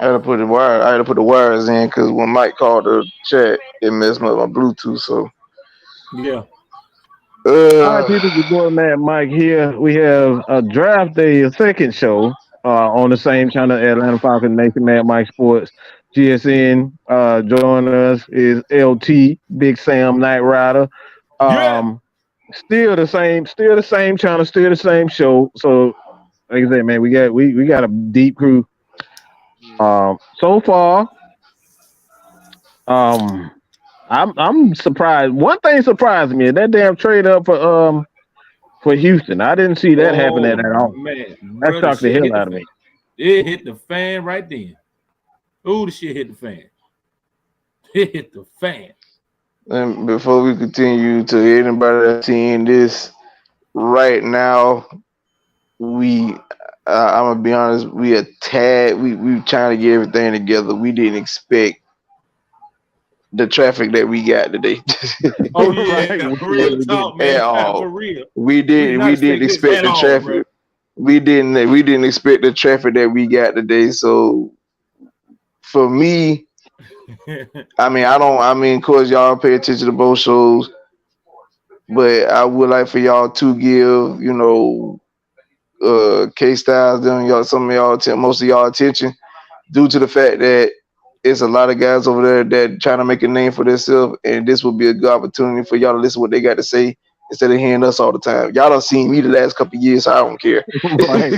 I had to put the wires in because when Mike called the chat, it messed up my Bluetooth. So, Yeah. All right, people, your boy Mad Mike here. We have a draft day, a second show on the same channel, Atlanta Falcons Nation, Mad Mike Sports, GSN. Joining us is LT, Big Sam Night Rider. Yeah. Still the same channel, still the same show. So, like I said, man, we got a deep crew. So far, um, I'm surprised. One thing surprised me, that damn trade up for Houston. I didn't see that happen Oh at all. man, That bro, the shocked the shit hell hit the out of fan. me. It hit the fan right then. Ooh, the shit hit the fan. It hit the fan. and before we continue, to anybody that's seeing this right now, we I'm gonna be honest, we a tad we trying to get everything together. We didn't expect the traffic that we got today. Oh yeah, Right, we real really talk, didn't. man. At For all. real. We We did did not we didn't expect this expect at the all, bro. traffic. We didn't expect the traffic that we got today. So for me, of course y'all pay attention to both shows, but I would like for y'all to give, K Styles, them y'all, some of y'all, most of y'all attention, due to the fact that it's a lot of guys over there that trying to make a name for themselves, and this will be a good opportunity for y'all to listen to what they got to say instead of hearing us all the time. Y'all done seen me the last couple of years, so I don't care. Right,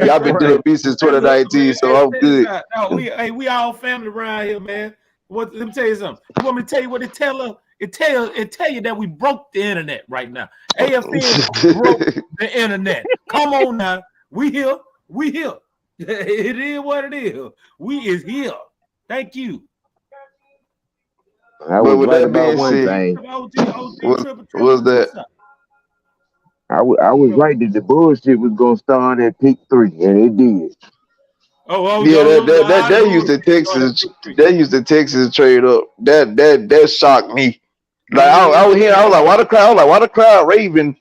Y'all been right. doing me since Hey, look, 2019, man. so Hey, I'm check this good. out. No, we all family around here, man. Let me tell you something. You want me to tell you what it tell us? It tell you that we broke the internet right now. AFN broke the internet. Come on now. We here. We here. It is what it is. We is here. Thank you. I But was with right that about being one said, thing. OG, what triple, was that? what's up? I was right that the bullshit was gonna start at pick 3, and it did. Yeah, I that know used the it started Texas, pick three. that used the Texas trade up. That shocked me. Like I was here, I was like, Yeah. why the crowd raving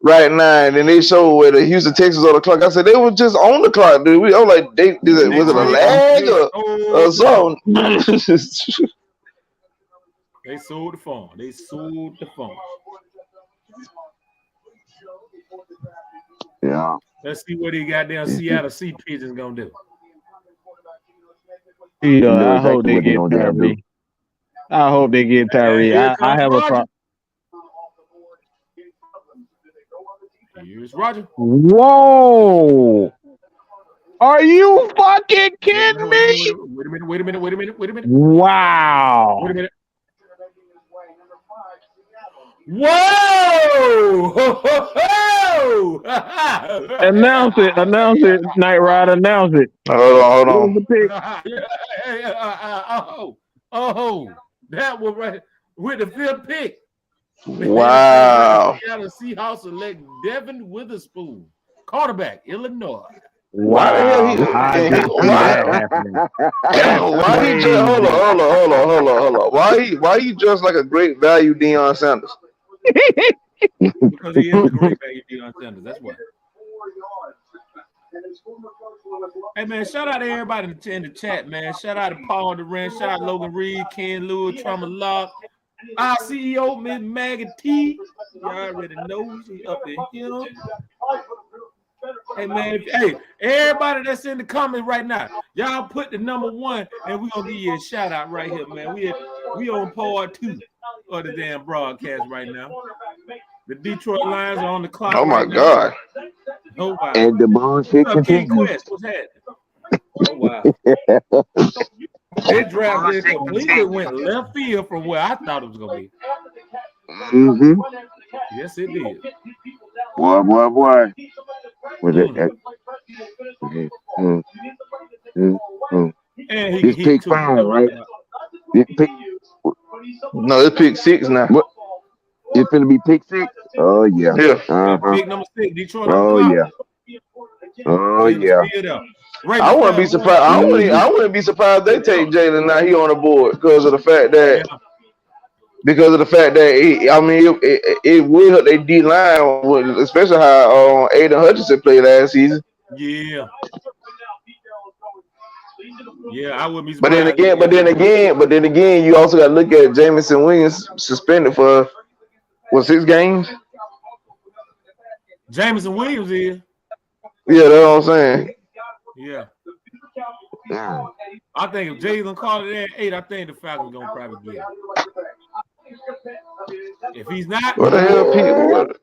right now? And then they showed where the Houston Texans on the clock. I said they were just on the clock, dude. I was like, They was it a traded. lag They or sold the phone. something? They sold the phone. They sold the phone. Yeah. Let's see what he goddamn Seattle Sea Pigeons gonna do. You You know, know I hope exactly they what they're get gonna damn do. Tyree. I hope they get And Tyree. here I comes have a Roger. pro. Here's Roger. Whoa! Are you fucking Wait a minute. kidding Wait a me? minute. Wait a minute. Wait a minute. Wait a minute. Wait a minute. Wait Wow! a minute. Whoa! Ho, ho, Announce it, Night Rider, announce it. Hold What was on. the pick? oh, that was right with the fifth pick. Wow. Seattle Seahawks select Devin Witherspoon, quarterback, Illinois. Why the hell Wow! I he didn't see that why happening. That's why he just crazy. hold on. Why he dressed like a great value Deion Sanders? Because he is a great value, Deion Sanders. That's why. Hey man, shout out to everybody in the chat, man. Shout out to Paul Durant, shout out Logan Reed, Ken Lewis, Trauma Lock, our CEO, Ms Maggie T. Y'all already know she up in here. Hey man, hey, everybody that's in the comments right now, y'all put the number 1 and we're gonna give you a shout out right here, man. We on part 2 of the damn broadcast right now. The Detroit Lions are on the clock Oh my right now. God. Oh wow. And the bullshit What's up, King continues. Quest? What's happening? Oh wow. They drafted completely went left field from where I thought it was gonna be. Mm-hmm. Yes, it did. Boy. Was it? And he This can hit pick too. 5, right? This pick, No, it's pick 6 now. what? It's gonna be pick 6. Oh yeah. Yeah. Pick number 6, Detroit on the Oh clock. yeah. Oh Jalen yeah. still there. Right I wouldn't before be surprised. Mm-hmm. I wouldn't be surprised they take Jalen now. He on the board because of the fact that it would help their D line, especially how Aiden Hutchinson played last season. Yeah. Yeah, I wouldn't be But then surprised. again, you also got to look at Jamison Williams suspended for 6 games. Jamison Williams is. Yeah, that's what I'm saying. Yeah. Yeah. I think if Jalen Carter there at 8, I think the Falcons gonna probably get him. If he's not, What the hell, Pete?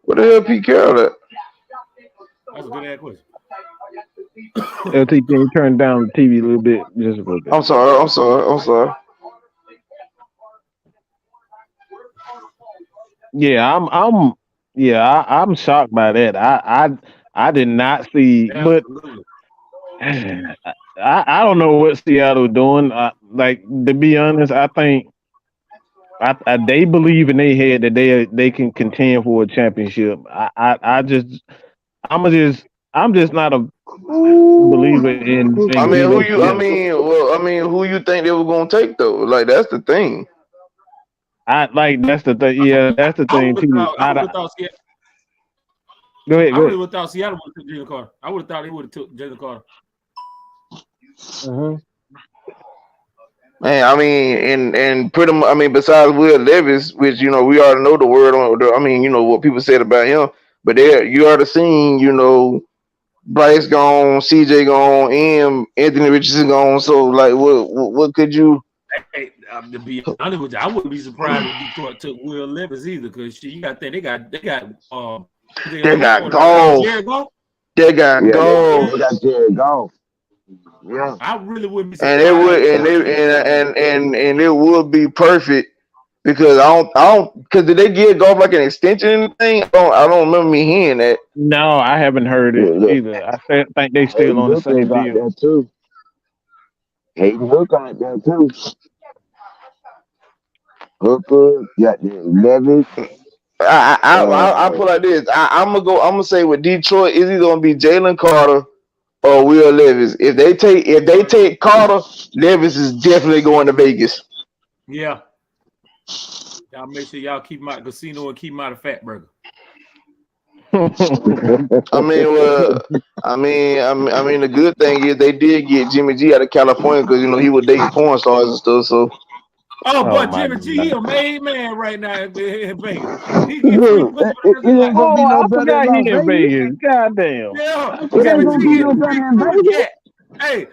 What the hell, Pete Carroll at? That's a good ass question. LT, can you turn down the TV a little bit? Just a little bit. I'm sorry. Yeah, I'm shocked by that. I did not see, but I don't know what Seattle doing. Like, to be honest, I think they believe in their head that they can contend for a championship. I'm just not a believer in. Who you think they were gonna take though? Like, that's the thing. That's the thing. Yeah, that's the thing too. I would have thought Seattle. Go ahead. I would have thought Seattle would have took Jalen Carter. I would have thought they would have took Jalen Carter. Man, I mean, and pretty much, I mean, besides Will Levis, which we already know the word on. I mean, what people said about him, but there you already seen, Bryce gone, CJ gone, and Anthony Richardson gone. So, like, what could you? Hey, to be honest with you, I wouldn't be surprised if Detroit took Will Levis either, because you got that they got Goff. They got Jared Goff. Yeah, I really wouldn't be surprised. And it would be perfect because I don't because did they give Goff like an extension thing? I don't remember me hearing that. No, I haven't heard it either. I think they still on the same deal. Too. Hayden Hook out there too. Hooker, got Levis. I put like this. I'm gonna say with Detroit is either gonna be Jalen Carter or Will Levis. If they take Carter, Levis is definitely going to Vegas. Yeah. Y'all make sure y'all keep him out of the casino and keep him out of Fat Burger. I mean, the good thing is they did get Jimmy G out of California because he was dating porn stars and stuff. So. Oh, boy, Jimmy G, he a made man right now in Vegas. I forgot he in Vegas. Goddamn. Yeah, Jimmy G is a free cootie cat. Hey,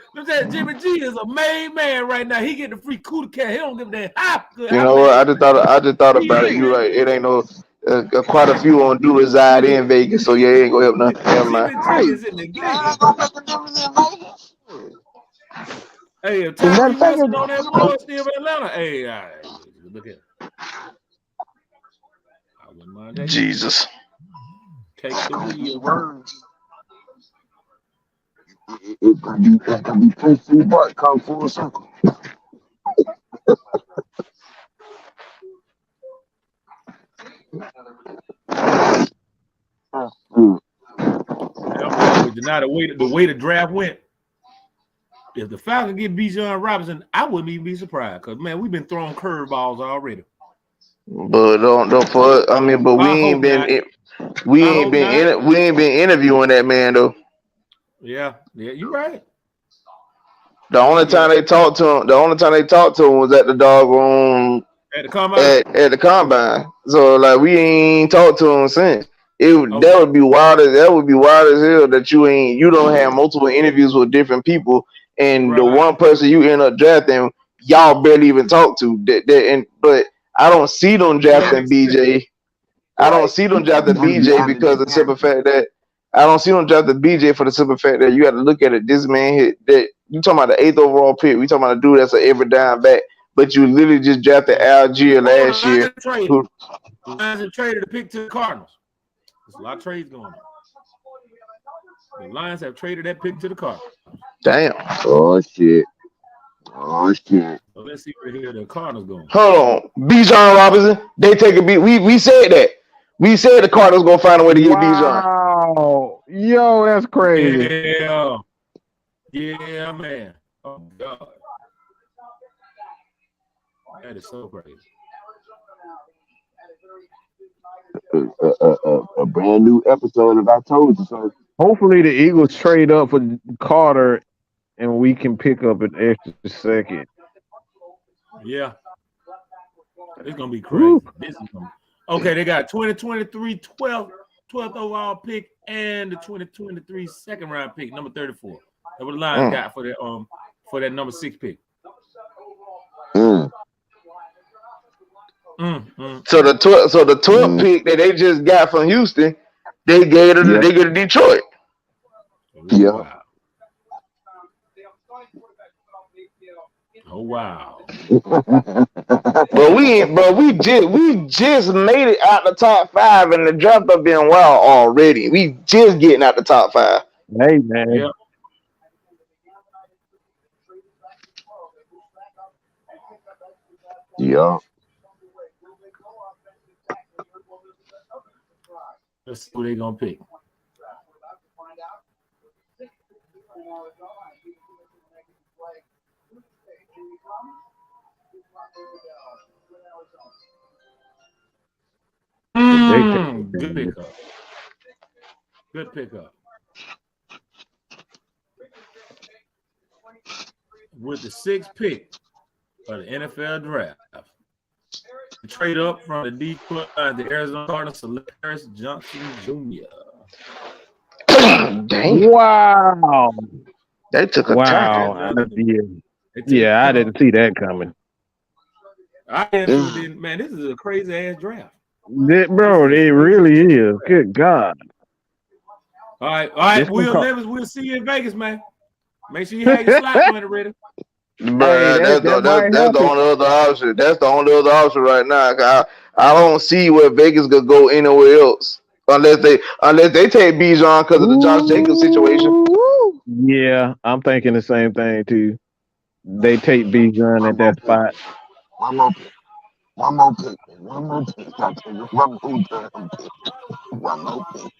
Jimmy G is a made man right now. He get the free cootie cat. He don't give that half good. You know what? I just thought about it. You're right. It ain't no. Quite a few on do reside in Vegas, so yeah, it ain't gonna help nothing. Never mind. Jimmy G is in the game. Hey, if Tyree Wilson on that boy still in Atlanta, hey, look at it. I wouldn't mind that. Jesus. Take the wheel. It can be Prince Bart come full circle. Now the way the draft went. If the Falcons get Bijan Robinson, I wouldn't even be surprised because man, we've been throwing curveballs already. But don't for I mean, but we ain't been interviewing that man though. Yeah, you're right. The only time they talked to him was at the doggone at the combine. At the combine. So like we ain't talked to him since. That would be wild as hell that you don't have multiple interviews with different people. And the one person you end up drafting, y'all barely even talk to. But I don't see them drafting BJ. I don't see them drafting BJ because of the simple fact that I don't see them drafting BJ for the simple fact that you have to look at it. This man hit that you talking about the 8th overall pick. We talking about a dude that's an every down back, but you literally just drafted Algier last year. The Lions have traded a pick to the Cardinals. There's a lot of trades going on. The Lions have traded that pick to the Cardinals. Damn. Oh shit. So let's see where here the Cardinals going. Hold on. Bijan Robinson. They take a beat. We said that. We said the Cardinals gonna find a way to get Bijan. Wow. Yo, that's crazy. Yeah, man. Oh God. That is so crazy. A brand new episode of I Told You So. Hopefully the Eagles trade up for Carter and we can pick up an extra second. Yeah, it's gonna be Woo. crazy. This is gonna okay. They got 2023 12th overall pick and the 2023 second round pick, number 34. That's what the Lions got for that number 6 pick. So the 12th pick that they just got from Houston, they gave it they get to Detroit. Yeah. Wow. Oh wow. But we just made it out the top 5, and the draft have been wild already. We just getting out the top 5. Hey man. Yeah. Yeah. Let's see who they gonna pick. Good pickup. Good pickup. With the 6th pick of the NFL draft, trade up from the Detroit the Arizona Cardinals, select Harris Johnson Jr. Dang. Wow. They took a tackle. Yeah, I didn't see that coming. I didn't, man. This is a crazy ass draft. Bro, it really is. Good God. All right. We'll see you in Vegas, man. Make sure you have your slot money ready. Bro, that's the only other option. That's the only other option right now. I don't see where Vegas could go anywhere else unless they take Bijan because of the Josh Jacobs situation. Yeah, I'm thinking the same thing too. They take Bijan at that spot. One more pick. One more pick. One more pick.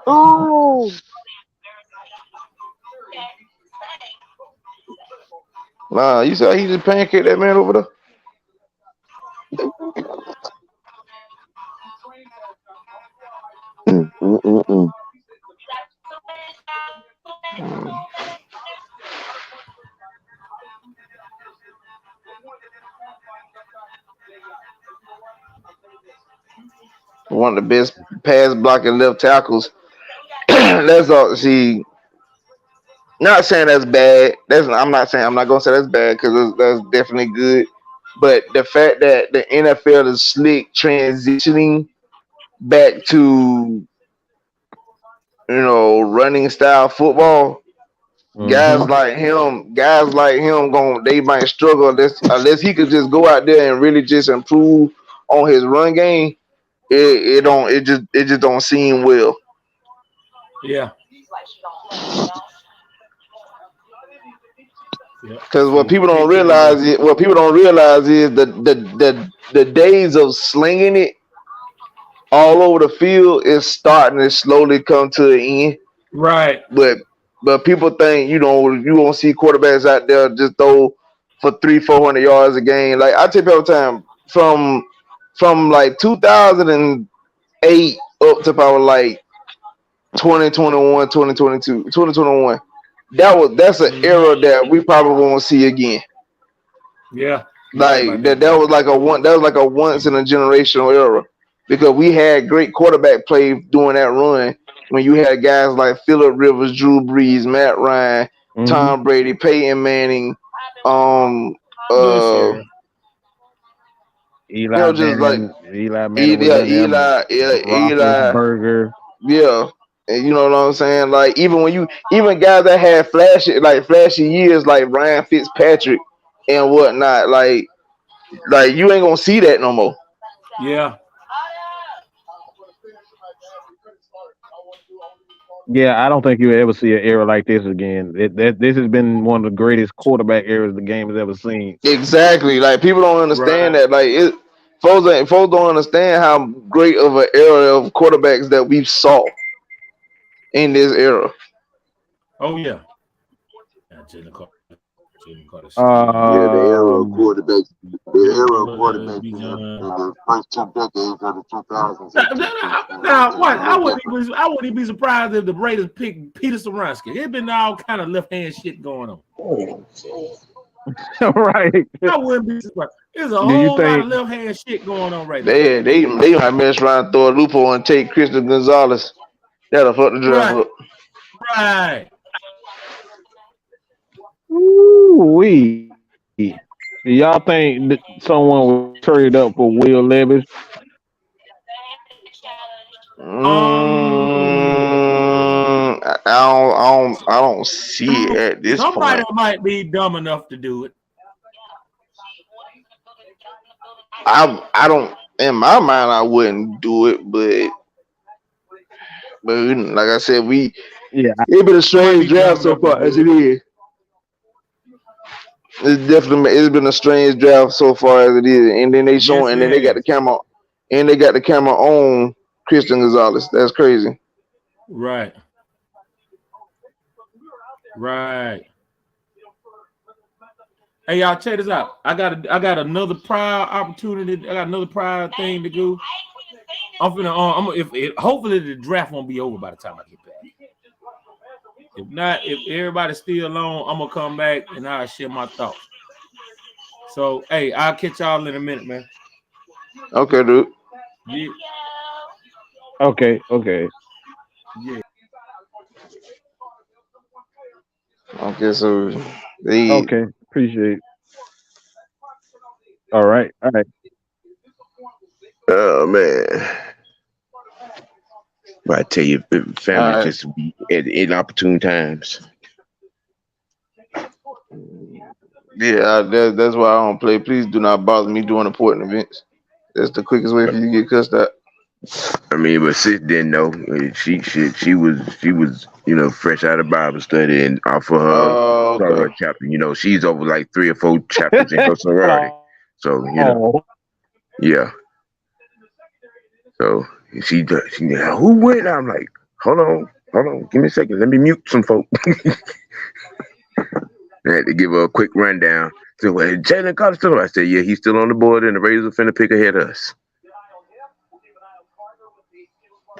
Oh. Nah, you saw he just pancaked that man over there. One of the best pass blocking left tackles. Let's all see. Not saying that's bad. I'm not gonna say that's bad because that's definitely good. But the fact that the NFL is slick transitioning back to running style football, guys like him they might struggle unless he could just go out there and really just improve on his run game. It just don't seem well. Yeah. Because what people don't realize is the days of slinging it all over the field is starting to slowly come to an end. Right. But people think you won't see quarterbacks out there just throw for 300-400 yards a game. Like I tell people all the time, from like 2008 up to about like 2021, 2022, 2021. That's an era that we probably won't see again. Yeah. Like that was like a once in a generational era because we had great quarterback play during that run when you had guys like Phillip Rivers, Drew Brees, Matt Ryan, Tom Brady, Peyton Manning, Eli Manning, Roethlisberger. Yeah. And you know what I'm saying? Like even guys that had flashy years like Ryan Fitzpatrick and whatnot, like you ain't gonna see that no more. Yeah. Yeah, I don't think you'll ever see an era like this again. This has been one of the greatest quarterback eras the game has ever seen. Exactly. Like people don't understand that. Like folks don't understand how great of an era of quarterbacks that we saw in this era. Oh yeah. Jalen Carter. Jalen Carter Yeah, the era of Um, quarterbacks, in Bijan. the first 2 decades of the 2000s and Now, what? a little different. I wouldn't even be surprised if the Raiders picked Peter Skoronsky. There's been all kind of left hand shit going on. right. I wouldn't be surprised. There's a Do you whole lot think? of left hand shit going on right now. They might mess around and throw a loophole and take Christian Gonzalez. That'll fuck the draft Right, up. right. Ooh-wee. Do y'all think that someone would trade up for Will Levis? I don't see it at this Somebody point. might be dumb enough to do it. I don't. In my mind, I wouldn't do it, but like I said, Yeah, it's been a Might strange be dumb draft so enough to far as do it it. is. It's been a strange draft so far as it is, and then Yes, it they got has. the camera, on Christian Gonzalez. That's crazy. Right, right. Hey, y'all, check this out. I got another prior opportunity. I got another prior thing to do. I'm finna. Hopefully the draft won't be over by the time I get back. If not, if everybody's still on, I'm gonna come back and I'll share my thoughts. So, hey, I'll catch y'all in a minute, man. Okay, dude. Yeah, okay. yeah. Okay, so they. Okay. Appreciate it. All right. Oh man, but I tell you, family All right. just be at inopportune times. Yeah, that's why I don't play. Please do not bother me during important events. That's the quickest way for you to get cussed out. I mean, but sis didn't know. She was fresh out of Bible study and off of her Oh, start her okay. chapter. She's over like 3 or 4 chapters in her sorority. So Oh, yeah. So she who went? I'm like, hold on, give me a second. Let me mute some folk. I had to give her a quick rundown. So, Jalen Carter still on? I said, yeah, he's still on the board, and the Raiders are finna pick ahead of us.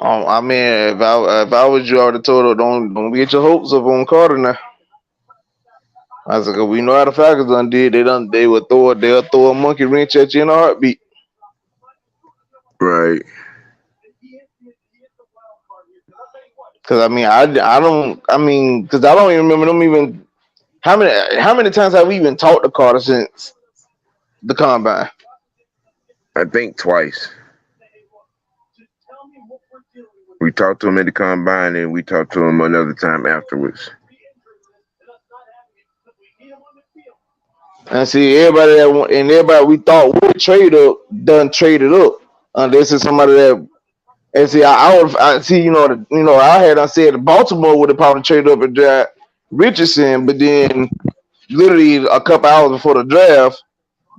I mean, if I was you, I would have told her don't get your hopes up on Carter now. I was like, we know how the Falcons done did. They'll throw a monkey wrench at you in a heartbeat. Right. Cause I mean, because I don't even remember them even. How many times have we even talked to Carter since the combine? I think twice. We talked to him at the combine, and we talked to him another time afterwards. And see, everybody we thought would trade up, done traded up. This is somebody that, and see, I see, I had said Baltimore would have probably traded up and draft Richardson, but then literally a couple hours before the draft,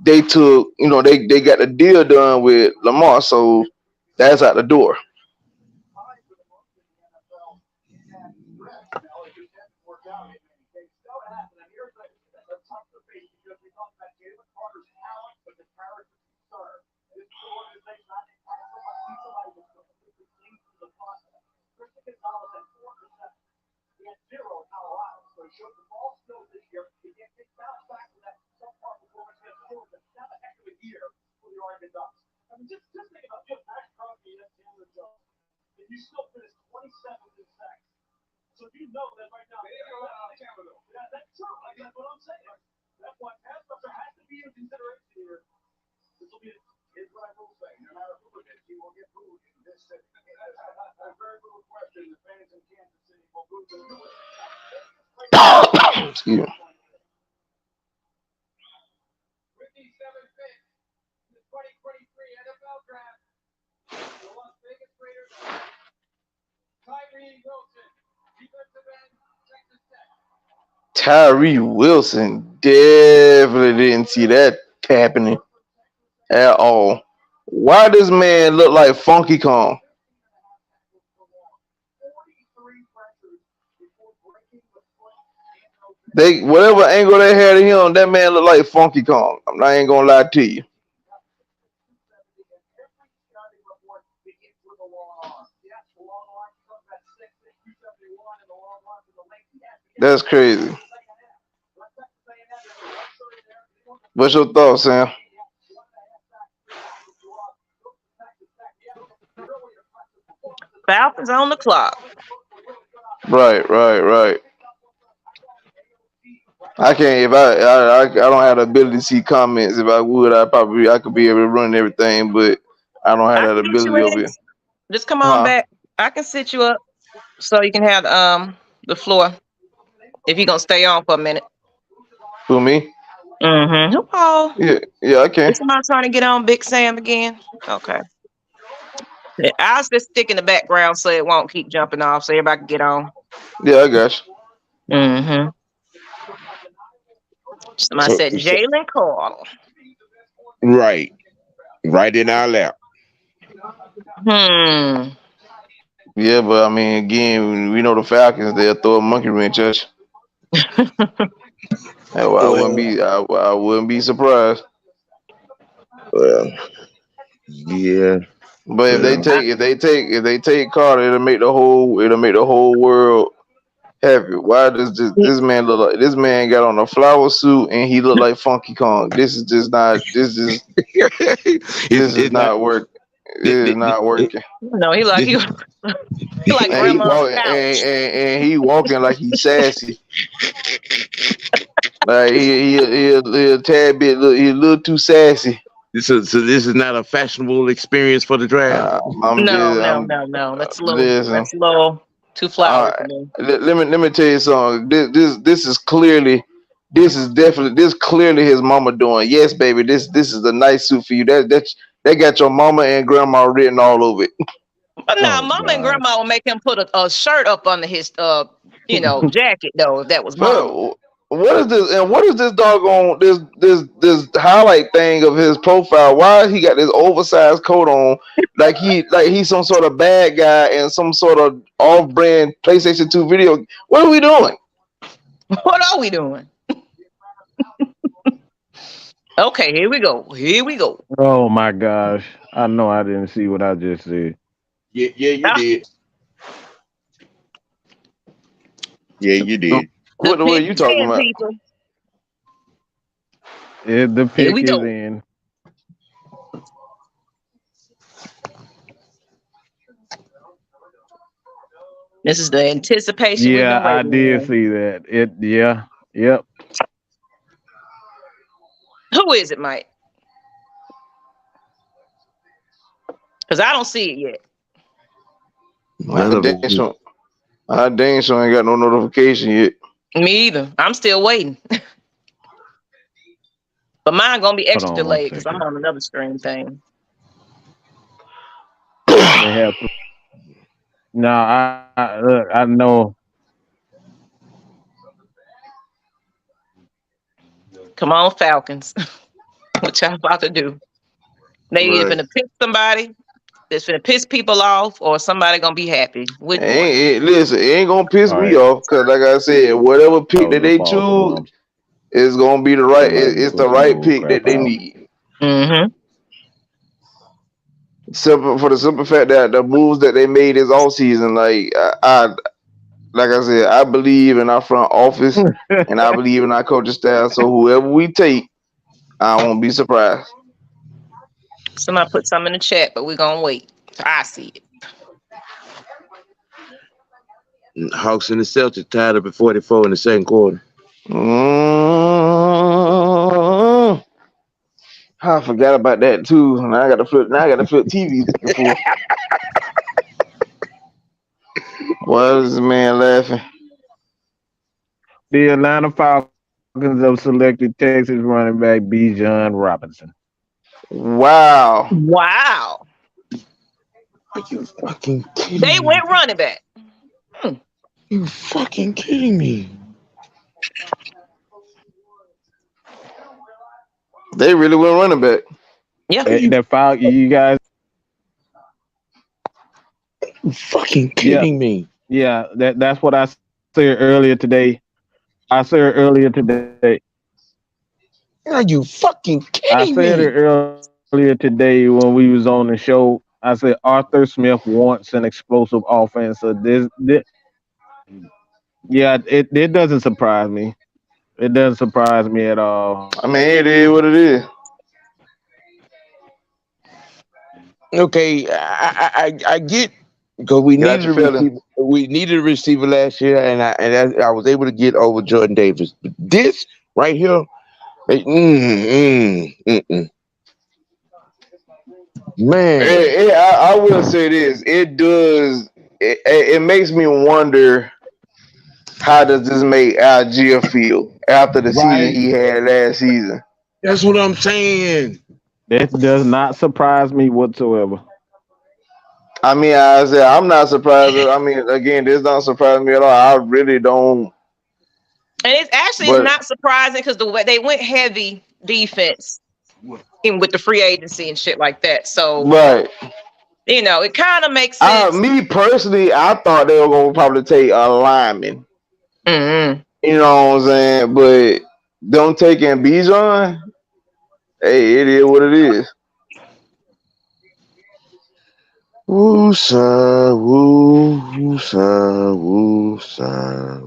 they took, they got the deal done with Lamar, so that's out the door. Excuse me. Tyree Wilson definitely didn't see that happening at all. Why does man look like Funky Kong? They whatever angle they had of him, that man looked like Funky Kong. I ain't gonna lie to you. That's crazy. What's your thoughts, Sam? Falcons on the clock. Right. I can't if I don't have the ability to see comments. If I would, I could be able to run everything, but I don't have I that can get you ability over in. here. Just come on Huh? back. I can sit you up so you can have the floor if you're gonna stay on for a minute. Who me? Mm-hmm. Who Paul? Yeah, I can. Is somebody trying to get on Big Sam again? Okay. Yeah, I'll just stick in the background so it won't keep jumping off so everybody can get on. Yeah, I got you. Mm-hmm. Somebody said Jalen Carter. Right in our lap. Yeah, but I mean, again, we know the Falcons. They'll throw a monkey wrench at you. I wouldn't be surprised. Well, yeah. But if they take Carter, it'll make the whole world happy. Why does this man look like this man got on a flower suit and he look like Funky Kong? This is just not this is not working. It is not working. No, he like you. He like And he grandma's walking couch. and he walking like he's sassy. Like he a tad bit he a little too sassy. So this is not a fashionable experience for the draft. No. That's a little too flowery for me. Let me tell you something. This is clearly his mama doing. Yes, baby. This is a nice suit for you. That got your mama and grandma written all over it. But now, mama and grandma will make him put a shirt up under his jacket though. If that was mama. What is this? And what is this doggone this highlight thing of his profile? Why he got this oversized coat on, like he's some sort of bad guy in some sort of off-brand PlayStation 2 video? What are we doing? What are we doing? Okay, here we go. Oh my gosh! I know I didn't see what I just said. Yeah, you did. Yeah, you did. What are you talking about? The pick is in. This is the anticipation. Yeah, I did see that. Yep. Who is it, Mike? Because I don't see it yet. I dang sure ain't got no notification yet. Me either. I'm still waiting. But mine gonna be extra delayed because I'm on another stream thing. They have to. No, I know. Come on, Falcons. What y'all about to do? They either gonna piss somebody that's gonna piss people off, or somebody gonna be happy. Listen, it ain't gonna piss me off because, like I said, whatever pick that they choose is gonna be the right. It's the right pick that they need. Mm-hmm. For the simple fact that the moves that they made this all season, like I said, I believe in our front office and I believe in our coaching staff. So whoever we take, I won't be surprised. Somebody put something in the chat, but we're gonna wait. I see it. Hawks and the Celtics tied up at 44 in the second quarter. I forgot about that too. Now I got to flip TV before. Why is this man laughing? The Atlanta Falcons have selected Texas running back Bijan Robinson. Wow. Are you fucking kidding me? They went running back. You fucking kidding me? They really went running back. Yeah. You guys. You fucking kidding me? Yeah, that's what I said earlier today. I said it earlier today. Are you fucking I kidding said it me? earlier today when we was on the show. I said Arthur Smith wants an explosive offense. So this yeah, it doesn't surprise me. It doesn't surprise me at all. I mean, it is what it is. Okay, I get because Get out your feeling. we needed a receiver last year, and I was able to get over Jordan Davis. But this right here, man, I will say this. It does. It makes me wonder how does this make Algier feel after the season right? he had last season. That's what I'm saying. This does not surprise me whatsoever. I mean, I said I'm not surprised. I mean, again, this don't surprise me at all. I really don't. And it's actually But not surprising because the way they went heavy defense in with the free agency and shit like that. So right, it kind of makes sense. me personally, I thought they were gonna probably take a lineman. Mm-hmm. You know what I'm saying? But don't take in Bijan. Hey, it is what it is. Woo-sa, woo-sa, woo-sa,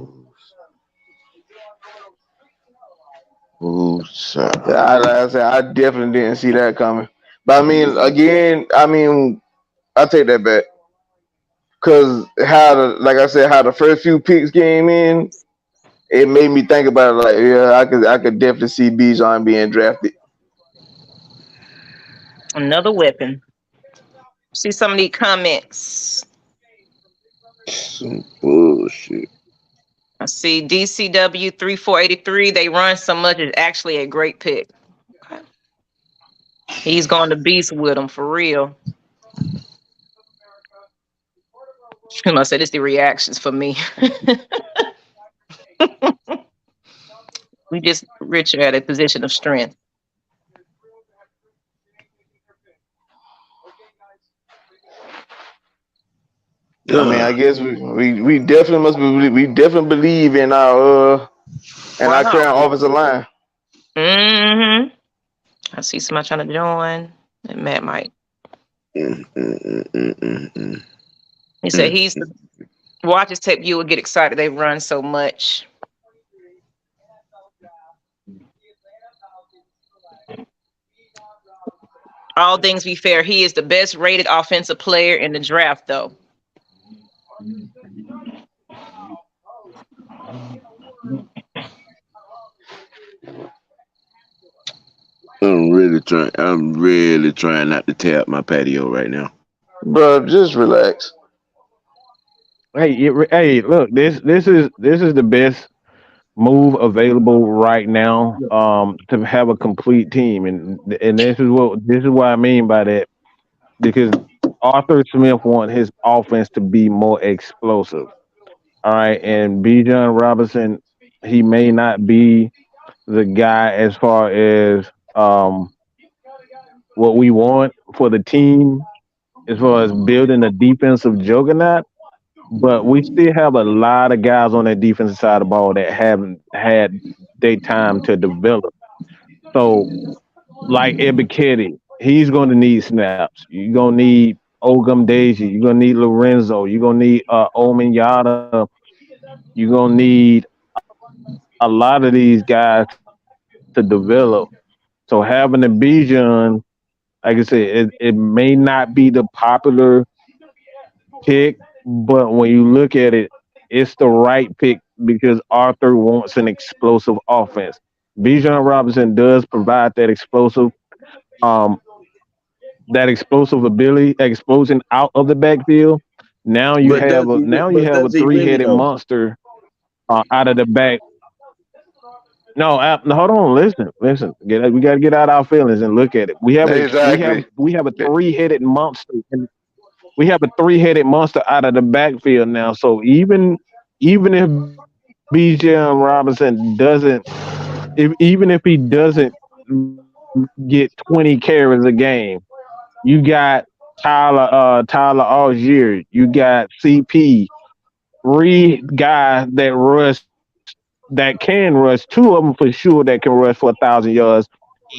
woo-sa. Like I said, I definitely didn't see that coming. But I mean, again, I take that back because like I said, how the first few picks came in, it made me think about it. Like, yeah, I could definitely see Bijan being drafted. Another weapon. See some of these comments. Some bullshit. I see DCW 3483. They run so much. It's actually a great pick. Okay. He's going to beast with them for real. I must say this the reactions for me. We just Richard at a position of strength. I mean, I guess we definitely we definitely believe in our current offensive line. Mm-hmm. I see somebody trying to join. And Matt might. He said he's the watch his tape. You will get excited. They run so much. All things be fair, he is the best rated offensive player in the draft, though. I'm really trying not to tear up my patio right now. Bro, just relax. Hey, look, this is the best move available right now to have a complete team, and this is what I mean by that, because Arthur Smith wants his offense to be more explosive. All right, and Bijan Robinson, he may not be the guy as far as what we want for the team as far as building a defensive juggernaut. But we still have a lot of guys on that defensive side of the ball that haven't had their time to develop. So, like Ebiketie, he's going to need snaps. You're going to need Ogum Deji. You're going to need Lorenzo. You're going to need Omen Yada. You're going to need a lot of these guys to develop. So, having a Bijan, like I said, it may not be the popular pick, but when you look at it, it's the right pick because Arthur wants an explosive offense. Bijan Robinson does provide um, that explosive ability, explosion out of the backfield. Now you But have a does he really three-headed though? monster out of the back. No, no, hold on. Listen. We got to get out our feelings and look at it. Exactly. We have a three-headed monster, and we have a three-headed monster out of the backfield now. So even if Bijan Robinson even if he doesn't get 20 carries a game, you got Tyler Algier, you got CP, three guys that rush the that can rush. Two of them for sure that can rush for 1,000 yards.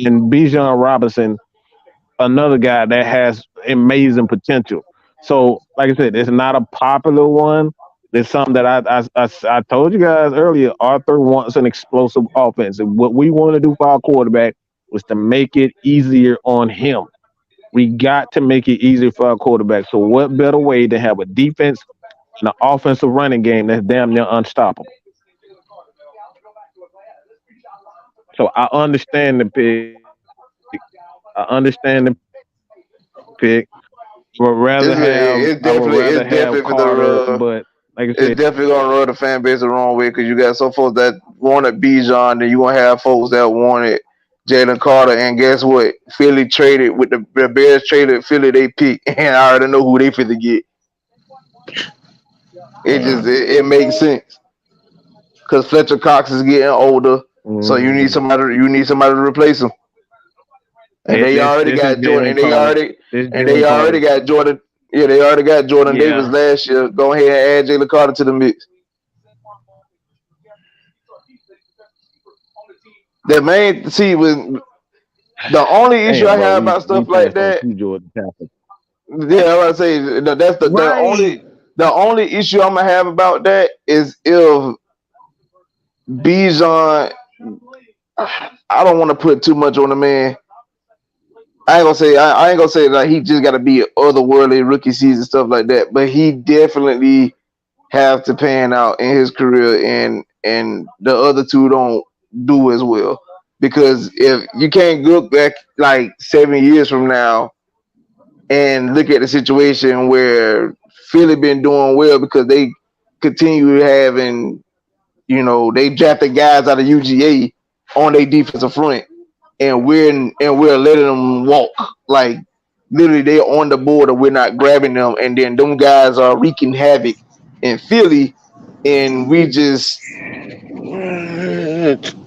And Bijan Robinson, another guy that has amazing potential. So, like I said, it's not a popular one. It's something that I told you guys earlier. Arthur wants an explosive offense, and what we want to do for our quarterback was to make it easier on him. We got to make it easier for our quarterback. So, what better way to have a defense and an offensive running game that's damn near unstoppable? So, I understand the pick. I understand the pick. I would rather have It's Carter, definitely for but like I it's said, definitely gonna rub the fan base the wrong way because you got some folks that wanted Bijan, and you gonna have folks that wanted Jalen Carter, and guess what? Philly traded with the Bears traded Philly they pick, and I already know who they fit to get. It makes sense because Fletcher Cox is getting older, so mm, you need somebody to replace him, and they already this is got Jordan, Jalen Carter. This and they Jalen already Carter. got Jordan. Yeah, they already got Jordan Davis Yeah, last year. Go ahead and add Jalen Carter to the mix. The main see with the only issue I damn, bro, have we about we stuff like passed on that, two Jordan Tappers. yeah, I was say that's Right. the only issue I'm gonna have about that is if Bijan. I don't want to put too much on the man. I ain't gonna say like he just got to be otherworldly rookie season stuff like that, but he definitely have to pan out in his career, and the other two don't do as well because if you can't look back like 7 years from now and look at the situation where Philly been doing well because they continue having, they drafted guys out of UGA on their defensive front, and we're letting them walk like literally they're on the board and we're not grabbing them, and then them guys are wreaking havoc in Philly, and we just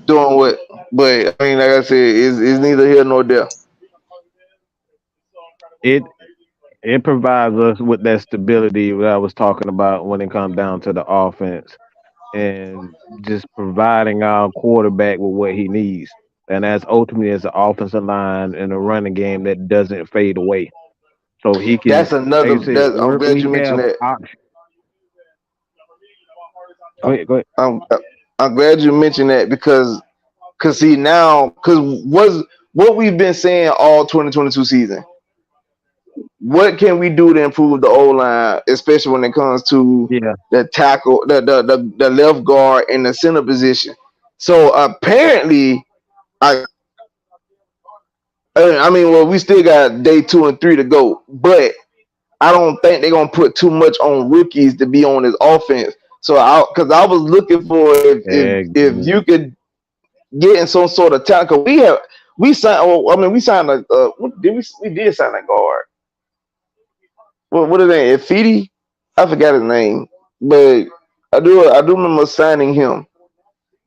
doing what. But I mean, like I said, it's neither here nor there. It it provides us with that stability that I was talking about when it comes down to the offense and just providing our quarterback with what he needs. And that's ultimately as an offensive line and a running game that doesn't fade away. So he can, That's like I another. said, I'm glad we you mentioned have that. options. Go ahead, go ahead. I'm I'm glad you mentioned that because see now because what we've been saying all 2022 season. What can we do to improve the O line, especially when it comes to Yeah. the tackle, the left guard, and the center position? So apparently, I I mean, well, we still got day 2 and 3 to go, but I don't think they're gonna put too much on rookies to be on this offense. So because I was looking for if Exactly. you could get in some sort of tackle, we signed. Oh, I mean, we signed a what did we did sign a guard. What is that? Ifidi? I forgot his name, but I do remember signing him.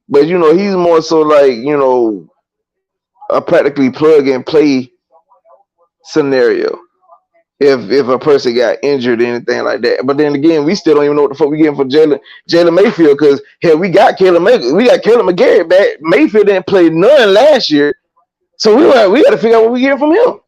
But he's more so like a practically plug and play scenario. If a person got injured or anything like that. But then again, we still don't even know what the fuck we getting for Jalen Mayfield because hell, we got Caleb McGarrett back. Mayfield didn't play none last year, so we got to figure out what we getting from him.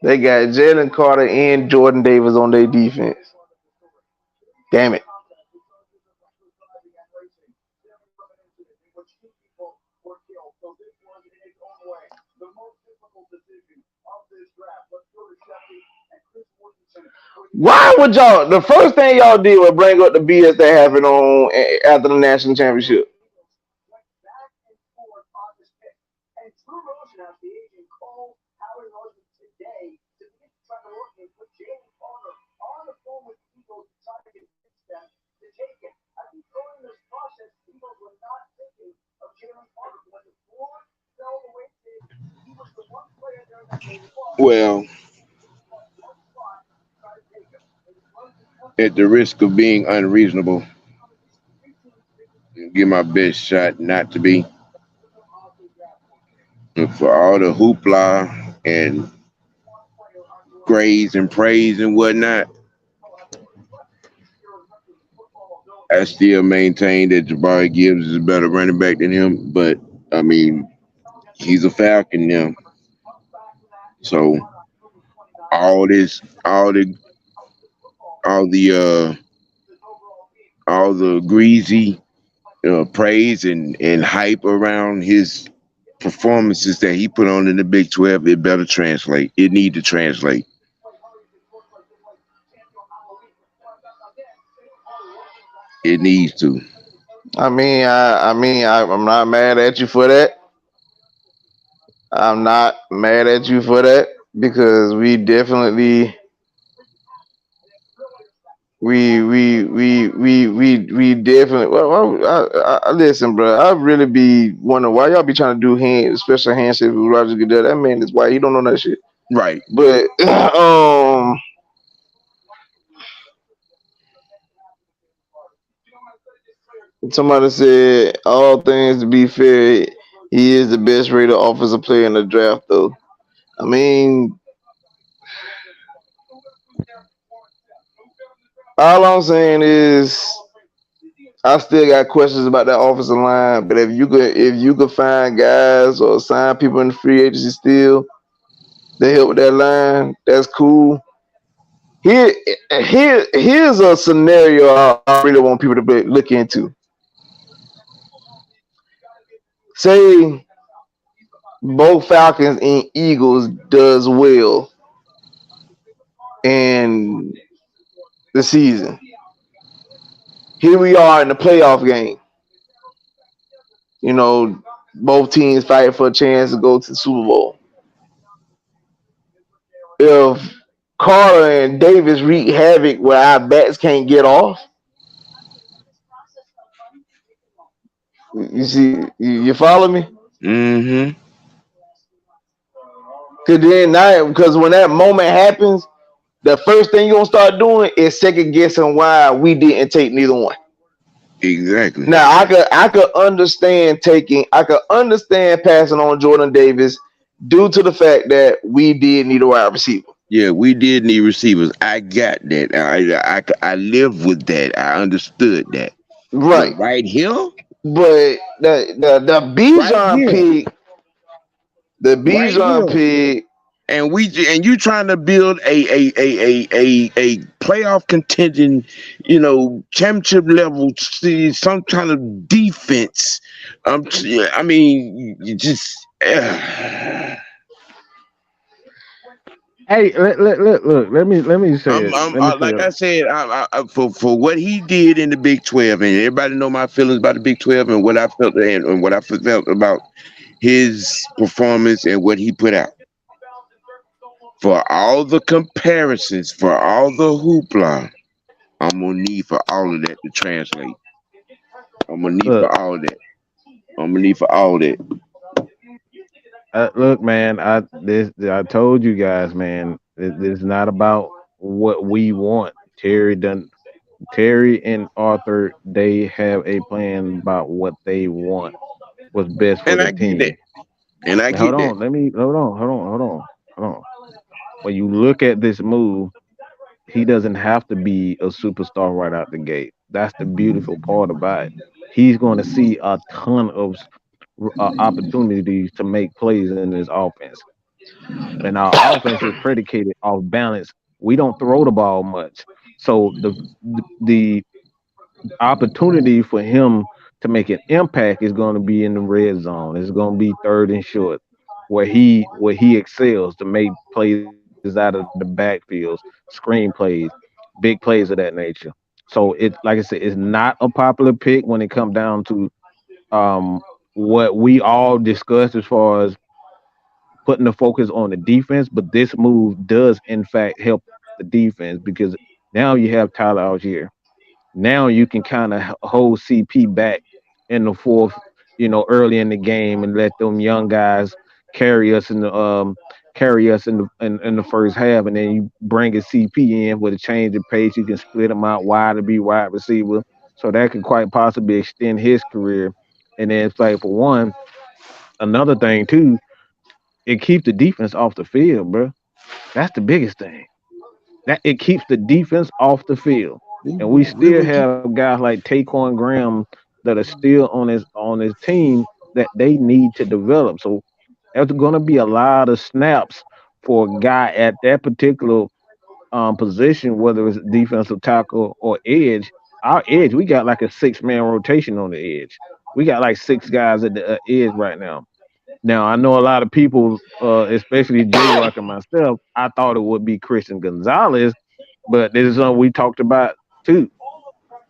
They got Jalen Carter and Jordan Davis on their defense. Damn it. Why would y'all? The first thing y'all did was bring up the BS that happened on after the national championship. Well, at the risk of being unreasonable, give my best shot not to be. And for all the hoopla and praise and praise and whatnot, I still maintain that Jabari Gibbs is a better running back than him. But I mean, he's a Falcon now, so all this, all the, all the greasy praise and hype around his performances that he put on in the Big 12, it better translate. It need to translate. It needs to. I'm not mad at you for that. I'm not mad at you for that because we definitely. Listen, bro. I really be wondering why y'all be trying to do special handshake with Roger Goodell. That man is white. He don't know that shit. Right. But somebody said all things to be fair, he is the best rated offensive player in the draft, though. I mean, all I'm saying is I still got questions about that offensive line. But if you could find guys or sign people in the free agency still to help with that line, that's cool. Here's a scenario I really want people to look into. Say both Falcons and Eagles does well in the season. Here we are in the playoff game. You know, both teams fighting for a chance to go to the Super Bowl. If Carter and Davis wreak havoc where our bats can't get off, you see, you follow me? Mm-hmm. Because when that moment happens, the first thing you're gonna start doing is second guessing why we didn't take neither one. Exactly. Now I could understand passing on Jordan Davis due to the fact that we did need a wide receiver. Yeah, we did need receivers. I got that. I live with that. I understood that. But Right. right here, But the right Bijan here, pick, the right Bijan here, pick, and you trying to build a playoff contending, championship level, some kind of defense. I mean, you just. Hey, look. Let me say it. Let me say Like it. I said, for what he did in the Big 12, and everybody know my feelings about the Big 12 and what I felt and what I felt about his performance and what he put out. For all the comparisons, for all the hoopla, I'm gonna need for all of that to translate. I'm gonna need for Look, all that. I'm gonna need for all that. look, man. I told you guys, man. It's not about what we want. Terry and Arthur, they have a plan about what they want, what's best for And the I get that. team. And I Now, hold get that. on. Let me hold on. When you look at this move, he doesn't have to be a superstar right out the gate. That's the beautiful part about it. He's going to see a ton of opportunities to make plays in his offense, and our offense is predicated off balance. We don't throw the ball much, so the opportunity for him to make an impact is going to be in the red zone. It's going to be third and short, where he excels to make plays out of the backfields, screen plays. big plays of that nature. So it, like I said, it's not a popular pick when it comes down to um what we all discussed as far as putting the focus on the defense, but this move does in fact help the defense because now you have Tyler Algier. Now you can kind of hold CP back in the fourth, early in the game and let them young guys carry us in the in the first half, and then you bring a CP in with a change of pace. You can split him out wide to be wide receiver, so that could quite possibly extend his career. And then it's like for one, another thing too, it keeps the defense off the field, bro. That's the biggest thing. That it keeps the defense off the field. And we We still will keep. have guys like Taquan Graham that are still on his team that they need to develop. So there's gonna be a lot of snaps for a guy at that particular position, whether it's defensive tackle or edge. Our edge, we got like a 6-man rotation on the edge. We got like 6 guys at the edge right now. Now I know a lot of people, especially J Rock and myself, I thought it would be Christian Gonzalez, but this is something we talked about too.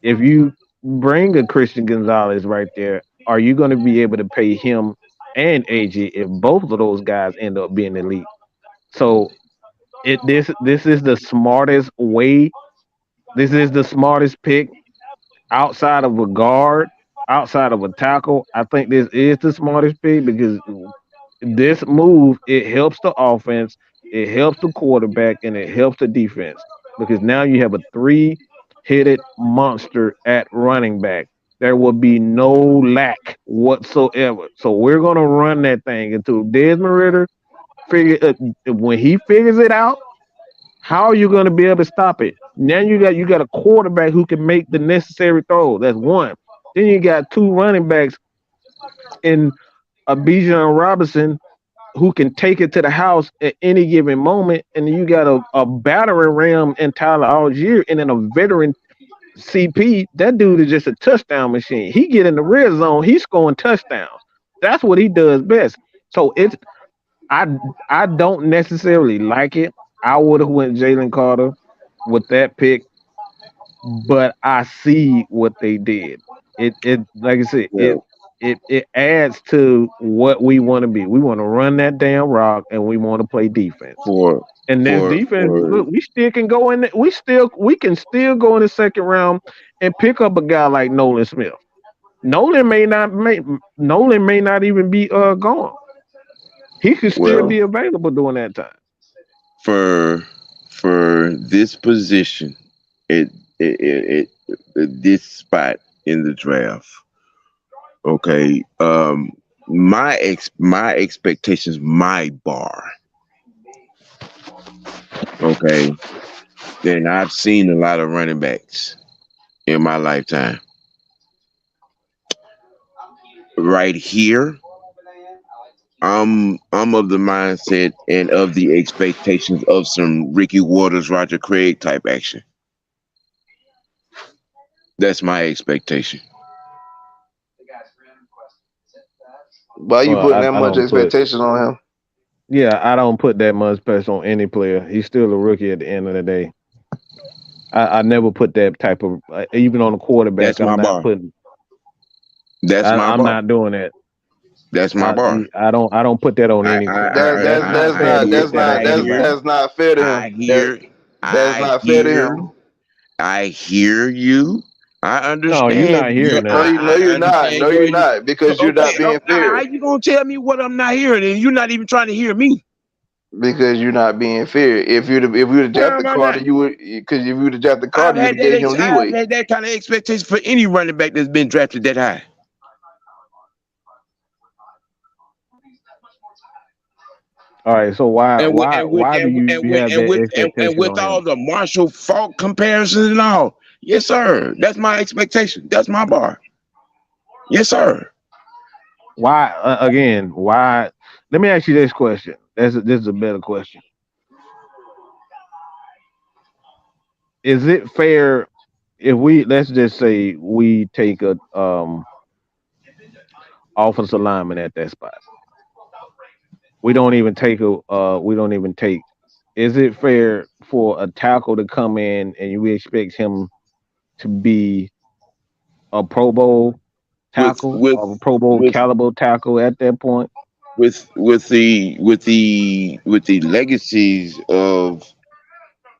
If you bring a Christian Gonzalez right there, are you going to be able to pay him and AG if both of those guys end up being elite? So this is the smartest way. This is the smartest pick outside of a guard, outside of a tackle. I think this is the smartest pick because this move it helps the offense, it helps the quarterback, and it helps the defense because now you have a three-headed monster at running back. There will be no lack whatsoever. So we're gonna run that thing until Desmond Ritter figure when he figures it out. How are you gonna be able to stop it? Now you got a quarterback who can make the necessary throw. That's one. Then you got 2 running backs in a Bijan Robinson who can take it to the house at any given moment. And you got a battering ram in Tyler Algier and then a veteran CP. That dude is just a touchdown machine. He get in the red zone, he's scoring touchdowns. That's what he does best. So I I don't necessarily like it. I would have went Jalen Carter with that pick, but I see what they did. It like I said, Yeah, it adds to what we want to be. We want to run that damn rock and we want to play defense. for And this defense, for look, we still can go in. We can still go in the second round and pick up a guy like Nolan Smith. Nolan may not even be gone. He could still well be available during that time. for for this position, it, this spot in the draft. Okay, my expectations, my bar. Okay, then I've seen a lot of running backs in my lifetime. Right here, I'm of the mindset and of the expectations of some Ricky Waters, Roger Craig type action. That's my expectation. Why you Well, putting that I much don't put expectation on him? yeah, I don't put that much pressure on any player. He's still a rookie at the end of the day. I never put that type of even on a quarterback. That's I'm my not bar. putting. That's my I'm bar. not doing that. That's my bar. I don't put that on I any I player. I I, That's not fair to put that on anybody. That's not fair to I him. hear That's I not fair to hear him. I hear you. I No, you're not understand. hearing No, that. no, I you're not. understand No, you're your. not because you're not Okay, being how fair. you gonna tell me what I'm not hearing and you're not even trying to hear me? Because you're not being fair. If you would have Where am drafted I Carter, not? you would because if you would have drafted Carter, you'd have gave him I've leeway. had that kind of expectation for any running back that's been drafted that high. All right, so why And with why and with why do and, you and with have and that with and expectation with on all him? the Marshall Falk comparisons and all. Yes, sir. That's my expectation. That's my bar. Yes, sir. Why again? Why? Let me ask you this question. This is a better question. Is it fair if we let's just say we take a offensive lineman at that spot? We don't even take. Is it fair for a tackle to come in and we expect him to be a Pro Bowl with tackle with or a Pro Bowl with caliber tackle at that point. with the legacies of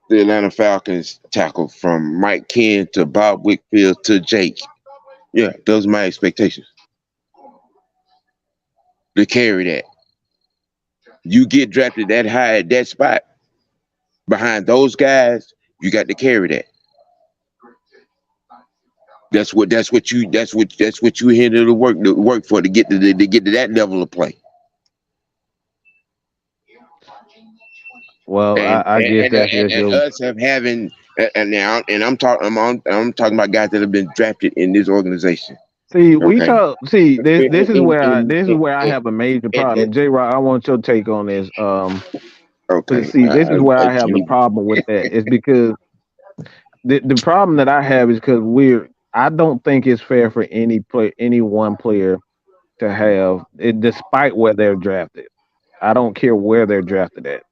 the Atlanta Falcons tackle from Mike Ken to Bob Wickfield to Jake. Yeah, those are my expectations to carry that. You get drafted that high at that spot behind those guys, you got to carry that. That's what you here to work for to get to that level of play. Well, And I and, guess and, that's and, just and your us have having and now and I'm talking about guys that have been drafted in this organization. see. We Okay. talk. See, this In, this is in, where in, this is in, where I in, have a major in, problem. in- And J. Rock, I want your take on this. But okay. see, this is where I I have the can't. problem with that. Is because the problem that I have is because I don't think it's fair for any one player to have it, despite where they're drafted. I don't care where they're drafted at.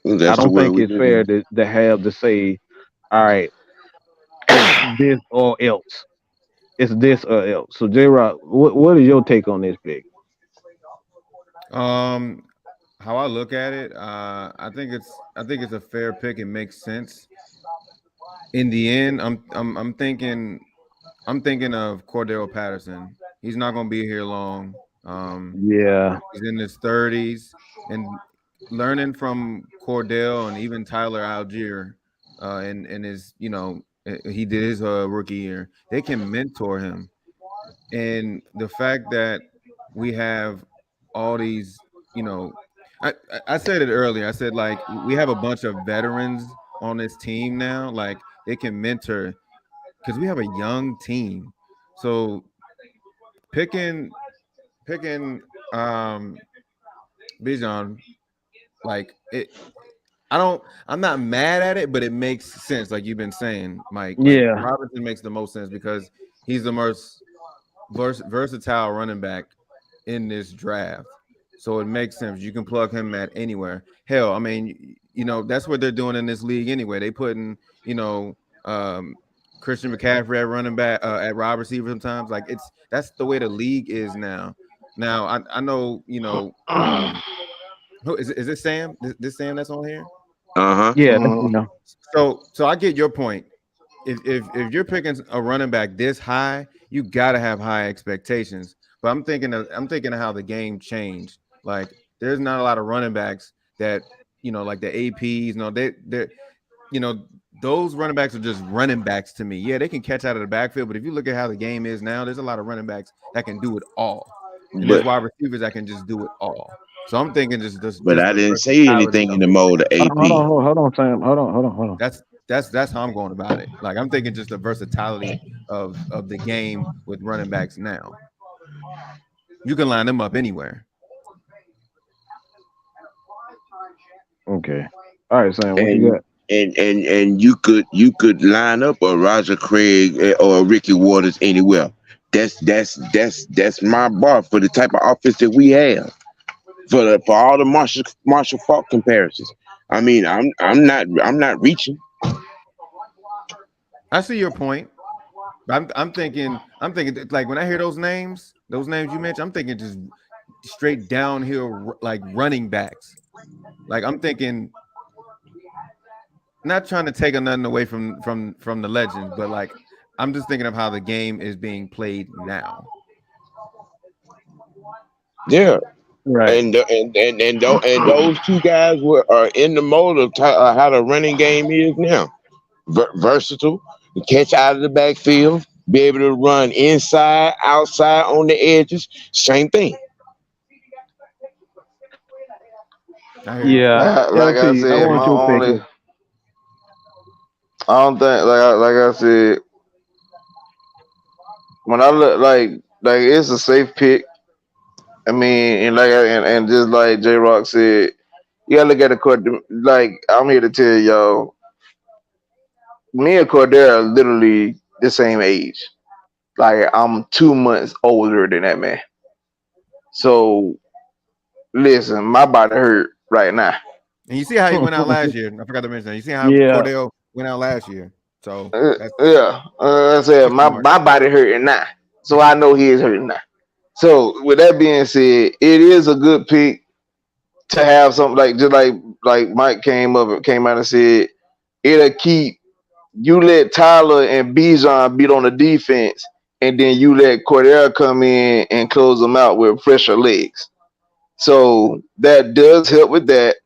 I That's the don't way think we it's live fair in. to have to say, all right, it's this or else. It's this or else. So J Rock, what is your take on this pick? Um, how I look at it, I think it's a fair pick. It makes sense. In the end, I'm thinking of Cordero Patterson. He's not going to be here long. Yeah, He's in his 30s, and learning from Cordell and even Tyler Algier, and his, he did his rookie year. They can mentor him, and the fact that we have all these, I said it earlier. I said, like, we have a bunch of veterans on this team now. Like, they can mentor because we have a young team. So picking picking Bijan, like, I'm not mad at it, but it makes sense, like you've been saying, Mike. Like, yeah, Robinson makes the most sense because he's the most versatile running back in this draft. So it makes sense. You can plug him at anywhere. Hell, I mean, that's what they're doing in this league anyway. They putting, um, Christian McCaffrey at running back, at wide receiver sometimes. Like, that's the way the league is now. Now I know, who is it Sam? This Sam that's on here? Uh-huh. yeah, Mhm. So I get your point. If you're picking a running back this high, you gotta have high expectations. But I'm thinking of how the game changed. Like, there's not a lot of running backs that, like the APs. No, they you know those running backs are just running backs to me. Yeah, they can catch out of the backfield, but if you look at how the game is now, there's a lot of running backs that can do it all, and there's But wide receivers that can just do it all. So I'm thinking but just I the didn't say versatility anything in of the it. mode of AP. hold on, Sam. Hold on. That's how I'm going about it. Like, I'm thinking just the versatility of the game with running backs now. You can line them up anywhere. Okay. All right, Sam. What you And got? and you could line up a Roger Craig or a Ricky Waters anywhere. That's my bar for the type of offense that we have. For all the Marshall Falk comparisons. I mean, I'm not reaching. I see your point. I'm thinking that, like, when I hear those names you mentioned, I'm thinking just straight downhill, like, running backs. Like, I'm thinking, not trying to take nothing away from the legends, but, like, I'm just thinking of how the game is being played now. Yeah, Right. and those two guys are in the mold of how the running game is now. Versatile, catch out of the backfield, be able to run inside, outside, on the edges. Same thing. I hear you. Yeah. Like I LT, I said, my want your take. only I don't think like I said when I look like it's a safe pick. I mean, and just like J Rock said, you gotta look at the court. Like I'm here to tell y'all, me and Cordero are literally the same age. Like I'm 2 months older than that man. So listen, my body hurt right now. And you see how he went out last year. I forgot to mention that. You see how Yeah. Cordell went out last year. So that's Yeah, I said question mark. my body hurting now, so I know he is hurting now. So with that being said, it is a good pick to have something like just like Mike came out and said it'll keep you let Tyler and Bijan beat on the defense, and then you let Cordell come in and close them out with fresher legs. So that does help with that.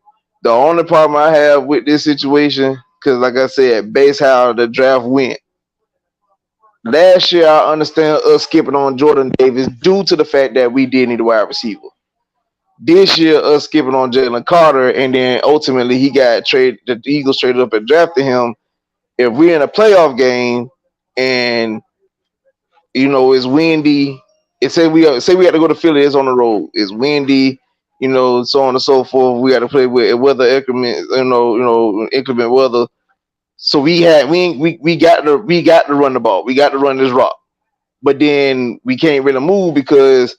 The only problem I have with this situation, because like I said, base how the draft went. Last year, I understand us skipping on Jordan Davis due to the fact that we did need a wide receiver. This year, us skipping on Jalen Carter, and then ultimately he got traded. The Eagles traded up and drafted him. If we're in a playoff game and it's windy, say we got to go to Philly, it's on the road, it's windy, so on and so forth. We got to play with weather increment, inclement weather. So we got to run the ball. We got to run this rock. But then we can't really move because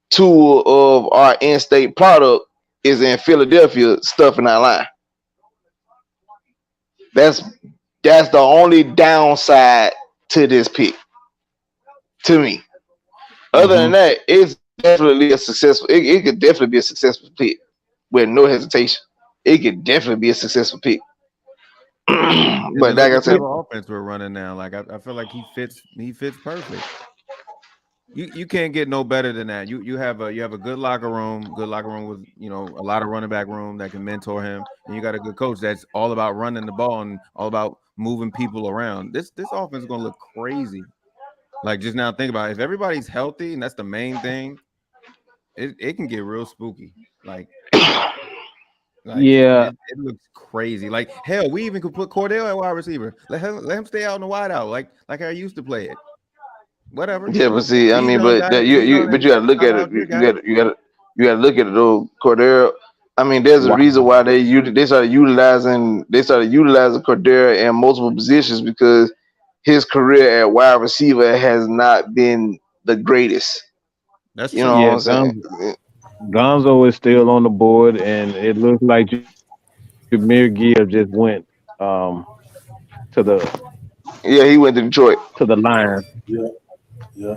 two of our in-state product is in Philadelphia stuffing our line. That's the only downside to this pick, to me. Other than that, it's definitely a successful. It could definitely be a successful pick with no hesitation. It could definitely be a successful pick. But And like look I what said, type of offense we're running now. Like I feel like he fits perfect. You can't get no better than that. You have a good locker room with a lot of running back room that can mentor him, and you got a good coach that's all about running the ball and all about moving people around. This offense is gonna look crazy. Like just now, think about it. If everybody's healthy, and that's the main thing, it can get real spooky. Like Yeah. it looks crazy. Like hell, we even could put Cordell at wide receiver. Let him stay out in the wide out, like how I used to play it. Whatever. yeah, but see, I mean, Bijan but got that it. you Bijan but and you got to look at Tyler it. Algier You got it. got you got to look at it though. Cordero. I mean, there's a Wow. reason why they started utilizing Cordero in multiple positions because his career at wide receiver has not been the greatest. That's You know true. what Yeah, I'm saying? Gonzo is still on the board, and it looks like Jameer Gibbs just went um, to Yeah, he went to Detroit. the Lions. Yeah, yeah.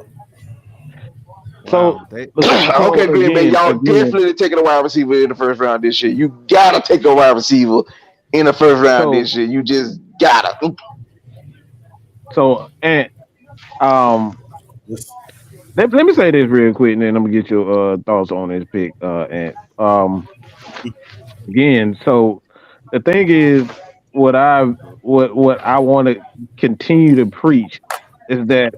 So, Wow. Okay, Green Bay, y'all again, definitely taking a wide receiver in the first round this year. You gotta take a wide receiver in the first round so this year. You just gotta. and um, Yes. let me say this real quick, and then I'm gonna get your thoughts on this pick. And again, so the thing is, what I what I want to continue to preach is that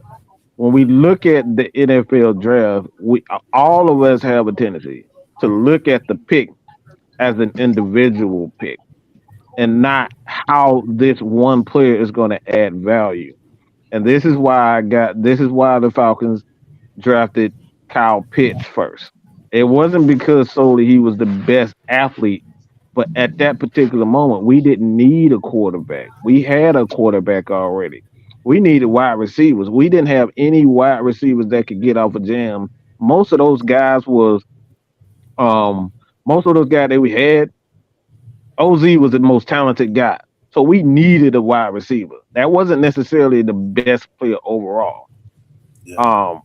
when we look at the NFL draft, we all of us have a tendency to look at the pick as an individual pick and not how this one player is going to add value. And this is why the Falcons drafted Kyle Pitts first. It wasn't because solely he was the best athlete, but at that particular moment, we didn't need a quarterback. We had a quarterback already. We needed wide receivers. We didn't have any wide receivers that could get off a jam. Most of those guys was most of those guys that we had, OZ was the most talented guy. So we needed a wide receiver. That wasn't necessarily the best player overall. Yeah.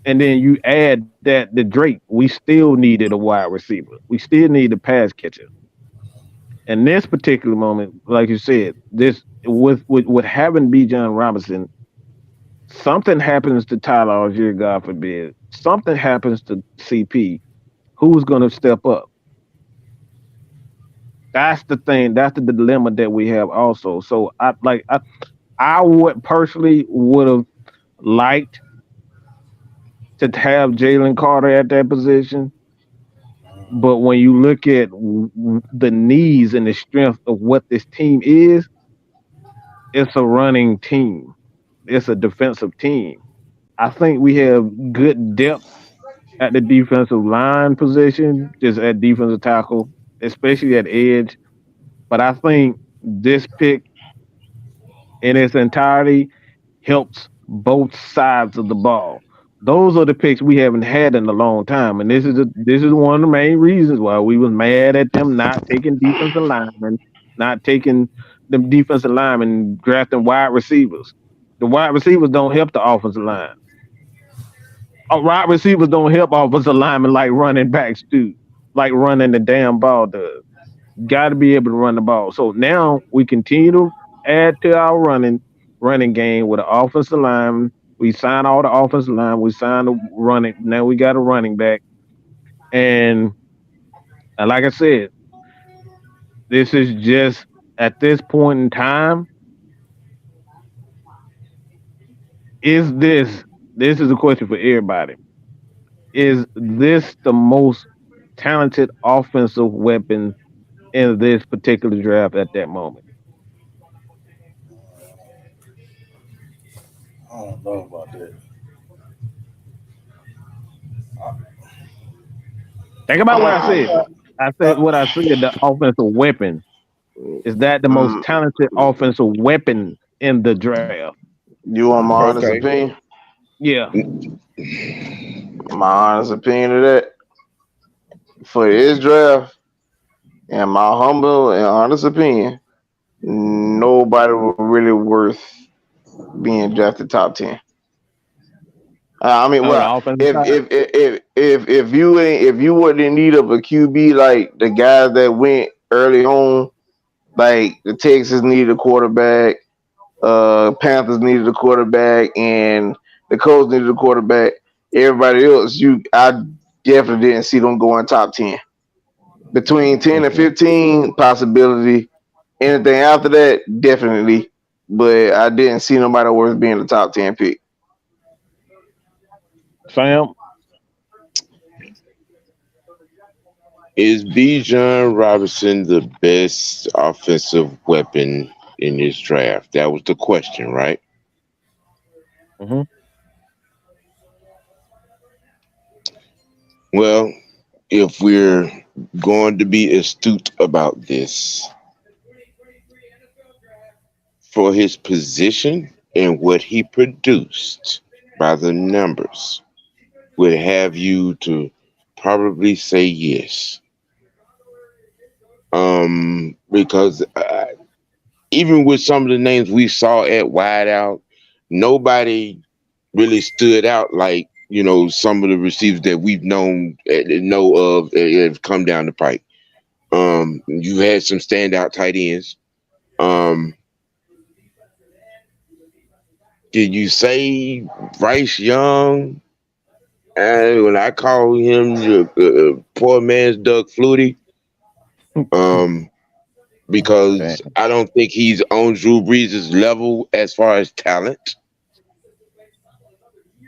And then you add that the Drake, we still needed a wide receiver. We still need a pass catcher. In this particular moment, like you said, this with having Bijan Robinson, something happens to Tyler Algier, God forbid. Something happens to CP. Who's going to step up? That's the thing. That's the dilemma that we have also. So I would personally would have liked to have Jalen Carter at that position. But when you look at the needs and the strength of what this team is, it's a running team. It's a defensive team. I think we have good depth at the defensive line position, just at defensive tackle, especially at edge. But I think this pick in its entirety helps both sides of the ball. Those are the picks we haven't had in a long time, and this is one of the main reasons why we was mad at them not taking defensive linemen, not taking them defensive linemen, drafting wide receivers. The wide receivers don't help the offensive line. Wide receivers don't help offensive linemen like running backs do, like running the damn ball does. Got to be able to run the ball. So now we continue to add to our running game with an offensive line. We sign all the offensive line. We sign the running. Now we got a running back. And like I said, this is just at this point in time. This is a question for everybody? Is this the most talented offensive weapon in this particular draft at that moment? I don't know about that. Think about what I said. I said what I said. The offensive weapon, is that the most talented offensive weapon in the draft? You want my honest Okay. opinion? Yeah. My honest opinion of that for this draft, and my humble and honest opinion, nobody was really worth being drafted top 10. I mean, Oh, the well, offensive side. if you wouldn't in need of a QB like the guys that went early on, like the Texans needed a quarterback, Panthers needed a quarterback, and the Colts needed a quarterback. Everybody else, I definitely didn't see them going top 10. Between 10 and 15, possibility. Anything after that, definitely. But I didn't see nobody worth being the top 10 pick. Sam? Is Bijan Robinson the best offensive weapon in this draft? That was the question, right? Mm-hmm. Well, if we're going to be astute about this, for his position and what he produced by the numbers, would have you to probably say yes. Because even with some of the names we saw at wideout, nobody really stood out like, some of the receivers that we've know of have come down the pipe. You had some standout tight ends. Did you say Bryce Young? And when I call him the poor man's Doug Flutie, because I don't think he's on Drew Brees' level as far as talent.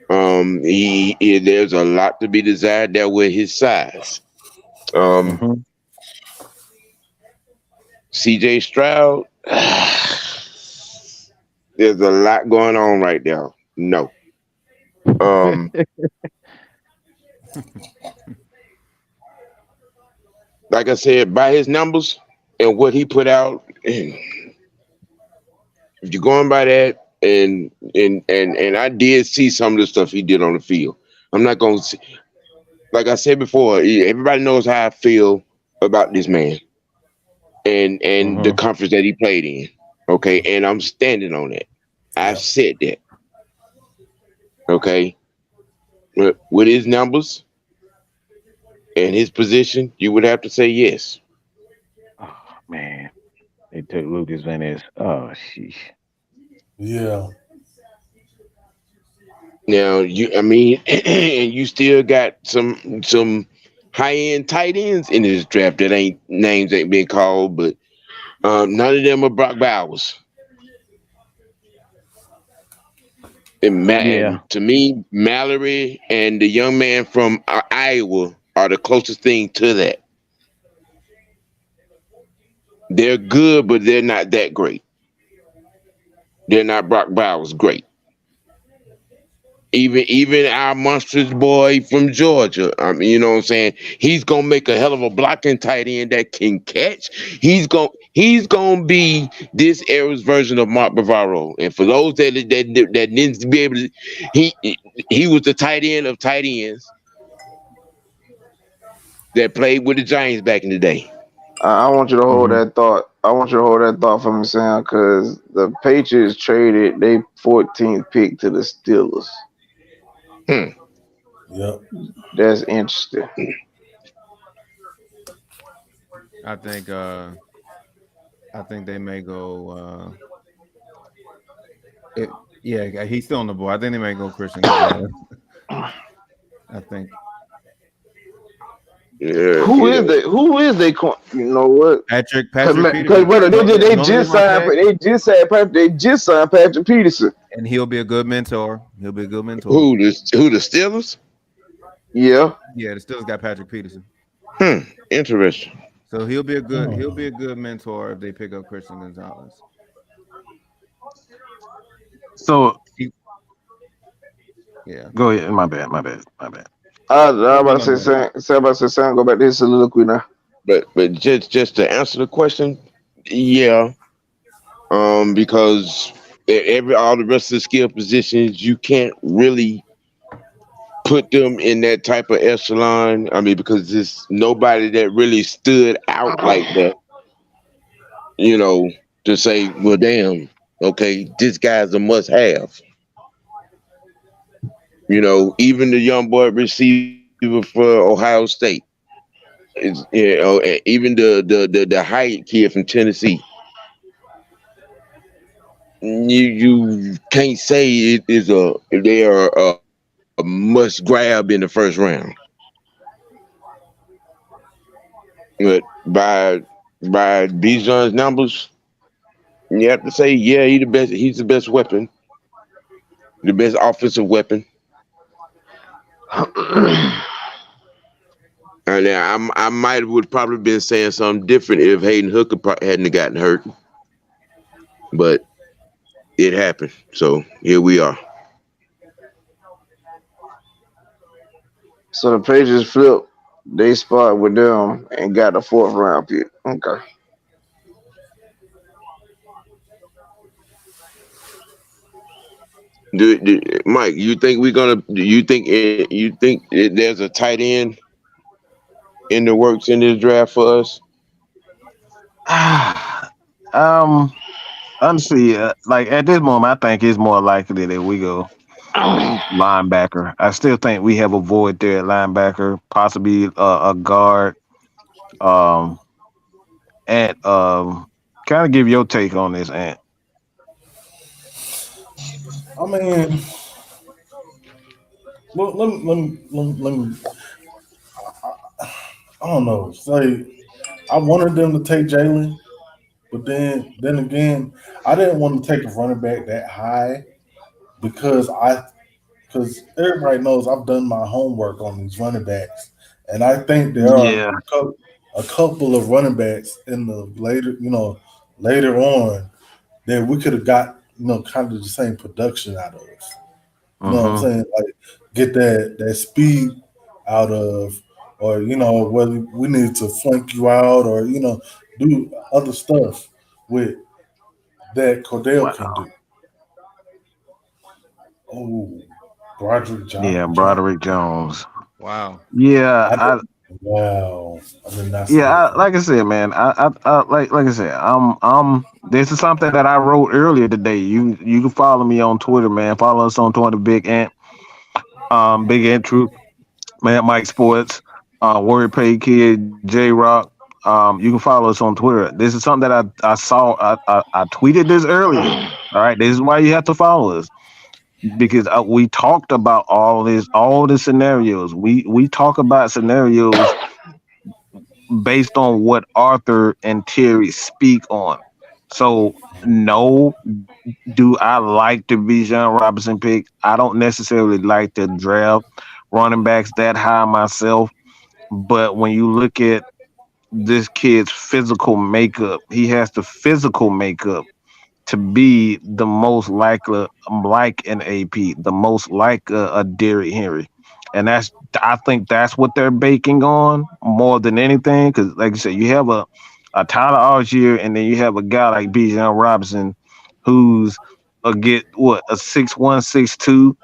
There's a lot to be desired there with his size. CJ Stroud, there's a lot going on right now. No. Like I said, by his numbers and what he put out, if you're going by that, and I did see some of the stuff he did on the field. I'm not going to, like I said before, everybody knows how I feel about this man and the conference that he played in. Okay, and I'm standing on that. I've said that. Okay, but with his numbers and his position, you would have to say yes. Oh man, they took Lucas Van Ness. Oh sheesh. Yeah. Now and you still got some high end tight ends in this draft that names ain't been called, but none of them are Brock Bowers. And to me, Mallory and the young man from Iowa are the closest thing to that. They're good, but they're not that great. They're not Brock Bowers great. Even our monstrous boy from Georgia, you know what I'm saying? He's gonna make a hell of a blocking tight end that can catch. He's gonna He's gonna be this era's version of Mark Bavaro. And for those that didn't be able to, he was the tight end of tight ends that played with the Giants back in the day. I want you to hold that thought. I want you to hold that thought for me, Sam, because the Patriots traded their 14th pick to the Steelers. Yep. That's interesting. I think they may go. Yeah, he's still on the board. I think they may go Christian Gonzalez. I think. Yeah, Who is they? You know what? Patrick Because Peterson. they just signed Patrick Peterson, and he'll be a good mentor. Who the Steelers? Yeah. Yeah, the Steelers got Patrick Peterson. Interesting. So he'll be a good mentor if they pick up Christian Gonzalez. So yeah, go ahead. My bad. I about to say Sam, go back to his soliloquy now. But just to answer the question, yeah. Because all the rest of the skill positions, you can't really put them in that type of echelon. I mean, because there's nobody that really stood out like that. You know, to say, well, damn, okay, this guy's a must-have. You know, even the young boy receiver for Ohio State, even the Hyatt kid from Tennessee. You can't say they are a must grab in the first round. But by Bijan's numbers, you have to say, yeah, he's the best weapon, the best offensive weapon. And I might would probably been saying something different if Hayden Hooker hadn't gotten hurt, but it happened. So here we are. So the Patriots flipped they spot with them and got the 4th round pick. Okay. Mike, you think there's a tight end in the works in this draft for us? Honestly, like at this moment, I think it's more likely that we go linebacker. I still think we have a void there at linebacker, possibly a guard. And kind of give your take on this, Ant. I mean, well, let me. I don't know. Say, I wanted them to take Jalen, but then again, I didn't want to take a running back that high because everybody knows I've done my homework on these running backs, and I think there are a couple of running backs in the later on that we could have got kind of the same production out of. You know what I'm saying? Like get that speed out of, or whether we need to flank you out, or do other stuff with that Cordell can do. Oh, Broderick Jones. Yeah, Broderick Jones. Wow. Yeah. Wow. I mean, that's like I said, man. Like I said, this is something that I wrote earlier today. You can follow me on Twitter, man. Follow us on Twitter, Big Ant. Big Ant Troop, man, Mike Sports, Word Pay Kid, J Rock. You can follow us on Twitter. This is something that I saw. I tweeted this earlier. All right, this is why you have to follow us, because we talked about all the scenarios. We talk about scenarios based on what Arthur and Terry speak on. So no, do I like the Bijan Robinson pick? I don't necessarily like the draft running backs that high myself, but when you look at this kid's physical makeup, he has the physical makeup to be the most like an AP, the most like a Derrick Henry. And I think that's what they're baking on more than anything. Because like I said, you have a a Tyler Algier, and then you have a guy like Bijan Robinson, who's get what a 6'1", 6'2",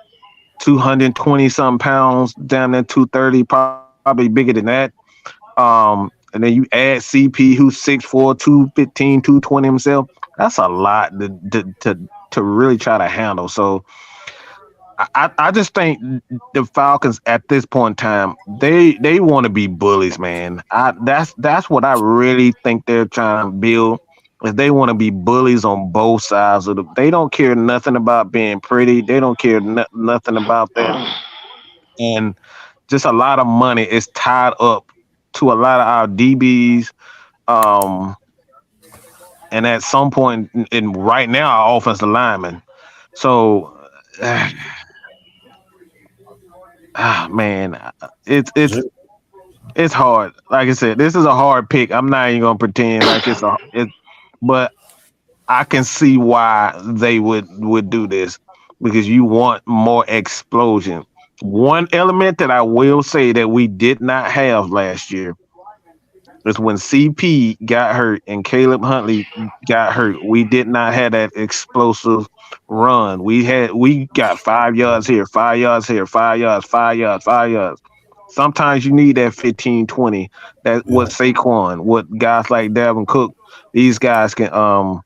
220 something pounds, down there 230, probably bigger than that. And then you add CP, who's 6'4", 215, 220 himself. That's a lot to really try to handle. So I just think the Falcons at this point in time, they want to be bullies, man. That's what I really think they're trying to build. Is they want to be bullies on both sides of the. They don't care nothing about being pretty. They don't care nothing about that, and just a lot of money is tied up to a lot of our DBs. Um, and at some point, in right now, our offensive linemen. So. Man, it's it's hard. Like I said, this is a hard pick. I'm not even gonna pretend like but I can see why they would do this because you want more explosion. One element that I will say that we did not have last year is when CP got hurt and Caleb Huntley got hurt. We did not have that explosive run. We got 5 yards here, 5 yards here, 5 yards, 5 yards, 5 yards. Sometimes you need that 15, 20. That's what Saquon, what guys like Dalvin Cook, these guys can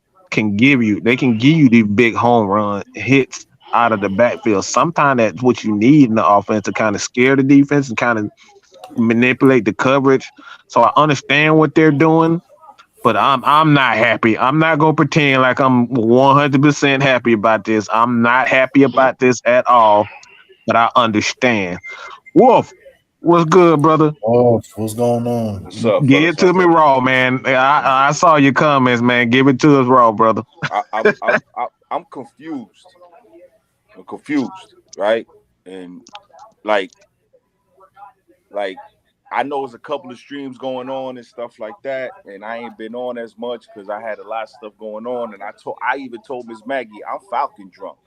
give you. They can give you these big home run hits out of the backfield. Sometimes that's what you need in the offense to kind of scare the defense and kind of manipulate the coverage. So I understand what they're doing, but I'm not happy. I'm not gonna pretend like I'm 100% happy about this. I'm not happy about this at all, but I understand. Wolf, what's good, brother? Oh, what's going on? What's up, Give fellas? it to me raw, man. I saw your comments, man. Give it to us raw, brother. I'm confused. I'm confused, right? And like I know there's a couple of streams going on and stuff like that, and I ain't been on as much because I had a lot of stuff going on. And I even told Ms Maggie I'm Falcon drunk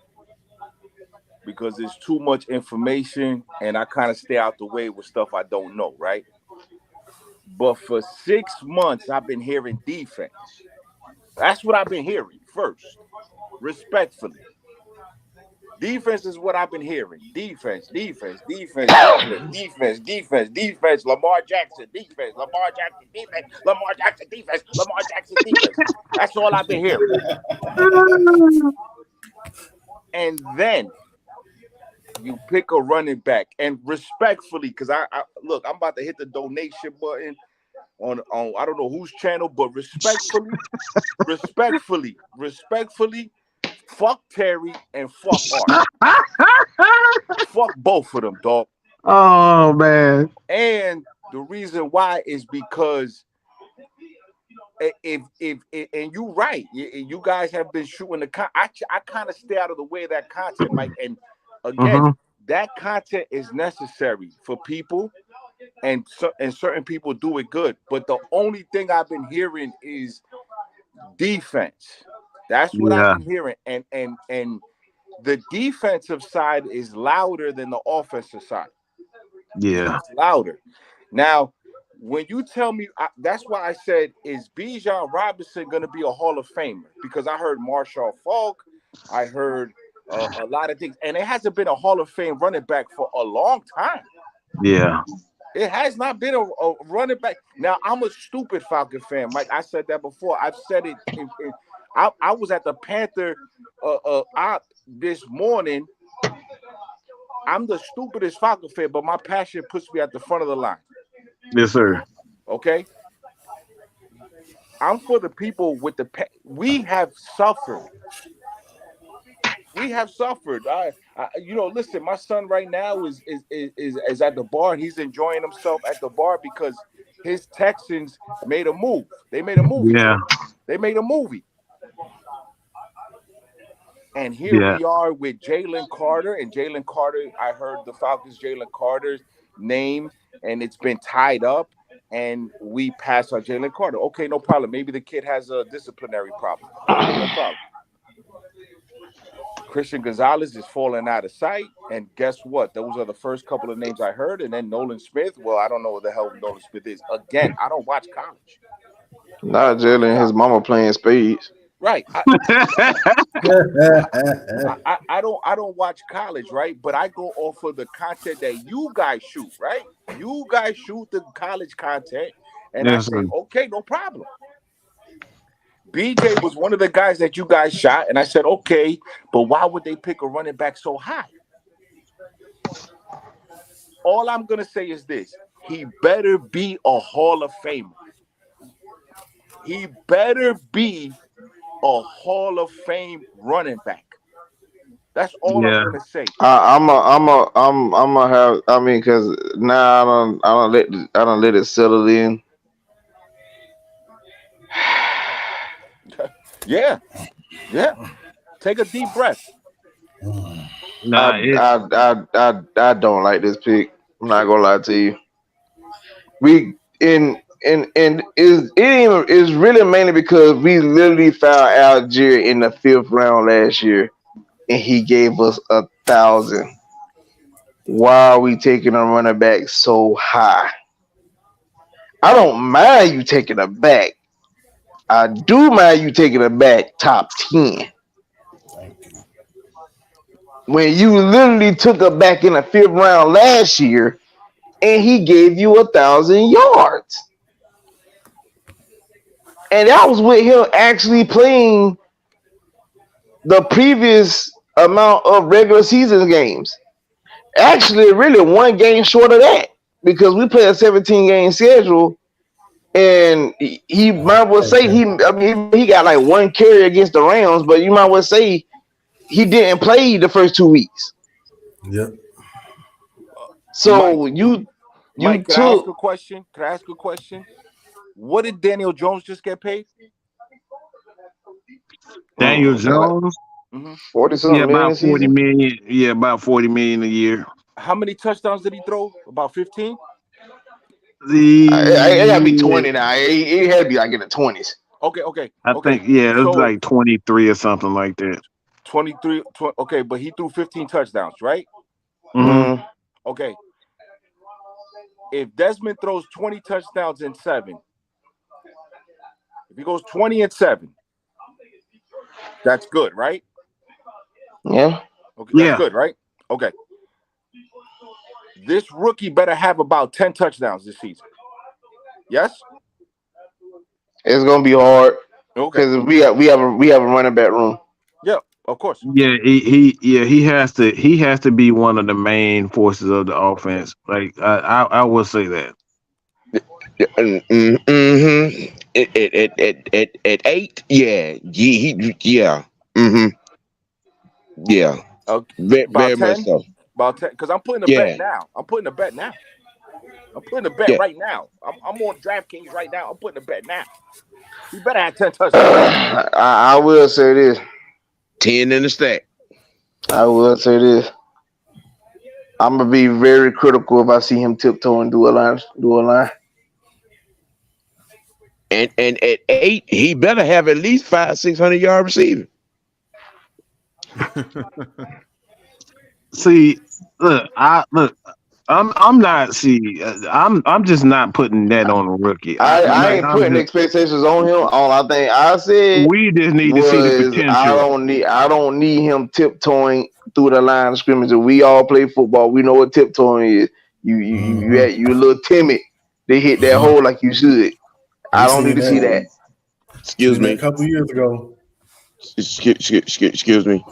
because there's too much information, and I kind of stay out the way with stuff I don't know, right? But for 6 months, I've been hearing defense. That's what I've been hearing first, respectfully. Defense is what I've been hearing. Defense. Lamar Jackson, defense. That's all I've been hearing. And then you pick a running back, and respectfully, because I look, I'm about to hit the donation button on I don't know whose channel, but respectfully. Fuck Terry and fuck Art. Fuck both of them, dog. Oh man. And the reason why is because if and you're right, you guys have been shooting I kind of stay out of the way of that content, Mike. And again, that content is necessary for people, and certain people do it good. But the only thing I've been hearing is defense. That's what I've been hearing, and the defensive side is louder than the offensive side. Yeah, it's louder. Now, when you tell me, that's why I said, is Bijan Robinson going to be a Hall of Famer? Because I heard Marshall Falk, I heard a lot of things, and it hasn't been a Hall of Fame running back for a long time. Yeah. It has not been a running back. Now, I'm a stupid Falcon fan, Mike. I said that before. I've said it. I was at the Panther this morning. I'm the stupidest Falcon fan, but my passion puts me at the front of the line. Yes, sir. Okay? I'm for the people with the we have suffered. We have suffered. Listen, my son right now is at the bar. He's enjoying himself at the bar because his Texans made a move. They made a movie. Yeah. They made a movie. And here we are with Jalen Carter. And Jalen Carter, I heard the Falcons Jalen Carter's name, and it's been tied up. And we passed on Jalen Carter. Okay, no problem. Maybe the kid has a disciplinary problem. No problem. Christian Gonzalez is falling out of sight. And guess what? Those are the first couple of names I heard. And then Nolan Smith. Well, I don't know what the hell Nolan Smith is. Again, I don't watch college. Not Jalen. His mama playing spades. Right. I don't watch college, right? But I go off of the content that you guys shoot, right? You guys shoot the college content, and I say, okay, no problem. BJ was one of the guys that you guys shot, and I said, okay, but why would they pick a running back so high? All I'm gonna say is this: he better be a Hall of Famer. He better be a Hall of Fame running back. That's all I'm gonna say. I'm a have. I mean, because now I don't let it settle in. Yeah. Take a deep breath. I don't like this pick. I'm not gonna lie to you. It's really mainly because we literally found Algier in the 5th round last year, and he gave us 1,000. Why are we taking a running back so high? I don't mind you taking a back. I do mind you taking a back top 10. When you literally took a back in the 5th round last year, and he gave you 1,000 yards. And that was with him actually playing the previous amount of regular season games. Actually, really one game short of that, because we play a 17-game schedule, and he might well say he got like one carry against the Rams, but you might well say he didn't play the first 2 weeks. Yep. So Mike, can I ask a question? What did Daniel Jones just get paid? Daniel Jones, 40-something about 40 million. Yeah, about 40 million a year. How many touchdowns did he throw? About 15. It gotta be 20 now. It had to be like in the 20s. Okay. I think it was like 23 or something like that. 23. Okay, but he threw 15 touchdowns, right? Mm-hmm. Okay. If Desmond throws 20 touchdowns in 7, if he goes 20 and 7, that's good, right? Yeah. Okay, that's good, right? Okay. This rookie better have about 10 touchdowns this season. Yes? It's gonna be hard because we have a running back room. Yeah, of course. Yeah, he has to be one of the main forces of the offense. Like I will say that. Mm-hmm. At 8, yeah. Yeah. Okay. Very much so. About 10, because I'm putting a bet now. I'm putting a bet right now. I'm on DraftKings right now. I'm putting a bet now. You better have 10 touchdowns. I will say this. 10 in the stack. I will say this. I'm gonna be very critical if I see him tiptoe and do a line. And at 8, he better have at least 500-600 yard receiving. See, I'm just not putting that on a rookie. I ain't putting expectations on him. All I think I said we just need to see the potential. I don't need him tiptoeing through the line of scrimmage. We all play football. We know what tiptoeing is. You a little timid. They hit that hole like you should. I don't need to see that. Excuse me. A couple years ago. Excuse me.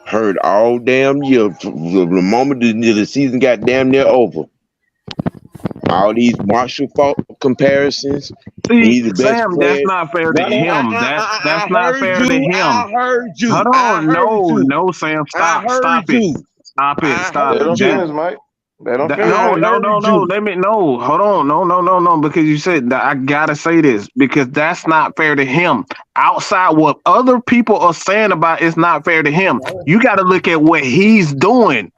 Heard all damn year the moment the season got damn near over. All these Marshall Faulk comparisons. See, Sam, that's not fair to him. That's not fair to him. I heard you. Hold on, no, Sam, stop it. Stop it. They don't finish, Mike. They don't finish. No. Let me no. Hold on, no. Because you said that I gotta say this because that's not fair to him. Outside what other people are saying about it's not fair to him. You got to look at what he's doing.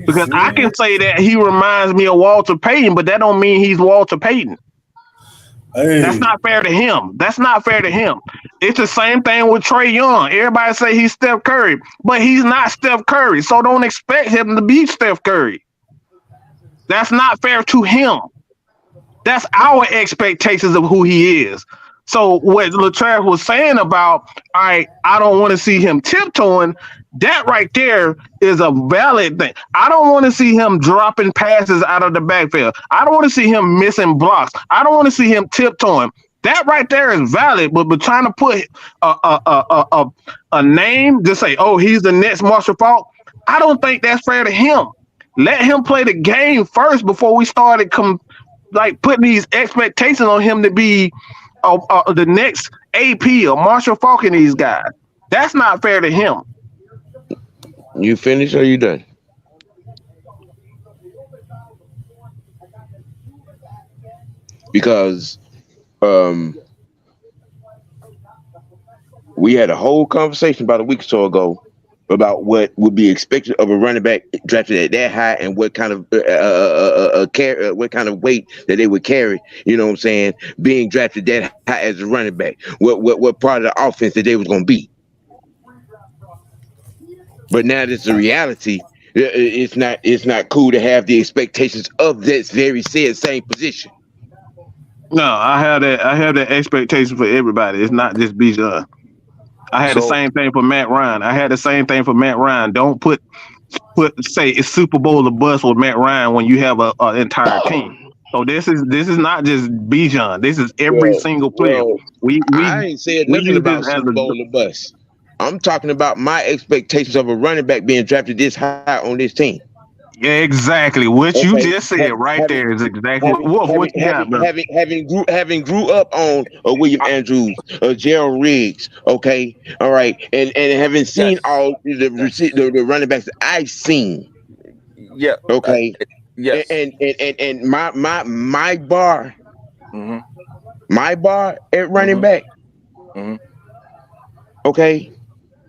Because I can say that he reminds me of Walter Payton, but that don't mean he's Walter Payton. Hey. That's not fair to him. It's the same thing with Trae Young. Everybody say he's Steph Curry, but he's not Steph Curry. So don't expect him to be Steph Curry. That's not fair to him. That's our expectations of who he is. So what Latrav was saying about, all right, I don't want to see him tiptoeing. That right there is a valid thing. I don't want to see him dropping passes out of the backfield. I don't want to see him missing blocks. I don't want to see him tiptoeing. That right there is valid, but trying to put a name, just say, oh, he's the next Marshall Faulk. I don't think that's fair to him. Let him play the game first before we started putting these expectations on him to be the next AP or Marshall Faulk and these guys. That's not fair to him. You finished or you done? Because we had a whole conversation about a week or so ago about what would be expected of a running back drafted at that high and what kind of what kind of weight that they would carry. You know what I'm saying? Being drafted that high as a running back, what part of the offense that they was going to be. But now that's the reality. It's not cool to have the expectations of that very same position. No, I have that expectation for everybody. It's not just Bijan. I had the same thing for Matt Ryan. Don't say it's Super Bowl or bust with Matt Ryan when you have an entire team. So this is not just Bijan. This is every single player. I ain't said nothing about Super Bowl or bust. I'm talking about my expectations of a running back being drafted this high on this team. Yeah, exactly. What you just said there is exactly what you got, bro. Having grew up on William Andrews, Gerald Riggs, okay, all right, and having seen all the running backs that I've seen, okay, yes, and my bar, my bar at running back, okay,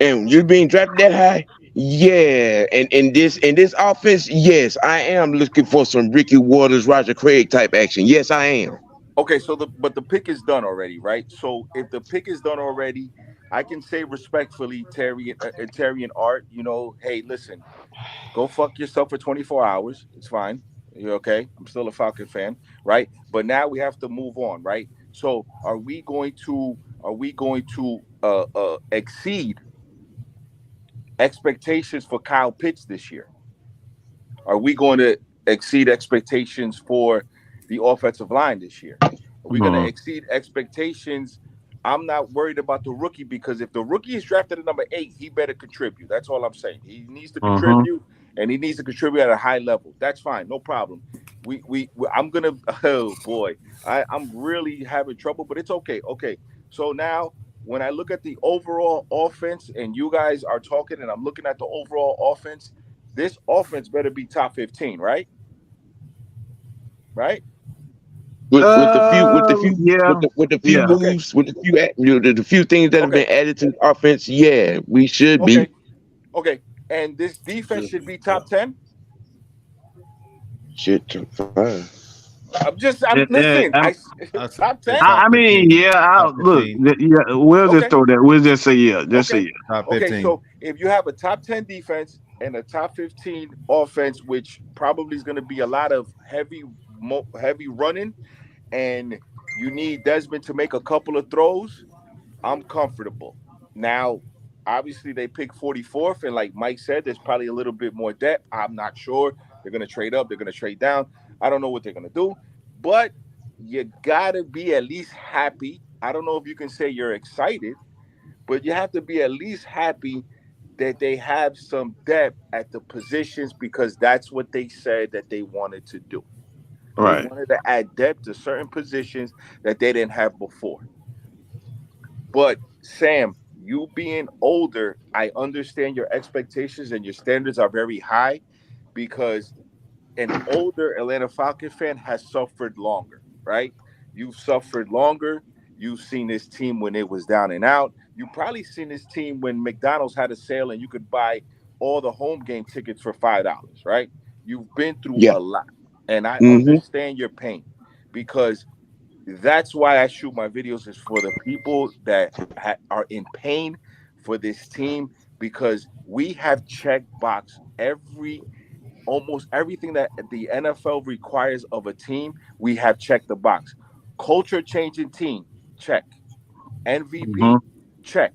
and you're being drafted that high. Yeah, and in this offense, yes, I am looking for some Ricky Waters, Roger Craig type action. Yes, I am. Okay, so the pick is done already, right? So if the pick is done already, I can say respectfully, Terry and Art, hey, listen, go fuck yourself for 24 hours. It's fine. You're okay. I'm still a Falcon fan, right? But now we have to move on, right? So are we going to exceed expectations for Kyle Pitts this year? Are we going to exceed expectations for the offensive line this year? Are we going to exceed expectations? I'm not worried about the rookie, because if the rookie is drafted at number 8, he better contribute. That's all I'm saying. He needs to contribute, and he needs to contribute at a high level. That's fine, no problem. I'm gonna. Oh boy, I'm really having trouble, but it's okay. Okay, so now, when I look at the overall offense and you guys are talking and I'm looking at the overall offense, this offense better be top 15, right? Right? With the few moves, with the few things that have been added to the offense, yeah, we should be. Okay. And this defense should be top 10? Shit, top 5. Listen. Top 10. I mean, we'll just throw that. We'll just say say yeah. Top 15. Okay, so if you have a top 10 defense and a top 15 offense, which probably is going to be a lot of heavy running, and you need Desmond to make a couple of throws, I'm comfortable. Now, obviously, they pick 44th, and like Mike said, there's probably a little bit more depth. I'm not sure. They're going to trade up. They're going to trade down. I don't know what they're going to do, but you got to be at least happy. I don't know if you can say you're excited, but you have to be at least happy that they have some depth at the positions, because that's what they said that they wanted to do. Right. They wanted to add depth to certain positions that they didn't have before. But Sam, you being older, I understand your expectations and your standards are very high, because an older Atlanta Falcons fan has suffered longer, right? You've suffered longer. You've seen this team when it was down and out. You've probably seen this team when McDonald's had a sale and you could buy all the home game tickets for $5, right? You've been through a lot. And I understand your pain, because that's why I shoot my videos, is for the people that are in pain for this team, because we have checked box every almost everything that the NFL requires of a team, we have checked the box. Culture changing team, check. MVP, check.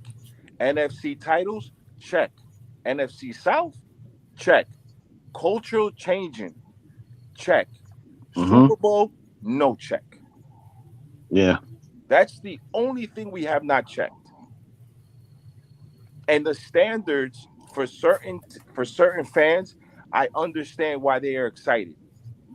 NFC titles, check. NFC South, check. Cultural changing, check. Super Bowl, no check. Yeah. That's the only thing we have not checked. And the standards for certain fans, I understand why they are excited,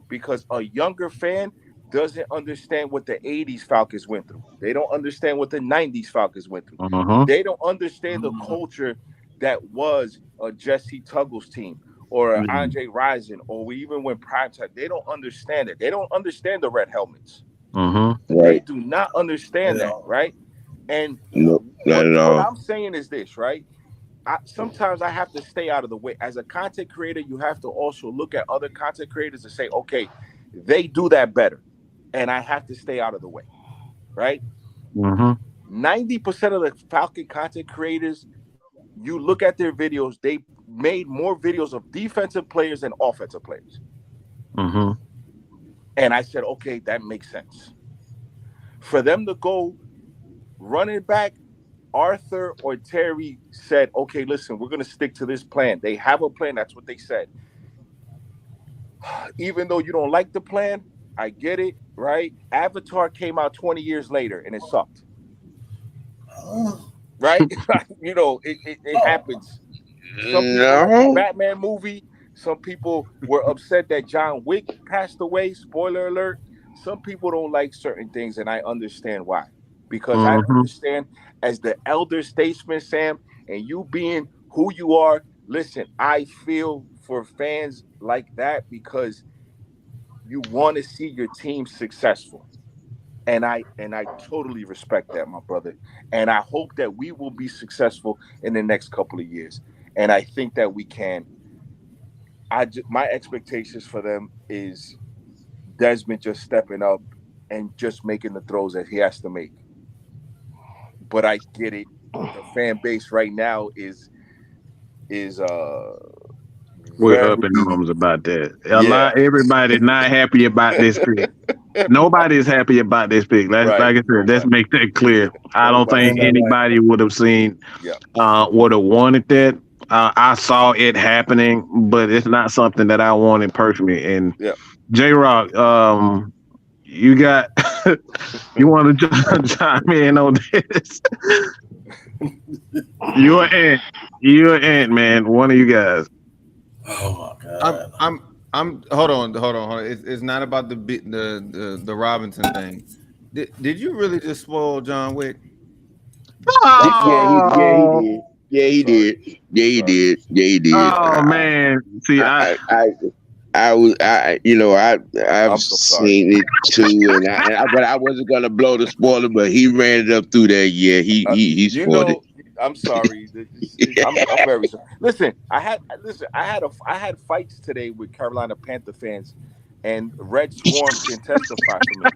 because a younger fan doesn't understand what the 80s Falcons went through. They don't understand what the 90s Falcons went through. They don't understand the culture that was a Jesse Tuggle's team or an Andre Rison, or even when primetime. They don't understand it. They don't understand the red helmets. They do not understand that, right? And no, not at all. What I'm saying is this, right? Sometimes I have to stay out of the way. As a content creator, you have to also look at other content creators and say, okay, they do that better, and I have to stay out of the way, right? 90% of the Falcon content creators, you look at their videos, they made more videos of defensive players than offensive players. And I said, okay, that makes sense. For them to go running back, Arthur or Terry said, okay, listen, we're going to stick to this plan. They have a plan. That's what they said. Even though you don't like the plan, I get it, right? Avatar came out 20 years later and it sucked. Right? You know, it happens. Some people, Batman movie, some people were upset that John Wick passed away. Spoiler alert. Some people don't like certain things, and I understand why. Because I understand, as the elder statesman, Sam, and you being who you are, listen, I feel for fans like that because you want to see your team successful. And I totally respect that, my brother. And I hope that we will be successful in the next couple of years. And I think that we can. My expectations for them is Desmond just stepping up and just making the throws that he has to make. But I get it. The fan base right now is we're up in arms about that. Everybody's not happy about this pick. Nobody's happy about this pick. Like I said, let's make that clear. I don't think anybody would have would have wanted that. I saw it happening, but it's not something that I wanted personally. And J-Rock, you got you want to chime in on this? You're an ant, man. One of you guys. Oh my god! I'm. Hold on. It's not about the Robinson thing. Did you really just spoil John Wick? Oh. Yeah, he did. Oh man! See, I've seen it too, but I wasn't gonna blow the spoiler, but he ran it up through there. Yeah, he spoiled it. I'm sorry. I'm very sorry. Listen, I had fights today with Carolina Panther fans, and Red Swarm can testify for me.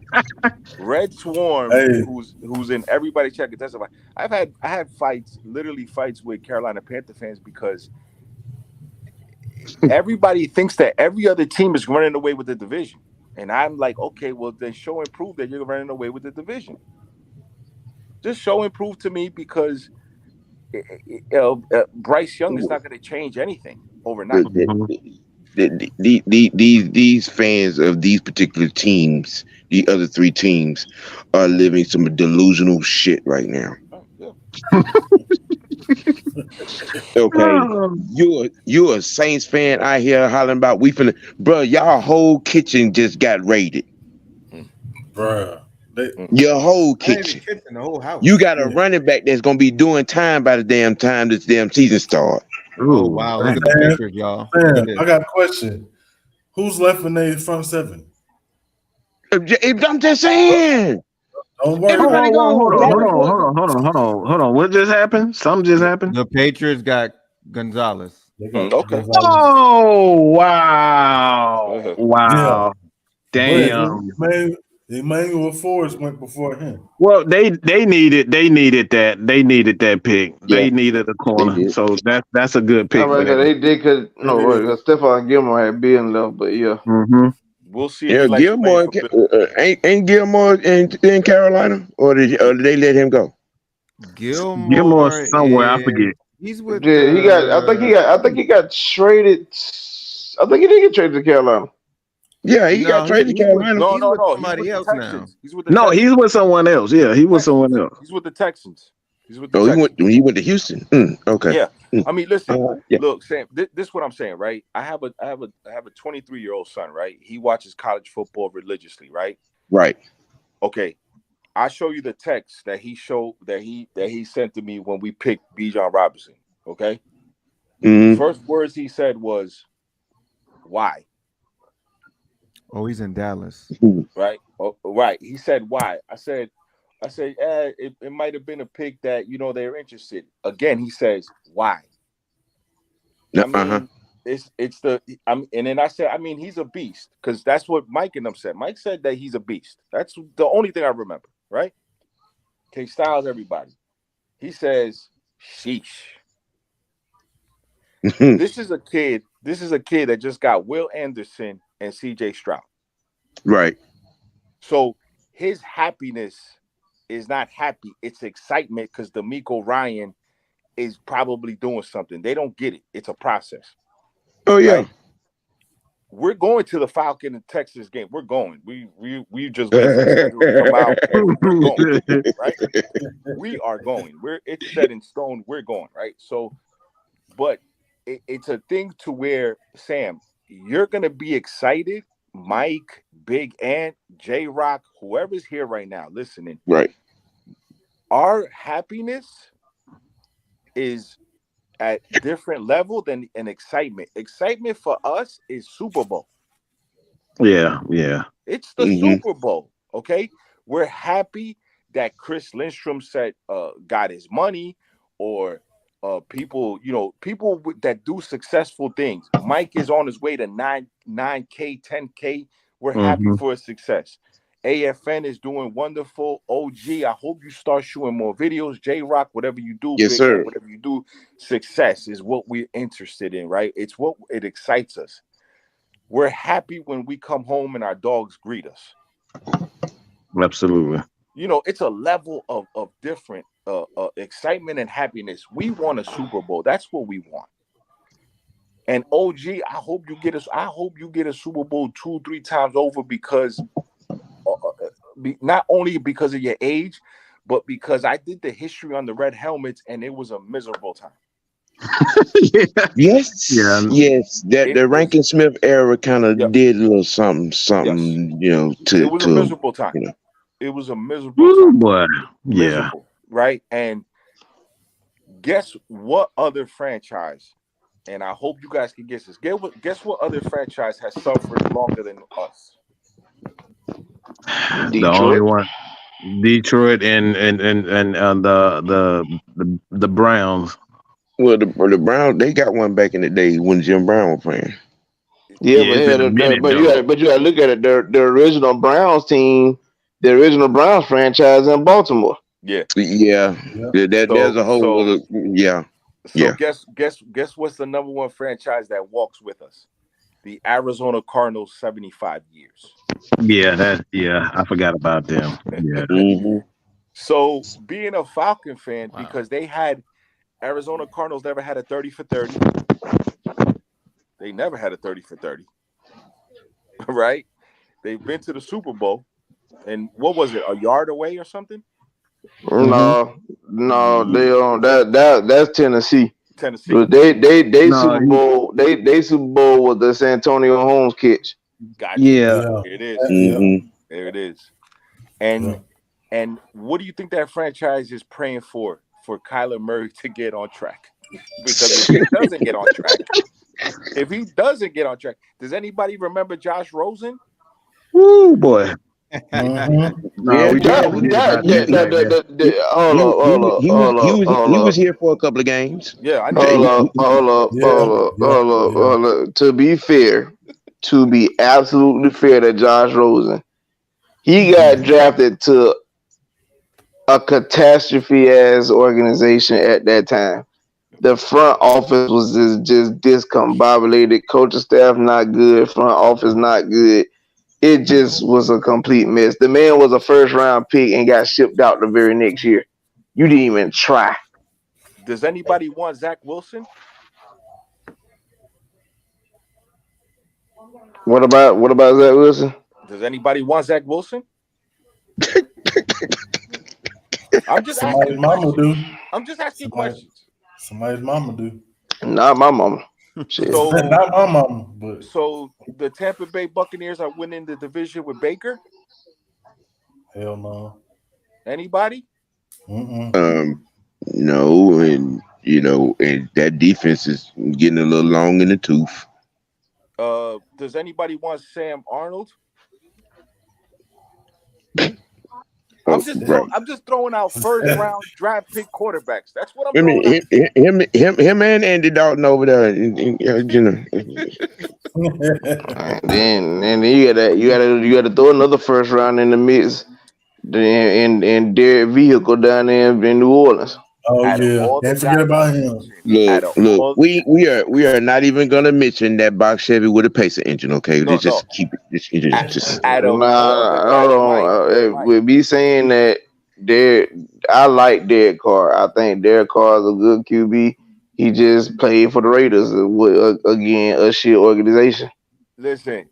Red Swarm, who's in everybody check, can testify. I had fights with Carolina Panther fans because everybody thinks that every other team is running away with the division, and I'm like, okay, well then show and prove that you're running away with the division. Just show and prove to me, because Bryce Young is not going to change anything overnight. These fans of these particular teams, the other three teams, are living some delusional shit right now. Okay, you're a Saints fan out here hollering about bro. Y'all whole kitchen just got raided, bro. Your whole kitchen. The whole house. You got a running back that's gonna be doing time by the damn time this damn season starts. Oh wow! Look at the pictures, y'all. Man, I got a question. Who's left in the front seven? I'm just saying. Don't worry. Hold on. What just happened? Something just happened. The Patriots got Gonzalez. Okay. Oh wow! Wow. Damn. Man, Emmanuel Forrest went before him. Well, they needed that pick. Yeah, They needed a they corner, did. so that's a good I pick for mean, them. they did because Stephon Gilmore had being left, but yeah. Mm-hmm. We'll see if Yeah, he likes playing Gilmore for Bill. ain't Gilmore in Carolina, or did they let him go? Gilmore Gilmore somewhere, I is forget. he's with Yeah, he got. I think he got traded. I think he did get traded to Carolina. Yeah, he got no, traded to he's with Carolina. No, he's no, with no. He's somebody with the else now. Texans. He's with the No, Texans. he's with someone else. Yeah, he was someone else. He's with the Texans. He's with the Oh, Texans. he went to Houston. Okay. Yeah. I mean, listen. Yeah. Look, Sam. This is what I'm saying, right? I have a 23-year-old son, right? He watches college football religiously, right? Right. Okay. I show you the text that he sent to me when we picked Bijan Robinson. Okay. Mm-hmm. First words he said was, "Why?" Oh, he's in Dallas. Right. Oh, right. He said, "Why?" I said, it might have been a pick that they're interested. Again, he says, "Why?" I mean, and then I said, he's a beast, because that's what Mike and them said. Mike said that he's a beast. That's the only thing I remember, right? K Styles, everybody. He says, "Sheesh." This is a kid that just got Will Anderson and CJ Stroud. Right. So his happiness is not happy. It's excitement because D'Amico Ryan is probably doing something. They don't get it. It's a process. Oh, yeah. Right? We're going to the Falcon and Texas game. We're going. We just wait for the schedule to come out, and we're going. Right? We are going. It's set in stone. We're going. Right? So, but it's a thing to where, Sam, you're gonna be excited. Mike, Big Ant, J Rock, whoever's here right now listening. Right. Our happiness is at different level than an excitement. Excitement for us is Super Bowl. Yeah. It's the Super Bowl. Okay. We're happy that Chris Lindstrom said got his money, or people that do successful things. Mike is on his way to 9K, 10K. We're happy for his success. AFN is doing wonderful. OG, I hope you start shooting more videos. J-Rock, whatever you do, yes, Big sir. Man, whatever you do, success is what we're interested in, right? It's what it excites us. We're happy when we come home and our dogs greet us. Absolutely. It's a level of different excitement and happiness. We want a Super Bowl. That's what we want. And OG, I hope you get a Super Bowl 2-3 times over, because not only because of your age, but because I did the history on the red helmets, and it was a miserable time. Yes. The Rankin Smith era kind of did a little something, it was a miserable time. It was a miserable time. Boy. Yeah. Miserable, right? And guess what other franchise, and I hope you guys can guess this. Guess what other franchise has suffered longer than us? Detroit. The only one. Detroit and the Browns. Well, the Browns, they got one back in the day when Jim Brown was playing. Yeah, but you got to look at it. The original Browns team, the original Browns franchise in Baltimore. Yeah. There's a whole other. So guess what's the number one franchise that walks with us? The Arizona Cardinals, 75 years. Yeah, I forgot about them. Yeah. So being a Falcon fan, because they had Arizona Cardinals never had a 30 for 30. They never had a 30 for 30. Right? They've been to the Super Bowl. And what was it? A yard away or something? No, they on that's Tennessee. But they No, Super Bowl they Super Bowl with the San Antonio Holmes catch. Gotcha. Yeah. There it is. There it is. And what do you think that franchise is praying for Kyler Murray to get on track? Because if he doesn't get on track, does anybody remember Josh Rosen? Woo, boy. No, we got he was here for a couple of games. Yeah, I know. Hold up. To be absolutely fair to Josh Rosen, He got drafted to a catastrophe ass organization at that time. The front office was just discombobulated. Coaching staff not good. Front office not good. It just was a complete mess. The man was a first round pick and got shipped out the very next year. You didn't even try. Does anybody want Zach Wilson? What about Zach Wilson? Does anybody want Zach Wilson? I'm just Somebody's asking mama questions. do. I'm just asking questions. Somebody's mama do. Not my mama. Shit. So Not my mama, but so the Tampa Bay Buccaneers are winning the division with Baker. hell no. Anybody? No, and and that defense is getting a little long in the tooth. Does anybody want Sam Arnold? I'm just throwing out first round draft pick quarterbacks. That's what I'm throwing out. Him and Andy Dalton over there. And then you gotta throw another first round in the mix. And Derek Vehicle down there in New Orleans. Oh yeah, can't forget about him. Look, we are not even gonna mention that box Chevy with a Pacer engine. Okay, just keep it. We'll be saying that I like Derek Carr. I think Derek Carr is a good QB. He just played for the Raiders again, a shit organization. Listen,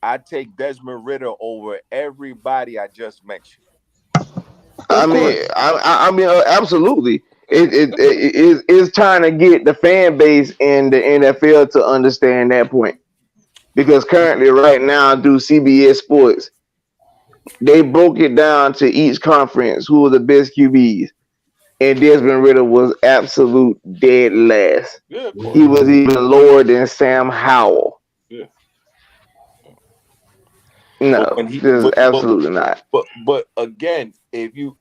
I take Desmond Ridder over everybody I just mentioned. I mean, absolutely. It's trying to get the fan base in the NFL to understand that point, because currently, right now, through CBS Sports, they broke it down to each conference who were the best QBs, and Desmond Ridder was absolute dead last. Yeah, he was even lower than Sam Howell. Yeah. No, absolutely not. But again, if you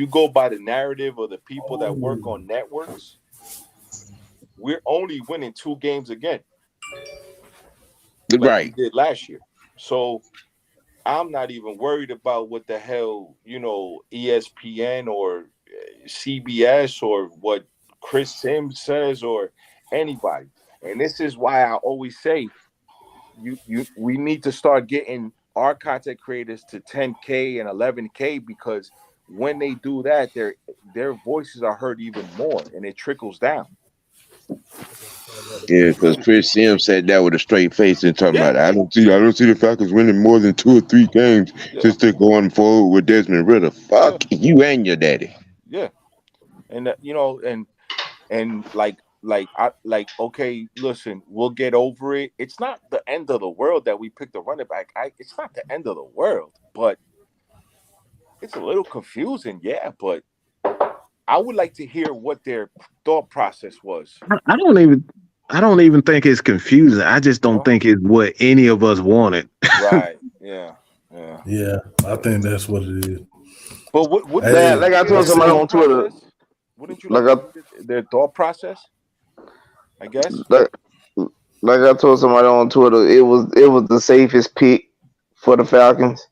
go by the narrative of the people that work on networks, we're only winning 2 games again. Right. We did last year. So I'm not even worried about what the hell, ESPN or CBS or what Chris Sims says or anybody. And this is why I always say we need to start getting our content creators to 10K and 11K, because when they do that, their voices are heard even more and it trickles down. Yeah, because Chris Sims said that with a straight face and talking about, I don't see the Falcons winning more than 2 or 3 games just to going forward with Desmond Ridder. Fuck you and your daddy. Yeah, and okay, listen, we'll get over it. It's not the end of the world that we picked a running back. It's not the end of the world, but it's a little confusing. Yeah, but I would like to hear what their thought process was. I don't even think it's confusing. I just don't think it's what any of us wanted. Right. Yeah. I think that's what it is. But what like I told somebody on Twitter, wouldn't you like their thought process? I guess. Like I told somebody on Twitter, it was the safest pick for the Falcons.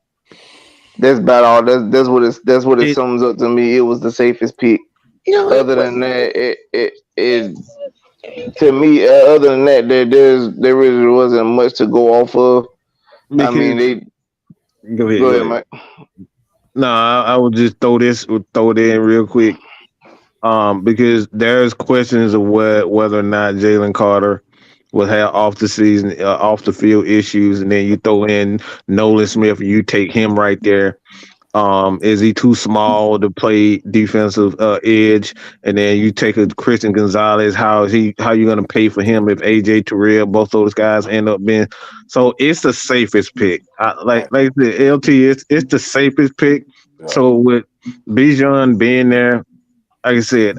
That's about all. That's what it sums up to me. It was the safest pick. Other than that, to me, other than that, there really wasn't much to go off of. I mean, go ahead, Mike. No, I would just throw it in real quick. Because there's questions of whether or not Jalen Carter will have off the field issues, and then you throw in Nolan Smith and you take him right there. Is he too small to play defensive edge? And then you take a Christian Gonzalez. How you going to pay for him if AJ Terrell, both those guys end up being? So it's the safest pick. Like the LT, it's the safest pick. Yeah. So with Bijan being there, like I said,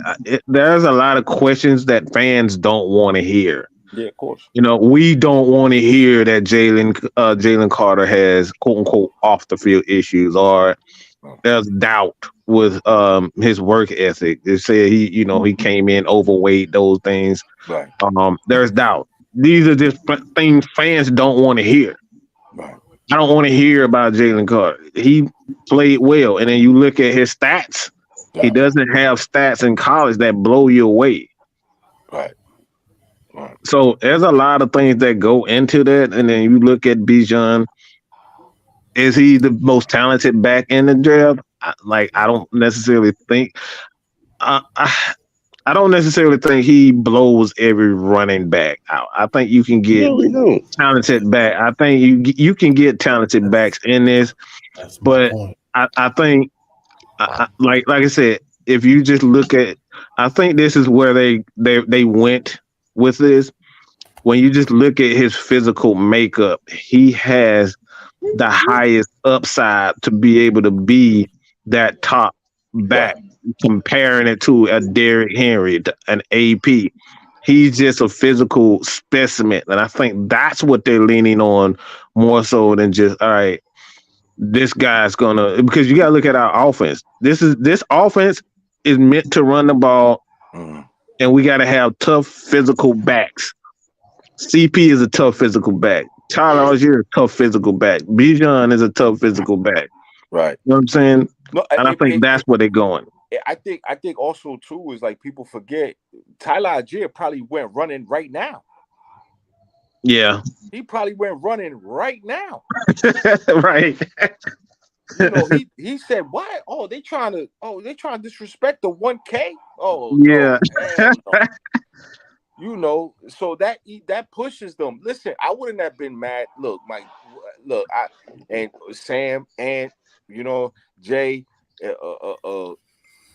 there's a lot of questions that fans don't want to hear. Yeah, of course. We don't want to hear that Jalen Carter has quote unquote off the field issues, or there's doubt with his work ethic. They say he came in overweight, those things. Right. There's doubt. These are just things fans don't want to hear. Right. I don't want to hear about Jalen Carter. He played well, and then you look at his stats. Yeah. He doesn't have stats in college that blow you away. Right. So there's a lot of things that go into that, and then you look at Bijan. Is he the most talented back in the draft? I don't necessarily think. I don't necessarily think he blows every running back out. I think you can get talented back. I think you can get talented backs in this, but I think, like I said, if you just look at, I think this is where they went with this. When you just look at his physical makeup, he has the highest upside to be able to be that top back. Comparing it to a Derrick Henry, an AP, he's just a physical specimen, and I think that's what they're leaning on more so than just all right. This guy's gonna, because you gotta look at our offense. This offense is meant to run the ball, and we gotta have tough physical backs. CP is a tough physical back. Tyler Algier is a tough physical back. Bijan is a tough physical back. Right. You know what I'm saying? No, and I think that's where they're going. I think also too is like people forget Tyler Algier probably went running right now. Yeah. He probably went running right now. Right. You know, he said, "Why? Oh, they trying to disrespect the 1K." Oh, yeah. No. You know, so that pushes them. Listen, I wouldn't have been mad. Look, Mike. Look, and Sam and Jay.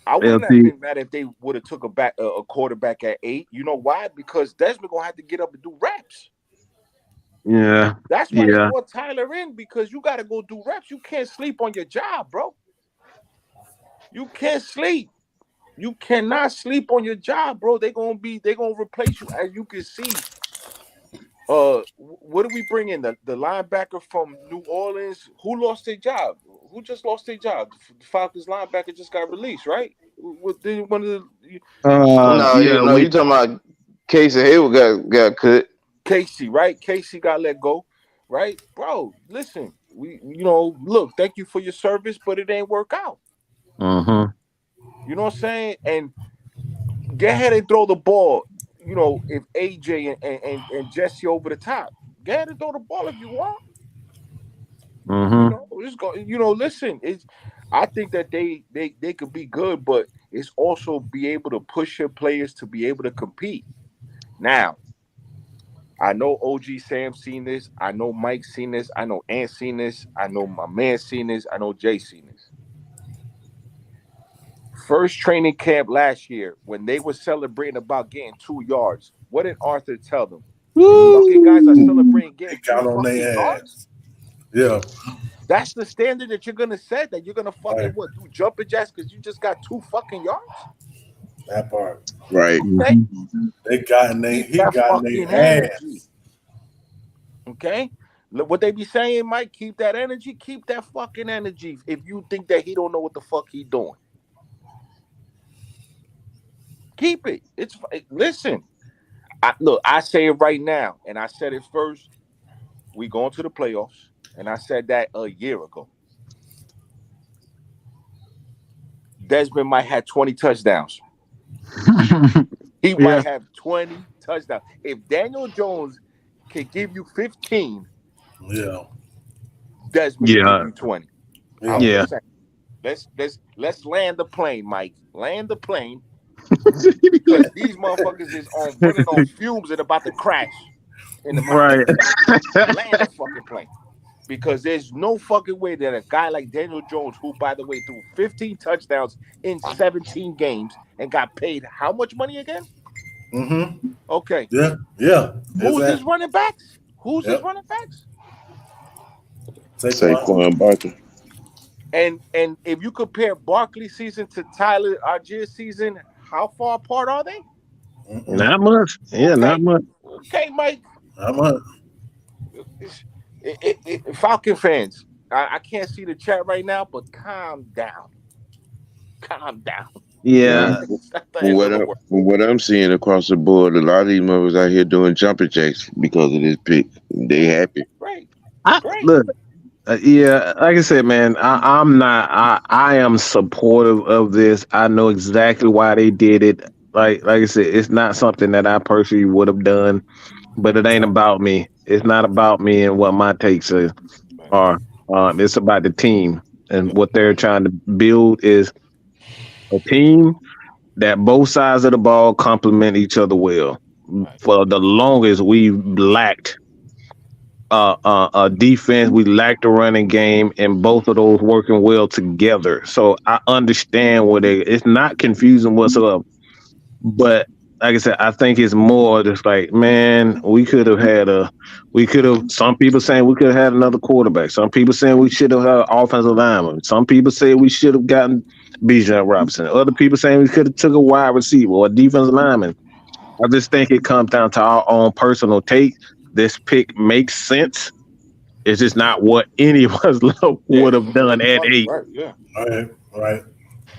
I wouldn't have been mad if they would have took a quarterback at 8. You know why? Because Desmond gonna have to get up and do reps. Yeah, that's why they brought Tyler in, because you got to go do reps. You can't sleep on your job, bro. You can't sleep. You cannot sleep on your job, bro. They're gonna replace you, as you can see. What do we bring in? The linebacker from New Orleans who lost their job? Who just lost their job? The Falcons linebacker just got released, right? One of the you talking about Casey Hayward got cut. Casey, right? Casey got let go, right? Bro, listen, look, thank you for your service, but it ain't work out. You know what I'm saying? And go ahead and throw the ball. If AJ and Jesse over the top, go ahead and throw the ball if you want. Just go. Listen. I think that they could be good, but it's also be able to push your players to be able to compete. Now, I know OG Sam seen this. I know Mike seen this. I know Ant seen this. I know my man seen this. I know Jay seen this. First training camp last year, when they were celebrating about getting 2 yards, what did Arthur tell them? Fucking guys are celebrating getting 2 fucking yards. Yeah. That's the standard that you're gonna set. That you're gonna fucking do jumping jacks because you just got 2 fucking yards. That part. Right. Okay. He got in their ass. Okay. Look what they be saying, Mike. Keep that energy. Keep that fucking energy. If you think that he don't know what the fuck he doing. Keep it. Listen. I say it right now, and I said it first. We going to the playoffs, and I said that a year ago. Desmond might have 20 touchdowns. He might have 20 touchdowns. If Daniel Jones can give you 15, Desmond can give you 20. Yeah. Let's land the plane, Mike. Land the plane. Because these motherfuckers is running on fumes and about to crash in the mountain. Land the fucking plane. Because there's no fucking way that a guy like Daniel Jones, who, by the way, threw 15 touchdowns in 17 games and got paid how much money again? Okay. Yeah. Who's his running backs? Who's his running backs? Saquon Barkley. And if you compare Barkley's season to Tyler Algier's season, how far apart are they? Not much. Yeah, okay. Not much. Okay, Mike. Not much. Falcon fans, I can't see the chat right now, but calm down. Calm down. Yeah. From what I'm seeing across the board, a lot of these mothers out here doing jumping jacks because of this pick. They happy. Right. Look, Yeah, like I said, man, I'm not. I am supportive of this. I know exactly why they did it. Like I said, it's not something that I personally would have done, but it ain't about me. It's not about me and what my takes are. It's about the team and what they're trying to build is a team that both sides of the ball complement each other well. For the longest, we lacked defense. We lacked a running game, and both of those working well together. So I understand what it's not confusing whatsoever. But like I said, I think it's more just like, man, some people saying we could have had another quarterback. Some people saying we should have had an offensive lineman. Some people say we should have gotten Bijan Robinson. Other people saying we could have took a wide receiver or a defensive lineman. I just think it comes down to our own personal take. This pick makes sense. It's just not what any of us would have done at 8. Right, yeah. Right.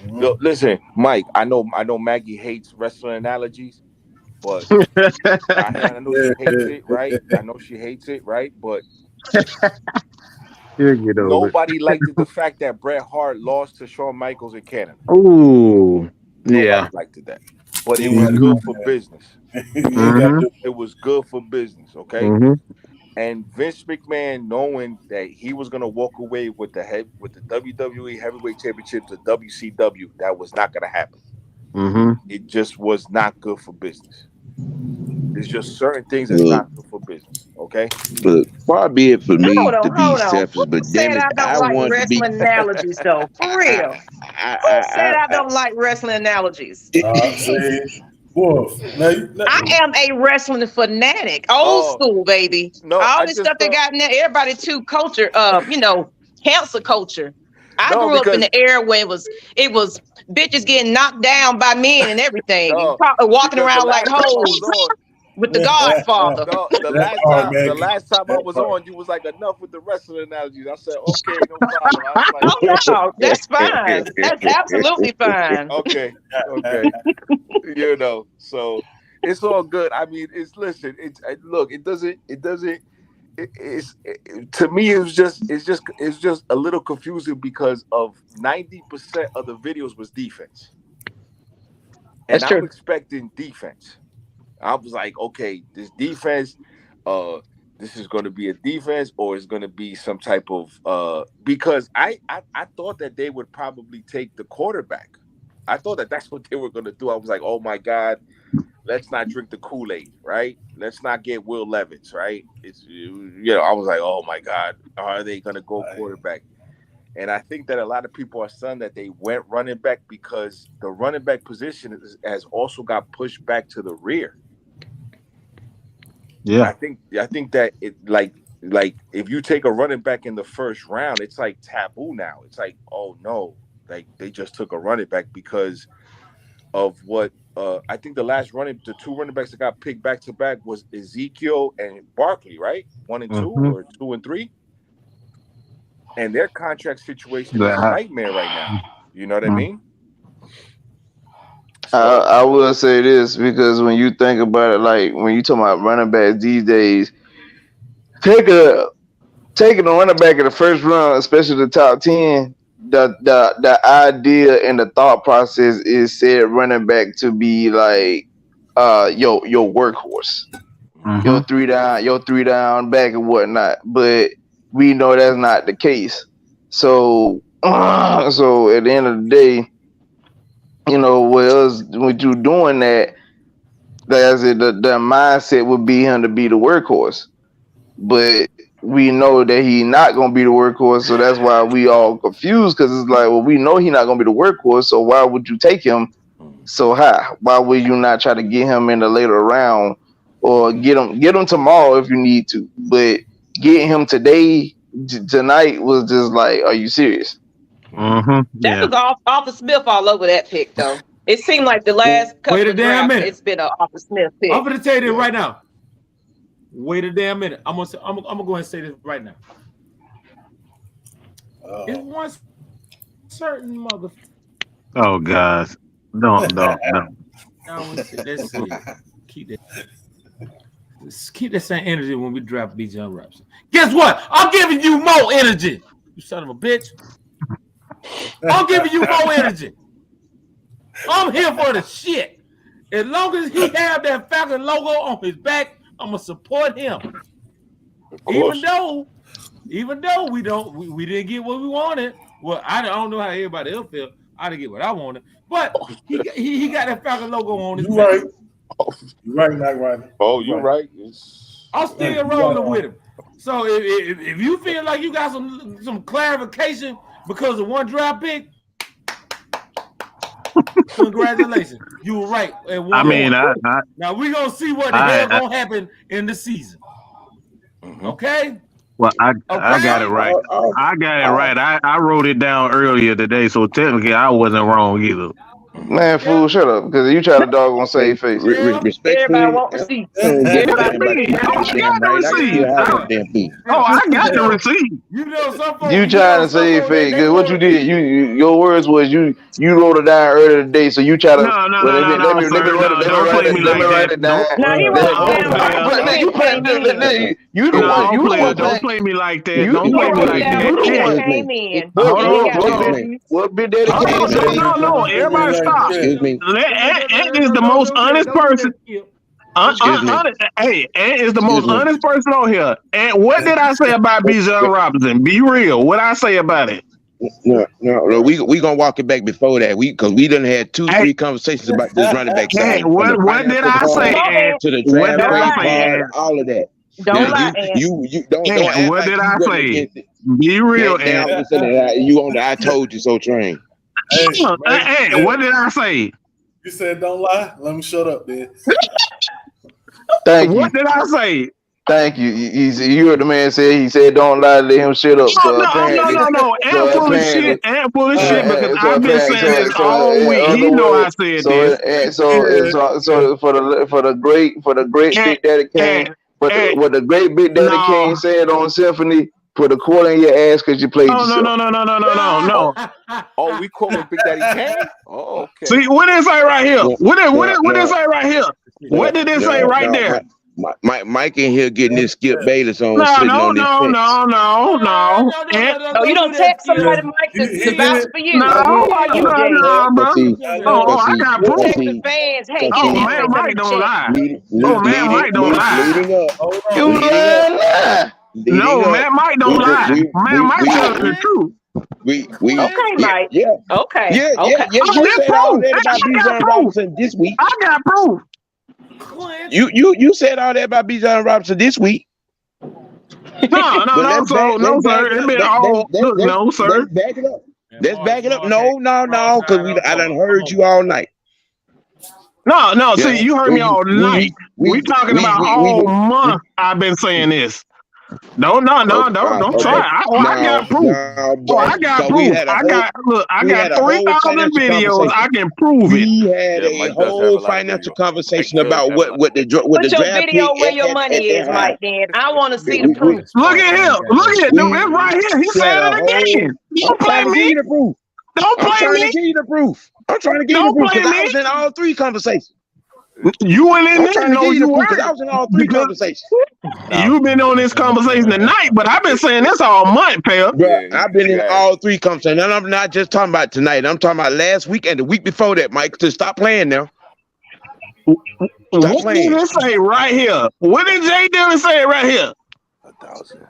Look, listen, Mike. I know Maggie hates wrestling analogies, but I know she hates it, right? I know she hates it, right? But nobody liked the fact that Bret Hart lost to Shawn Michaels in Canada. Ooh, yeah. Nobody liked that, but it was good for business. It was good for business, okay? Mm-hmm. And Vince McMahon, knowing that he was going to walk away with the WWE Heavyweight Championship to WCW, that was not going to happen. Mm-hmm. It just was not good for business. There's just certain things that's not good for business. Okay. Look, far be it for me to be selfish, Who but said damn it, I don't like wrestling analogies, though? For real. Who said I don't like wrestling analogies? I am a wrestling fanatic, old school, baby. All this stuff that got in there, everybody too culture, cancer culture. I grew up in the era where it was bitches getting knocked down by men and everything, walking around like hoes with the Godfather. The last time I was on, you was like, enough with the wrestling analogies. I said, okay, no problem. I was like, no, that's fine. That's absolutely fine. Okay. So it's all good. I mean, to me, it's just a little confusing because of 90% of the videos was defense. And I'm expecting defense. I was like, okay, this defense, this is going to be a defense, or it's going to be some type of because I thought that they would probably take the quarterback. I thought that that's what they were going to do. I was like, oh my God, let's not drink the Kool-Aid, right? Let's not get Will Levis, right? I was like, oh my God, are they going to go quarterback? And I think that a lot of people are saying that they went running back because the running back position has also got pushed back to the rear. Yeah, I think that it like if you take a running back in the first round, it's like taboo now. It's like, oh no, like they just took a running back because of what I think the two running backs that got picked back to back was Ezekiel and Barkley, right? 1 and 2 or 2 and 3. And their contract situation is a nightmare right now. You know what I mean? So, I will say this because when you think about it, like when you talk about running backs these days, taking a running back in the first round, especially the top 10, the idea and the thought process is said running back to be like your workhorse, your three down back and whatnot. But we know that's not the case. So at the end of the day, with you doing that, like I said, the mindset would be him to be the workhorse. But we know that he's not going to be the workhorse, so that's why we all confused, because it's like, well, we know he's not going to be the workhorse, so why would you take him so high? Why would you not try to get him in the later round, or get him tomorrow if you need to? But getting him tonight was just like, are you serious? That was Arthur Smith all over that pick, though. It seemed like the last couple of drafts, it's been an Arthur Smith pick. I'm going to tell you this right now. Wait a damn minute. I'm gonna go ahead and say this right now. It's one certain mother. Oh God! No. Now let's see. Keep that. keep that same energy when we draft Bijan Robinson. Guess what? I'm giving you more energy. You son of a bitch. I'm giving you more energy. I'm here for the shit. As long as he have that Falcon logo on his back, I'm gonna support him. Even though we didn't get what we wanted. Well, I don't know how everybody else feel. I didn't get what I wanted, but he got that Falcon logo on his back. You're right, not right. Oh, you're right. I'm still rolling with him. So if you feel like you got some clarification because of one draft pick, congratulations, you were right. I mean, now we're gonna see what the hell gonna happen in the season. Okay. Well, I got it right. I got it right. I wrote it down earlier today, so technically I wasn't wrong either. Man, fool, shut up. Because you try to dog on save face. Everybody want to see. I got the receipt. You know, some folks, You trying to save face. Because what you did, your words was you wrote it down earlier today, so you try to. No, don't play me like that. Don't play me like that. Don't play me like that. Hold on. What Big Daddy Kane say? No, everybody stop. Excuse me. Ant is the most honest person. Hey, Ant is the most honest person on here. And what did I say about Bijan Robinson? Be real. What I say about it? No. We gonna walk it back before that. Because we done had 3 conversations about this running back. Hey, what did I say? Ant? To the What draft did I grade say? part, all of that. Don't lie, Ant. You don't act what like did you I wasn't say? against it. Be real, Now, Ant. you on the I told you so train. Hey, what did I say? You said don't lie. Let me shut up, then. Thank you. What did I say? Thank you. You heard the man say. He said, "Don't lie, let him shut up." No. Ant full of shit. Ant full of shit because I've been saying this all week. He know I said this. So for the great Big Daddy Kane, what the great Big Daddy Kane said on Symphony. Put a quarter in your ass because you played yourself. No. Oh, we calling Big Daddy Kane? Oh, okay. See, what did it say right here? What did it say right here? What did it say right there? Mike in here getting this Skip Bayless on. No. Oh, you don't text somebody, Mike, to vouch for you. No, bro. I got proof. Text the fans. Hey, man, Mike don't lie. Mike don't lie. No, man, Mike don't lie. Man, Mike telling the truth. Okay, Mike. Yeah. Okay. Yeah. You said all that about Bijan Robinson this week. I got proof. You said all that about Bijan Robinson this week. No, sir. No, sir. Let's back it up. Let's back it up. No, because I done heard you all night. No. See, you heard me all night. We talking about all month. I've been saying this. Don't try. I got proof. I got proof. I got 3,000 videos. I can prove it. We had a whole financial conversation about what the draft. Put your video where your money is, Mike. Then I want to see the proof. Look at him. It's right here. He said it again. Don't play me. Don't play me. I'm trying to give you the proof. I'm trying to give you the proof because I was in all 3 conversations. You went in there. No, you weren't. I was in all 3 conversations. You've been on this conversation tonight, but I've been saying this all month, pal. I've been in all 3 conversations, and I'm not just talking about tonight. I'm talking about last week and the week before that, Mike. To stop playing now. What did it say right here? What did Jay Dillon say right here? 1,000.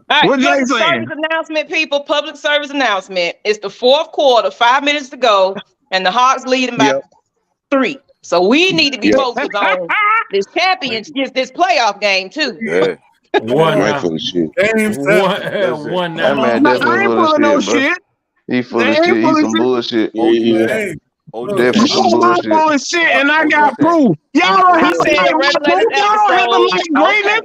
All What right, Jay saying? service announcement, people. Public service announcement. It's the 4th quarter, 5 minutes to go, and the Hawks leading by 3. So we need to be focused on this championship, this playoff game too. Yeah. One full of shit. One That man definitely full of shit, bro. He full of shit. He's some bullshit. Definitely some bullshit. Full of shit, and I got proof. Y'all don't have to like proof. Y'all don't have to like greatness.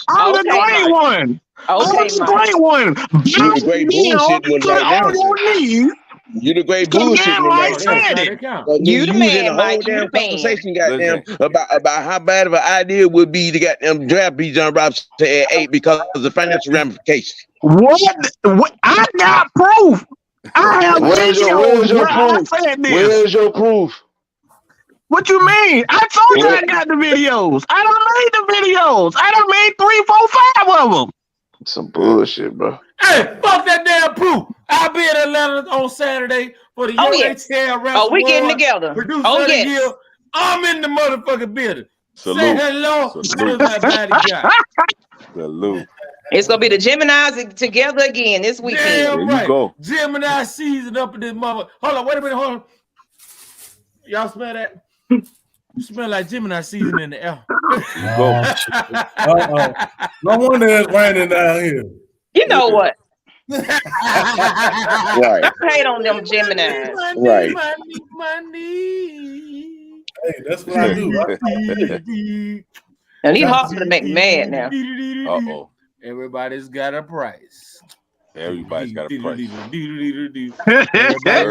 I'm the great one. I'm the great one. You the great bullshit one right now. You the great bullshit right now. You the man, Mike. You the conversation, goddamn, about how bad of an idea it would be to goddamn draft Bijan Robinson at 8 because of the financial ramifications. What? I got proof. I have Where's your proof? Where's your proof? What you mean? I told you I got the videos. I done made the videos. I done made 3, 4, 5 of them. Some bullshit, bro. Hey, fuck that damn proof. I'll be in Atlanta on Saturday for the UHL Wrestling we getting Award. together. Producer of the year. I'm in the motherfucking building. Say hello to my body guy. Salute. It's gonna be the Geminis together again this weekend. Damn right. You go. Gemini season up in this mother. Hold on, wait a minute, hold on. Y'all smell that? You smell like Gemini season in the air. No wonder it's raining down here. You know what? Right. I hate on them Geminis. Right. Money. Hey, that's what I do. And these hawks gonna make me mad now. Uh-oh. Everybody's got a price. Everybody's got a price. Everybody's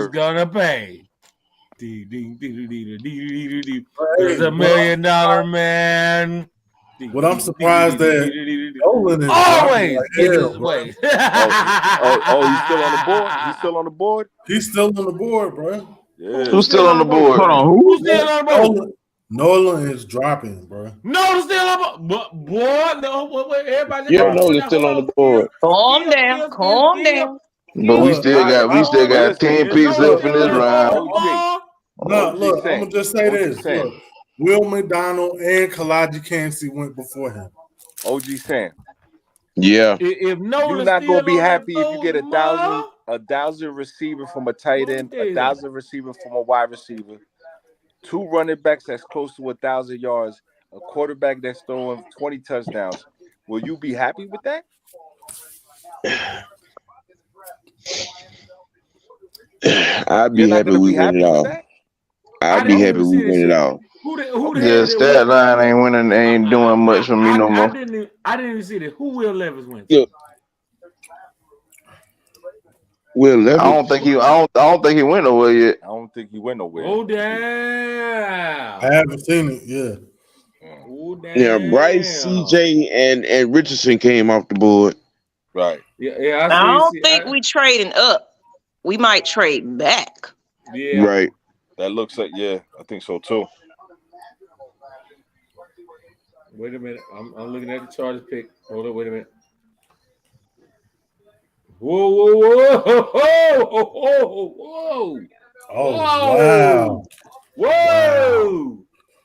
gonna pay. There's $1 million man. What I'm surprised that Nolan is always like his way. He's still on the board. He's still on the board. He's still on the board, bro. Yeah. Who's still on the board? Hold on, Who's still on the board? Nolan is dropping, bro. Nolan's still on the board. Boy, no, everybody. Yeah, Nolan's still on the board. Calm down, calm down. But we still got 10 picks left in this round. No, look, I'm gonna just say this. Look, Will McDonald and Kalaji Kancey went before him. OG Sam. Yeah. If You're not gonna be happy if you get 1,000 receiver from a tight end, 1,000 receiver from a wide receiver, 2 running backs that's close to 1,000 yards, a quarterback that's throwing 20 touchdowns. Will you be happy with that? I'd be happy we win it all. I'd be happy we win it all. The stat line ain't winning, ain't doing much for me no more. I didn't even see that. Who Will Levis went? Yeah. Will Levis. I don't think he went nowhere yet. I don't think he went nowhere. Oh damn! I haven't seen it. Yeah. Oh damn! Yeah, Bryce, CJ, and Richardson came off the board. Right. Yeah. I don't think we trading up. We might trade back. Yeah. Right. That looks like I think so too. Wait a minute. I'm looking at the Chargers pick. Hold on, wait a minute. Whoa. Oh, wow.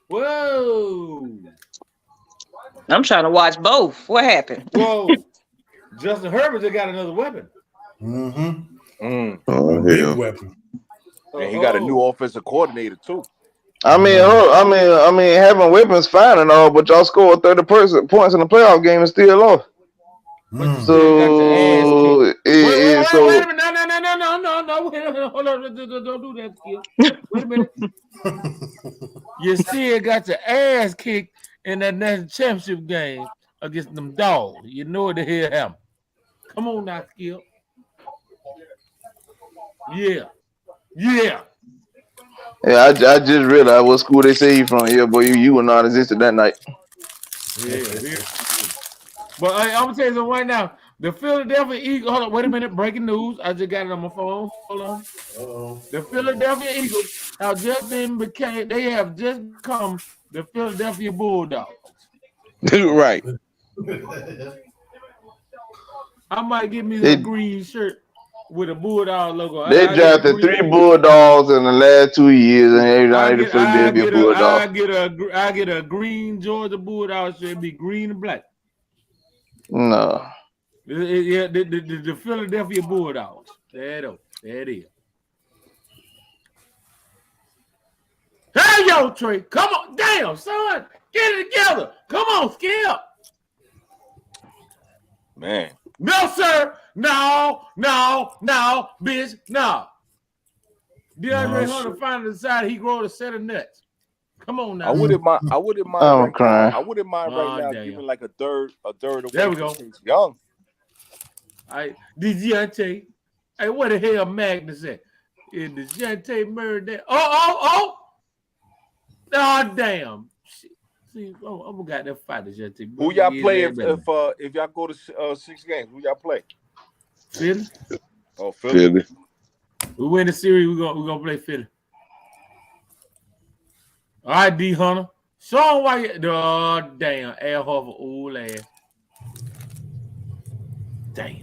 Whoa. I'm trying to watch both. What happened? Whoa. Justin Herbert just got another weapon. Mm-hmm. Oh, Big weapon. And he got a new offensive coordinator too. I mean, having weapons fine and all, but y'all scored 30 points in the playoff game and still lost. So, wait a minute. No. Hold on. Don't do that, Skip. Wait a minute. You still got your ass kicked in that national championship game against them dogs. You know what the hell happened. Come on now, Skip. Yeah. Yeah, I just realized what school they say you from. Yeah, boy, you were non-existent that night. Yeah. But I'm gonna tell you something right now. The Philadelphia Eagles. Hold on, wait a minute. Breaking news. I just got it on my phone. Hold on. The Philadelphia Eagles have just become the Philadelphia Bulldogs. Right. I might get me a green shirt with a Bulldog logo. They drafted 3 Bulldogs in the last 2 years, and they're not the Philadelphia Bulldogs. I get a green Georgia Bulldog shirt. It'd be green and black. No. Yeah, the Philadelphia Bulldogs. There it is. Hey, yo, Trey. Come on. Damn, son. Get it together. Come on, Skip. Man. No, sir. No, bitch, no. DeAndre Hunter finally decided he growing a set of nuts. Come on now. I wouldn't mind. I'm crying. I wouldn't mind right now giving like a third away. There we go. He's young. DeJounte. Hey, what the hell Magnus at? Is DeJounte murdered that? Oh, damn. See, I'm got that fight DeJounte. Who y'all play if y'all go to 6 games? Who y'all play? Philly. Oh, Philly. We win the series. We're gonna play Philly. All right, D Hunter. Show him why you. Oh, damn. Al Horford, old ass. Damn.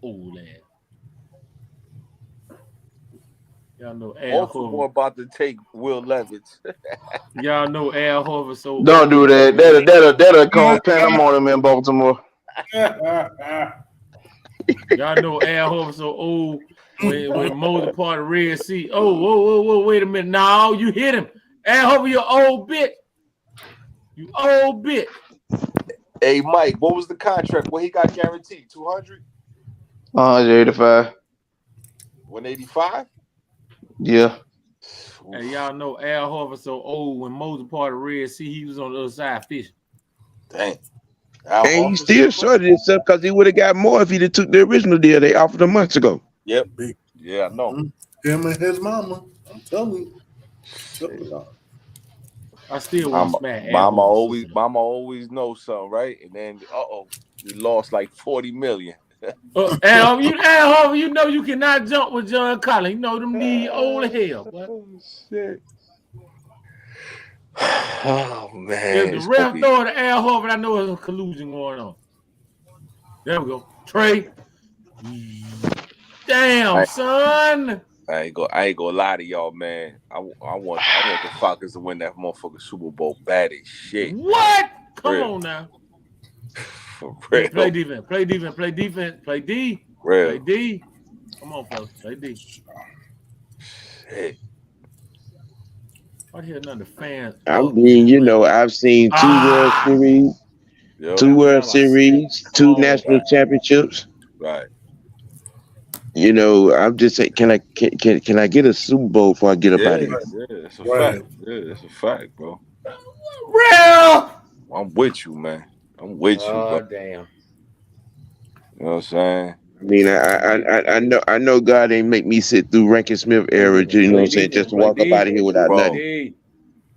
Old ass. Y'all know Al Baltimore Horford. about to take Will Levis. Y'all know Al Horford so Don't do old. that. That'll cause pandemonium in Baltimore. Y'all know Al Horford so old when Moses part of Red Sea. Oh, whoa, wait a minute. No, you hit him. Al Horford, you old bitch. You old bitch. Hey, Mike, what was the contract? What he got guaranteed? 200? 185. 185? Yeah. Hey, y'all know Al Horford so old when Moses part of Red Sea, he was on the other side fishing. Dang. And he still shorted himself because he would have got more if he'd have took the original deal they offered him months ago. Yep. Yeah, I know. Him and his mama. I'm telling you. I still want to smack Mama always knows something, right? And then we lost like 40 million. Al Horford, you know you cannot jump with John Collins. You know them knee old as hell. Oh shit. Oh man. If the ref throw it to Al Horford, I know there's a collusion going on. There we go. Trey. Damn, son. I ain't gonna lie to y'all, man. I want the Falcons to win that motherfucking Super Bowl bad as shit. What? Come on now. For real. Play defense. Play defense. Play defense. Play D. Real. Play D. Come on, fellas. Play D. Shit. I hear another fan. I mean, you know, I've seen two World Series, two World Series, two national championships. Right. You know, I'm just saying, can I get a Super Bowl before I get up out of here? Yeah, it's a fact. Yeah, it's a fact, bro. Real. I'm with you, man. I'm with you, bro. Damn. You know what I'm saying? I mean, I know God ain't make me sit through Rankin Smith era, you know what I'm saying, just to walk up out of here without nothing.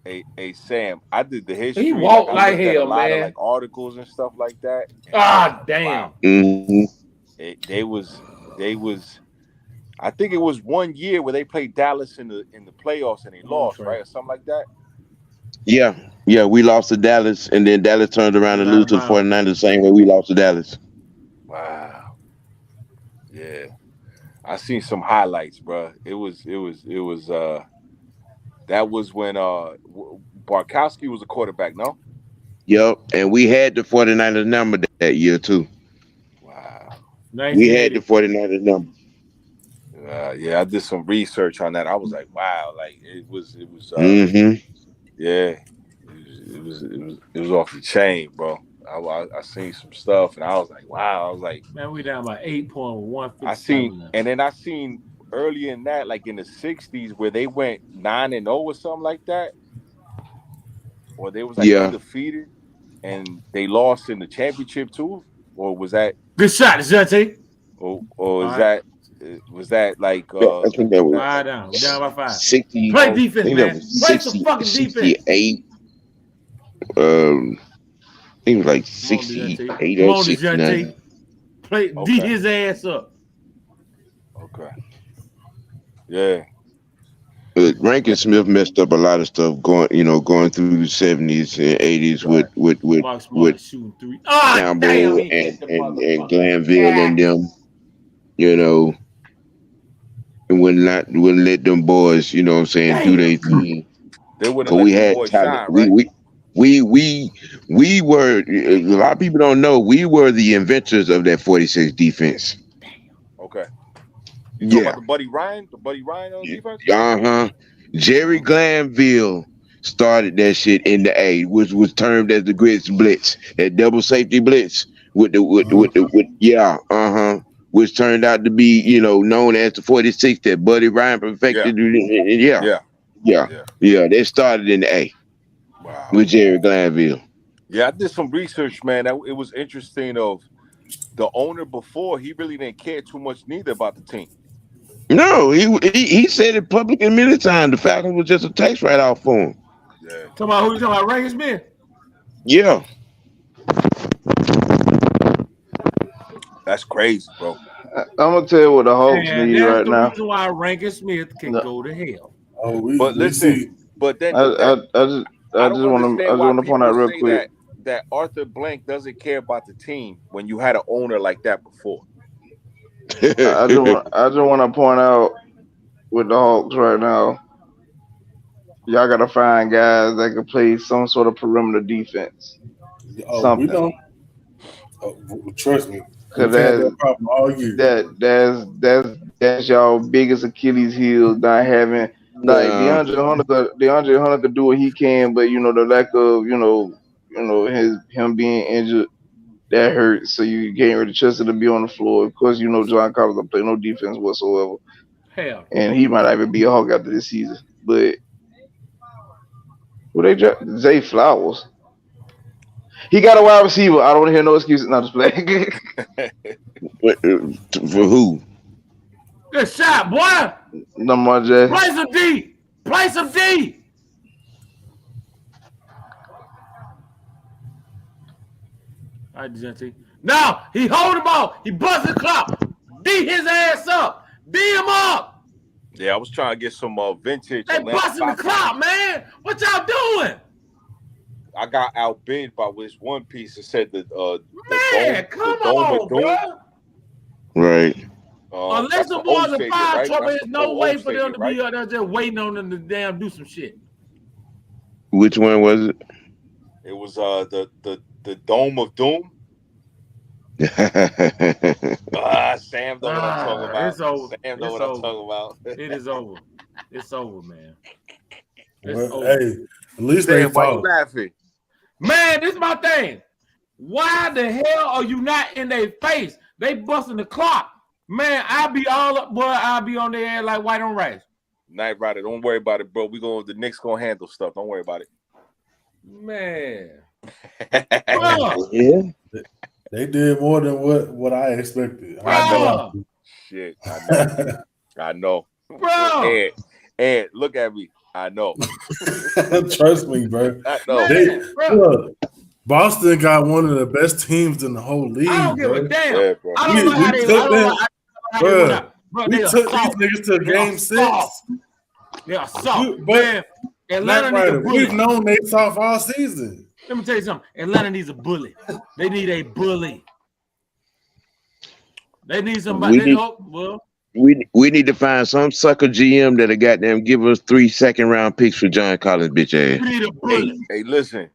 Hey, Sam, I did the history. He walked like hell, a lot man. of like articles and stuff like that. Damn. Wow. Mm-hmm. They was. I think it was 1 year where they played Dallas in the playoffs and they lost, right, or something like that. Yeah, we lost to Dallas, and then Dallas turned around and lose to the 49ers the same way we lost to Dallas. Wow. Yeah, I seen some highlights, bro. It was. That was when Barkowski was a quarterback, no? Yep, and we had the 49ers number that year too. Wow. We had the 49ers number. Yeah, I did some research on that. I was like, wow, like it was. Yeah, it was off the chain, bro. I seen some stuff and I was like, wow. I was like, man, we down by 8.1. I seen earlier in that, like in the 60s, where they went 9-0 or something like that, or they was like undefeated and they lost in the championship too, or was that good shot, Jante? Or was that like I think that was down. We're down by 5. 60. Play defense, man. Play some fucking defense. 68. I think it was like 68 or 69. Play D his ass up. Okay. Yeah. Rankin Smith messed up a lot of stuff going through the 70s and 80s with Campbell and Glanville and them, you know, and wouldn't let them boys, you know what I'm saying, do their thing. They wouldn't let we had boys talent. Shine, right? We were, a lot of people don't know, we were the inventors of that 46 defense. Okay. You talking about the Buddy Ryan on defense? Jerry Glanville started that shit in the A, which was termed as the Grits Blitz, that double safety blitz which turned out to be, you know, known as the 46 that Buddy Ryan perfected. Yeah. They started in the A. Wow. With Jerry Glanville. Yeah, I did some research, man. It was interesting. Of the owner before, he really didn't care too much neither about the team. No, he said it publicly many times. The Falcons was just a tax write-off for him. Yeah. Talking about who you talking about? Rankin Smith? Yeah. That's crazy, bro. I'm gonna tell you what the Hawks need right now. That's the reason why Rankin Smith can go to hell. But listen, But then I I just don't want understand why to point out people real say quick. that Arthur Blank doesn't care about the team when you had an owner like that before. I just want to point out with the Hawks right now. Y'all gotta find guys that can play some sort of perimeter defense. Oh, we Something. don't. Trust me, Cause we've had that problem all year. that's y'all biggest Achilles heel. Not having like Nah, DeAndre Hunter could do what he can, but the lack of him being injured that hurts. So you can't really trust him to be on the floor. Of course, John Collins don't play no defense whatsoever, Hell. and he might not even be a Hawk after this season. But who they draft? Zay Flowers. He got a wide receiver. I don't want to hear no excuses. Not just playing. for who? Good shot, boy. Number one, Jay. Play some D. Play some D. All right, DJT. Now he hold the ball. He busts the clock. D his ass up. D him up. Yeah, I was trying to get some vintage. They busting the clock, man. What y'all doing? I got outbid by this one piece that said the come dome on, of doom. bro. Right. Unless the boys are fire trouble, there's no way for them to be out there just waiting on them to damn do some shit. Which one was it? It was the dome of doom. Sam know what I'm talking about. It's over. Sam know what I'm talking about. It is over. It's over, man. Hey, at least Sam, they why you fought. laughing? Man, this is my thing. Why the hell are you not in their face? They busting the clock. Man, I be all up, boy. I'll be on their head like white on rice. Night Rider, don't worry about it, bro. The Knicks gonna handle stuff. Don't worry about it. Man. Yeah. They did more than what I expected. I know. Shit, I know. Bro. And look at me. I know. Trust me, bro. I know. Look, Boston got one of the best teams in the whole league. I don't give a damn. Yeah, bro. I don't know how they went out. We took these niggas to game 6. They are soft. But Atlanta we've known they soft all season. Let me tell you something. Atlanta needs a bully. They need a bully. They need somebody. We need to find some sucker GM that'll goddamn give us 3 second-round picks for John Collins, bitch ass. We need a bully. Hey, listen.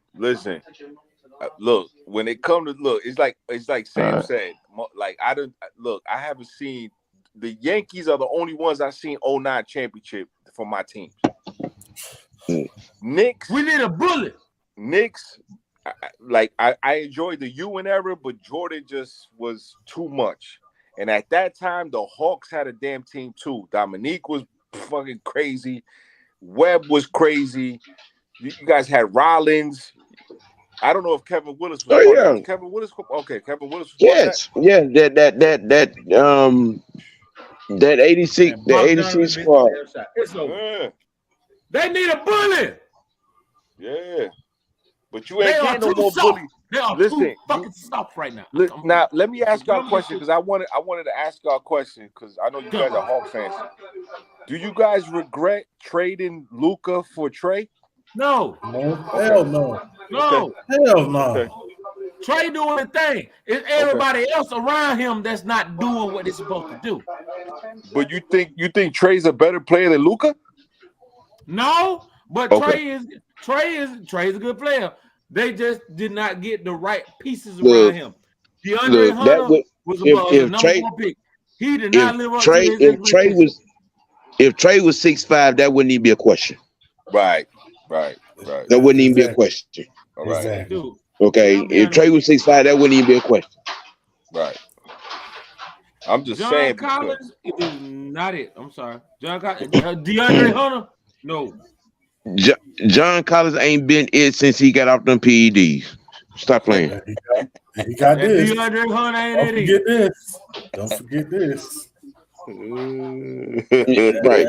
Look, when it comes to it's like Sam said. Like I haven't seen the Yankees are the only ones I've seen 09 championship for my teams. Knicks. We need a bully. Knicks. I enjoyed the Ewing era, but Jordan just was too much. And at that time, the Hawks had a damn team too. Dominique was fucking crazy. Webb was crazy. You guys had Rollins. I don't know if Kevin Willis was. Oh yeah, Kevin Willis. Okay, Kevin Willis. Was yes, yeah. That 86, the 86 squad. It's over. Yeah. They need a bully. Yeah, but you ain't getting no more bully. They are too fucking soft right now. Now let me ask y'all a question because I wanted to ask y'all a question because I know you guys are Hawks fans. Do you guys regret trading Luka for Trey? No. Hell no. No. Hell no. Okay. Trey doing the thing. It's everybody else around him that's not doing what they're supposed to do. But you think Trey's a better player than Luka? No, but Trey's a good player. They just did not get the right pieces around him. DeAndre Hunter was a number one pick. He did not live up to his expectations. If Trey was 6'5", that wouldn't even be a question. Right. That wouldn't even be a question. All right. Exactly. Okay, if Trey was 6'5", that wouldn't even be a question. Right. I'm just John saying. Collins is not it. I'm sorry. DeAndre Hunter, no. John Collins ain't been it since he got off them PEDs. Stop playing. He got this. DeAndre Hunter ain't Don't forget this. Right.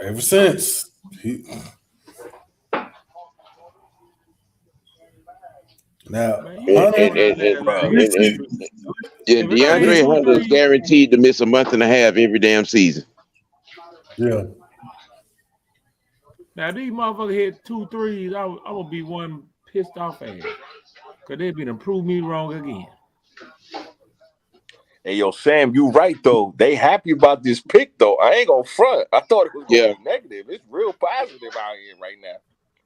Ever since DeAndre Hunter is guaranteed to miss a month and a half every damn season. Yeah. Now these motherfuckers hit 2 threes. I'm gonna be one pissed off ass. Cause they been prove me wrong again. Hey, yo, Sam, you right though. They happy about this pick though. I ain't gonna front. I thought it was gonna be negative. It's real positive out here right now.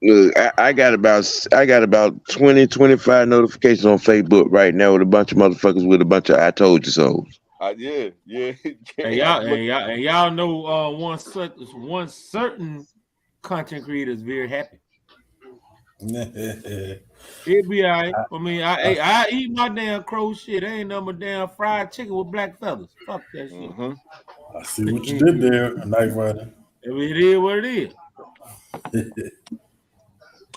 Look, I got about 20, 25 notifications on Facebook right now with a bunch of motherfuckers with a bunch of I told you so. Yeah. And y'all know one certain content creator is very happy. It'd be all right. I mean, I eat my damn crow shit. Ain't no more damn fried chicken with black feathers. Fuck that shit. Mm-hmm. I see what you did there, Knife Rider. I mean, it is what it is.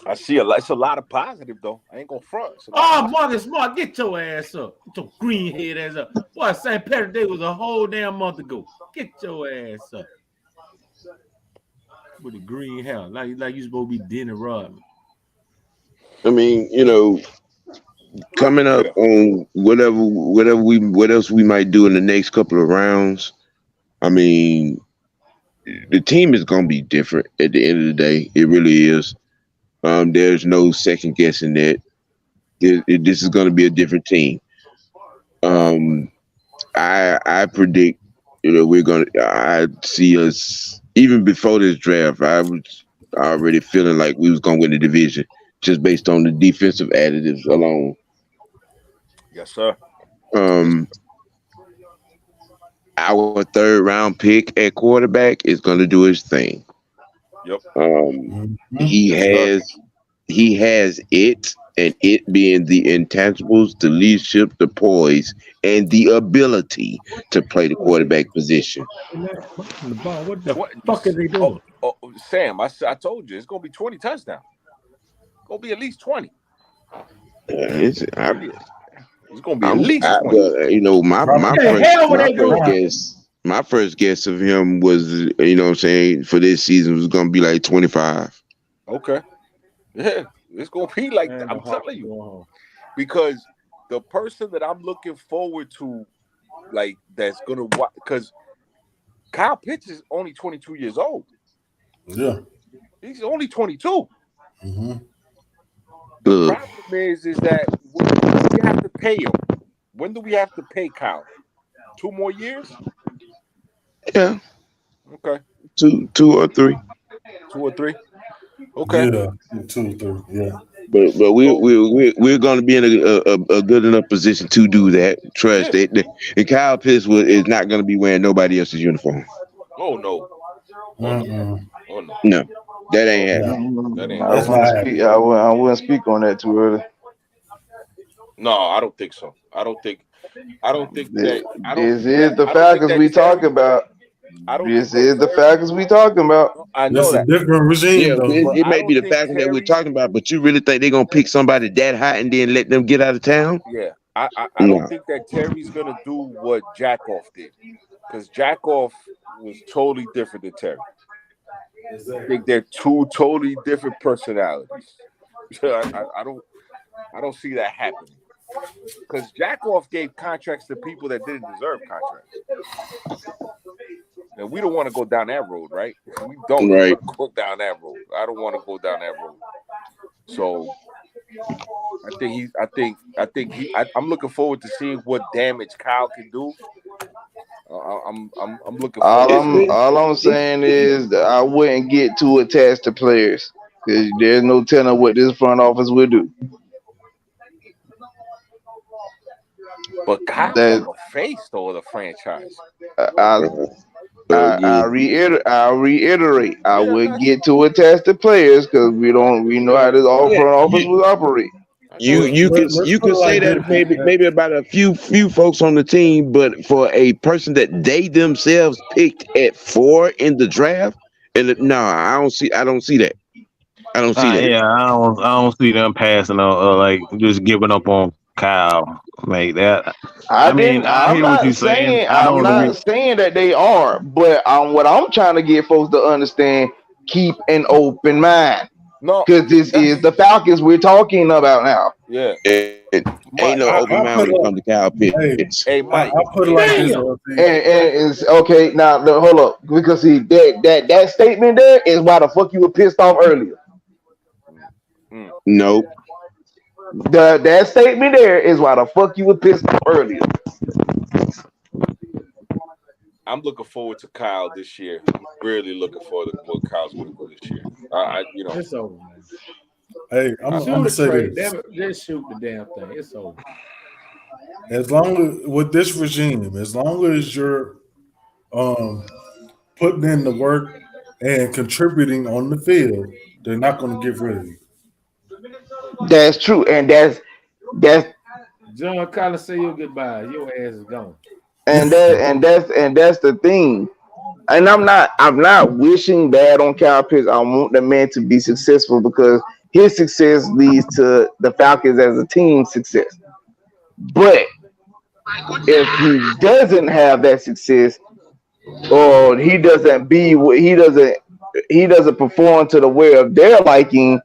I see it's a lot of positive though. I ain't gonna front. Marcus Smart, get your ass up. Get your green head ass up. Boy, St. Patrick's Day was a whole damn month ago. Get your ass up. With the green hair. Like you supposed to be Denny Rodman. I mean, coming up on what else we might do in the next couple of rounds. I mean, the team is gonna be different at the end of the day. It really is. There's no second guessing that. This is gonna be a different team. I predict, I see us even before this draft. I was already feeling like we was gonna win the division, just based on the defensive additives alone. Yes, sir. Our third round pick at quarterback is going to do his thing. Yep. He has it, and it being the intangibles, the leadership, the poise, and the ability to play the quarterback position. What the fuck are they doing? Sam, I told you it's gonna be 20 touchdowns. It's gonna be at least 20. It's gonna be at least 20. My first guess of him was, for this season was gonna be like 25. Okay. Yeah, it's gonna be like that. I'm telling you. Because the person that I'm looking forward to, like, that's gonna watch, because Kyle Pitts is only 22 years old. Yeah. He's only 22. Mm-hmm. The problem is that when do we have to pay him? When do we have to pay Kyle? 2 more years? Yeah. Okay. 2 or 3. 2 or 3. Okay. Yeah, 2 or 3. Yeah. But we're going to be in a good enough position to do that. Trust it. And Kyle Pitts is not going to be wearing nobody else's uniform. Oh no. Oh no. No, that ain't happening. That ain't I wouldn't speak on that too early. No, I don't think so. I don't think that. This is the Falcons we talking about. This is the Falcons we talking about. I know that's a different regime. Yeah, it may be the Falcons that we're talking about, but you really think they're gonna pick somebody that hot and then let them get out of town? Yeah, I don't think that Terry's gonna do what Jackoff did, because Jackoff was totally different than Terry. I think they're 2 totally different personalities. I don't see that happening. Because Jackoff gave contracts to people that didn't deserve contracts. And we don't want to go down that road, right? We don't want to go down that road. I don't want to go down that road. So I'm looking forward to seeing what damage Kyle can do. I'm looking forward. All I'm saying is that I wouldn't get too attached to players, because there's no telling what this front office will do. But Kyle's the face though of the franchise. I'll reiterate. I wouldn't get too attached to players, because we know how this front office will operate. You could say that maybe about a few folks on the team, but for a person that they themselves picked at 4 in the draft, no, I don't see that. I don't see that. Yeah, I don't see them passing on, like just giving up on Kyle like that. I hear what you're saying. I'm not saying that they are, but what I'm trying to get folks to understand: keep an open mind. No, because this is the Falcons we're talking about now. Yeah. Ain't no open mind when it comes to Kyle Pitts. Hey, Mike. I put it like this. And it's okay now. Hold up, because see that statement there is why the fuck you were pissed off earlier. Nope. That statement there is why the fuck you were pissed off earlier. I'm looking forward to Kyle this year. I'm really looking forward to what Kyle's going to do this year. It's over, man. Hey, I'm gonna say this. Just shoot the damn thing. It's over. As long as with this regime, as long as you're putting in the work and contributing on the field, they're not going to get rid of you. That's true, and that's John Collins say you goodbye. Your ass is gone. And that's the thing. And I'm not wishing bad on Kyle Pitts. I want the man to be successful because his success leads to the Falcons as a team success. But if he doesn't have that success, or he doesn't perform to the way of their liking,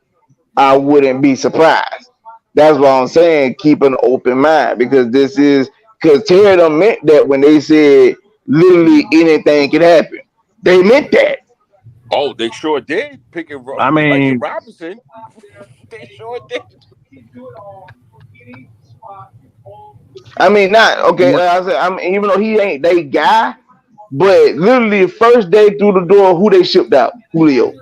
I wouldn't be surprised. That's what I'm saying. Keep an open mind because Terry done meant that when they said literally anything can happen. They meant that. Oh, they sure did. Robinson. They sure did. I mean, not okay. Like I said, even though he ain't they guy, but literally first day through the door, who they shipped out? Julio,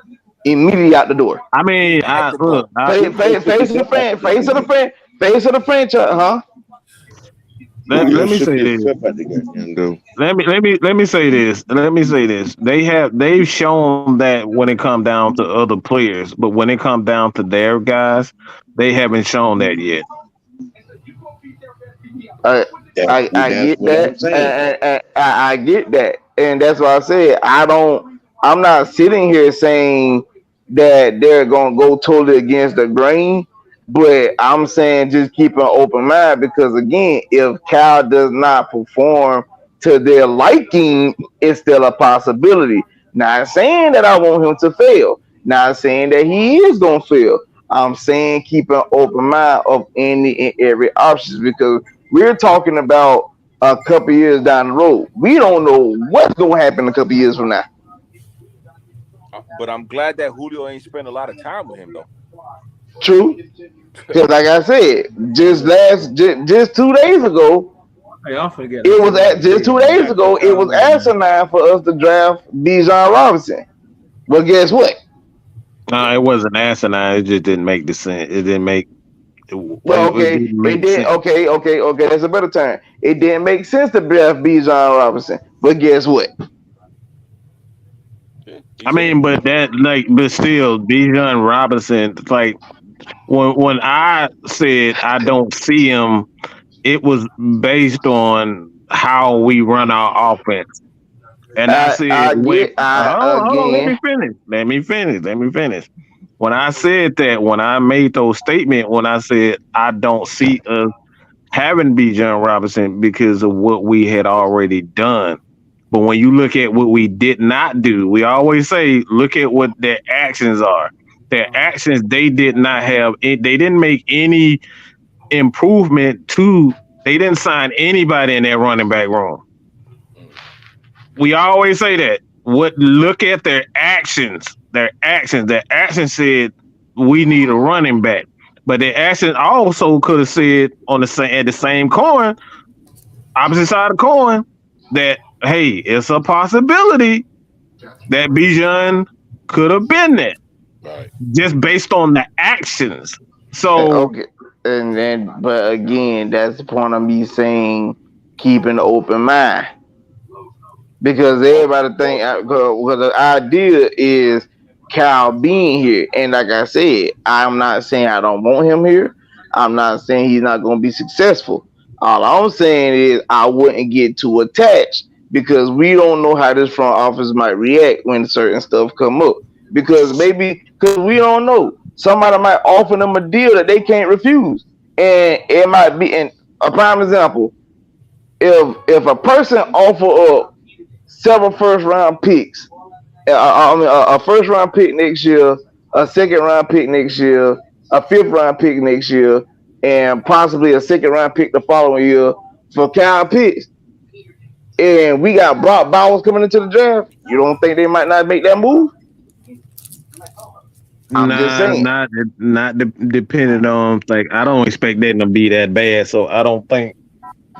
immediately out the door. I mean, face of the franchise, huh? Let me say this. Let me say this. They've shown that when it comes down to other players, but when it comes down to their guys, they haven't shown that yet. I get that. I get that, and that's why I said I'm not sitting here saying that they're gonna go totally against the grain, but I'm saying just keep an open mind because again, if Cal does not perform to their liking, it's still a possibility. Not saying that I want him to fail. Not saying that he is gonna fail. I'm saying keep an open mind of any and every options because we're talking about a couple years down the road. We don't know what's gonna happen a couple years from now. But I'm glad that Julio ain't spent a lot of time with him though. True, because like I said, just 2 days ago, it was asinine for us to draft Bijan Robinson. Well, guess what? No, it wasn't asinine. It just didn't make the sense. It didn't make. Well, okay, it did. Okay. That's a better term. It didn't make sense to draft Bijan Robinson, but guess what? I mean, but still, Bijan Robinson, like when I said I don't see him, it was based on how we run our offense. And I said, let me finish. When I said that, when I made those statements, when I said I don't see us having Bijan Robinson because of what we had already done. But when you look at what we did not do, we always say, look at what their actions are. Their actions, they did not have, they didn't make any improvement they didn't sign anybody in that running back room. We always say that. Look at their actions. Their actions said we need a running back. But their actions also could have said at the same coin, opposite side of the coin, that hey, it's a possibility that Bijan could have been there. Right. Just based on the actions. So but again, that's the point of me saying keep an open mind. Because everybody think because the idea is Cal being here. And like I said, I'm not saying I don't want him here. I'm not saying he's not going to be successful. All I'm saying is I wouldn't get too attached because we don't know how this front office might react when certain stuff come up. Because we don't know. Somebody might offer them a deal that they can't refuse. And it might be, and a prime example, if a person offer up several first round picks, a first round pick next year, a second round pick next year, a fifth round pick next year, and possibly a second round pick the following year for Kyle Pitts, and we got Brock Bowers coming into the draft, you don't think they might not make that move? I'm just saying. Not depending on, like, I don't expect that to be that bad, so I don't think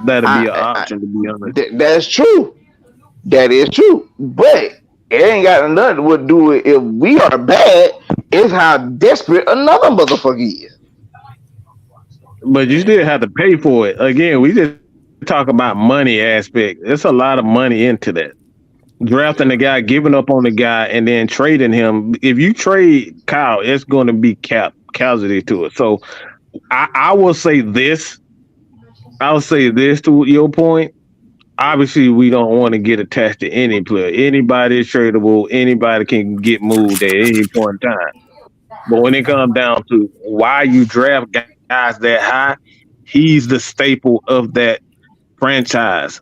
that'll be an option, to be honest. That's true. That is true. But it ain't got nothing to do with if we are bad. It's how desperate another motherfucker is. But you still have to pay for it. Again, we just talk about money aspect. There's a lot of money into that. Drafting the guy, giving up on the guy, and then trading him. If you trade Kyle, it's going to be casualty to it. So I will say this. I'll say this to your point. Obviously, we don't want to get attached to any player. Anybody is tradable. Anybody can get moved at any point in time. But when it comes down to why you draft guys that high, he's the staple of that franchise.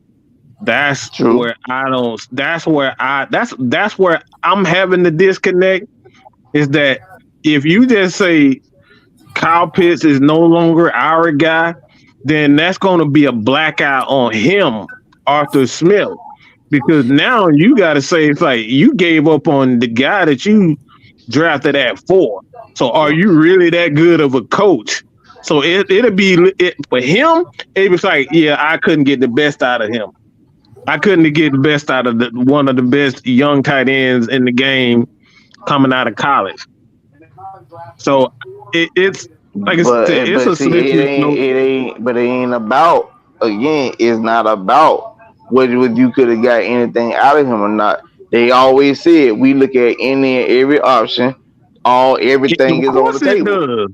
That's true. Where I don't. That's where I'm having the disconnect. Is that if you just say Kyle Pitts is no longer our guy, then that's going to be a blackout on him, Arthur Smith, because now you got to say it's like you gave up on the guy that you drafted at 4. So are you really that good of a coach? So it'll be for him. It was like, yeah, I couldn't get the best out of him. I couldn't get the best out of one of the best young tight ends in the game coming out of college. So it's like it's a slippery. But it ain't about, again. It's not about whether you could have got anything out of him or not. They always said we look at any and every option. Everything is on the table.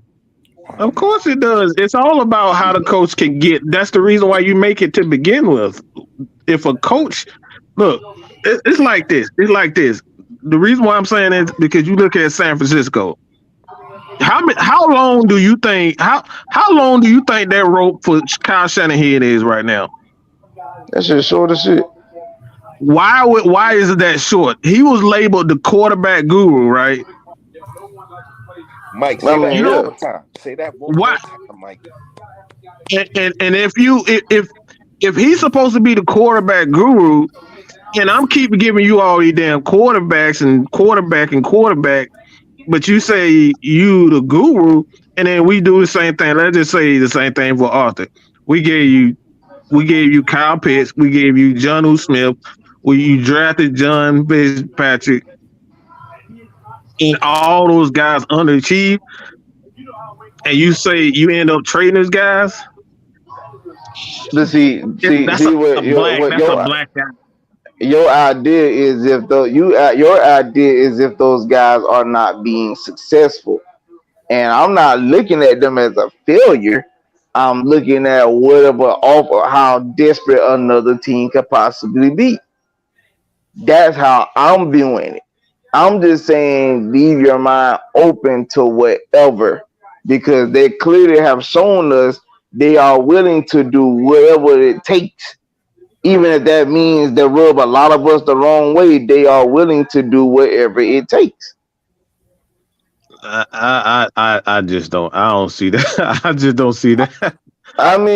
Of course it does. It's all about how the coach can get. That's the reason why you make it to begin with. If a coach, look, it's like this. It's like this. The reason why I'm saying it is because you look at San Francisco. How long do you think that rope for Kyle Shanahan is right now? That's just short as shit. Why is it that short? He was labeled the quarterback guru, right? Mike, say that one more time. Say that one more time, Mike. And if he's supposed to be the quarterback guru, and I'm keep giving you all these damn quarterbacks and quarterback, but you say you the guru, and then we do the same thing. Let's just say the same thing for Arthur. We gave you Kyle Pitts, we gave you Jonnu Smith, you drafted John Fitzpatrick, and all those guys underachieved, and you say you end up trading those guys. That's a black guy. Your idea is if those guys are not being successful, and I'm not looking at them as a failure. I'm looking at how desperate another team could possibly be. That's how I'm viewing it. I'm just saying leave your mind open to whatever, because they clearly have shown us they are willing to do whatever it takes. Even if that means they rub a lot of us the wrong way, they are willing to do whatever it takes. I just don't. I don't see that. I just don't see that. I mean,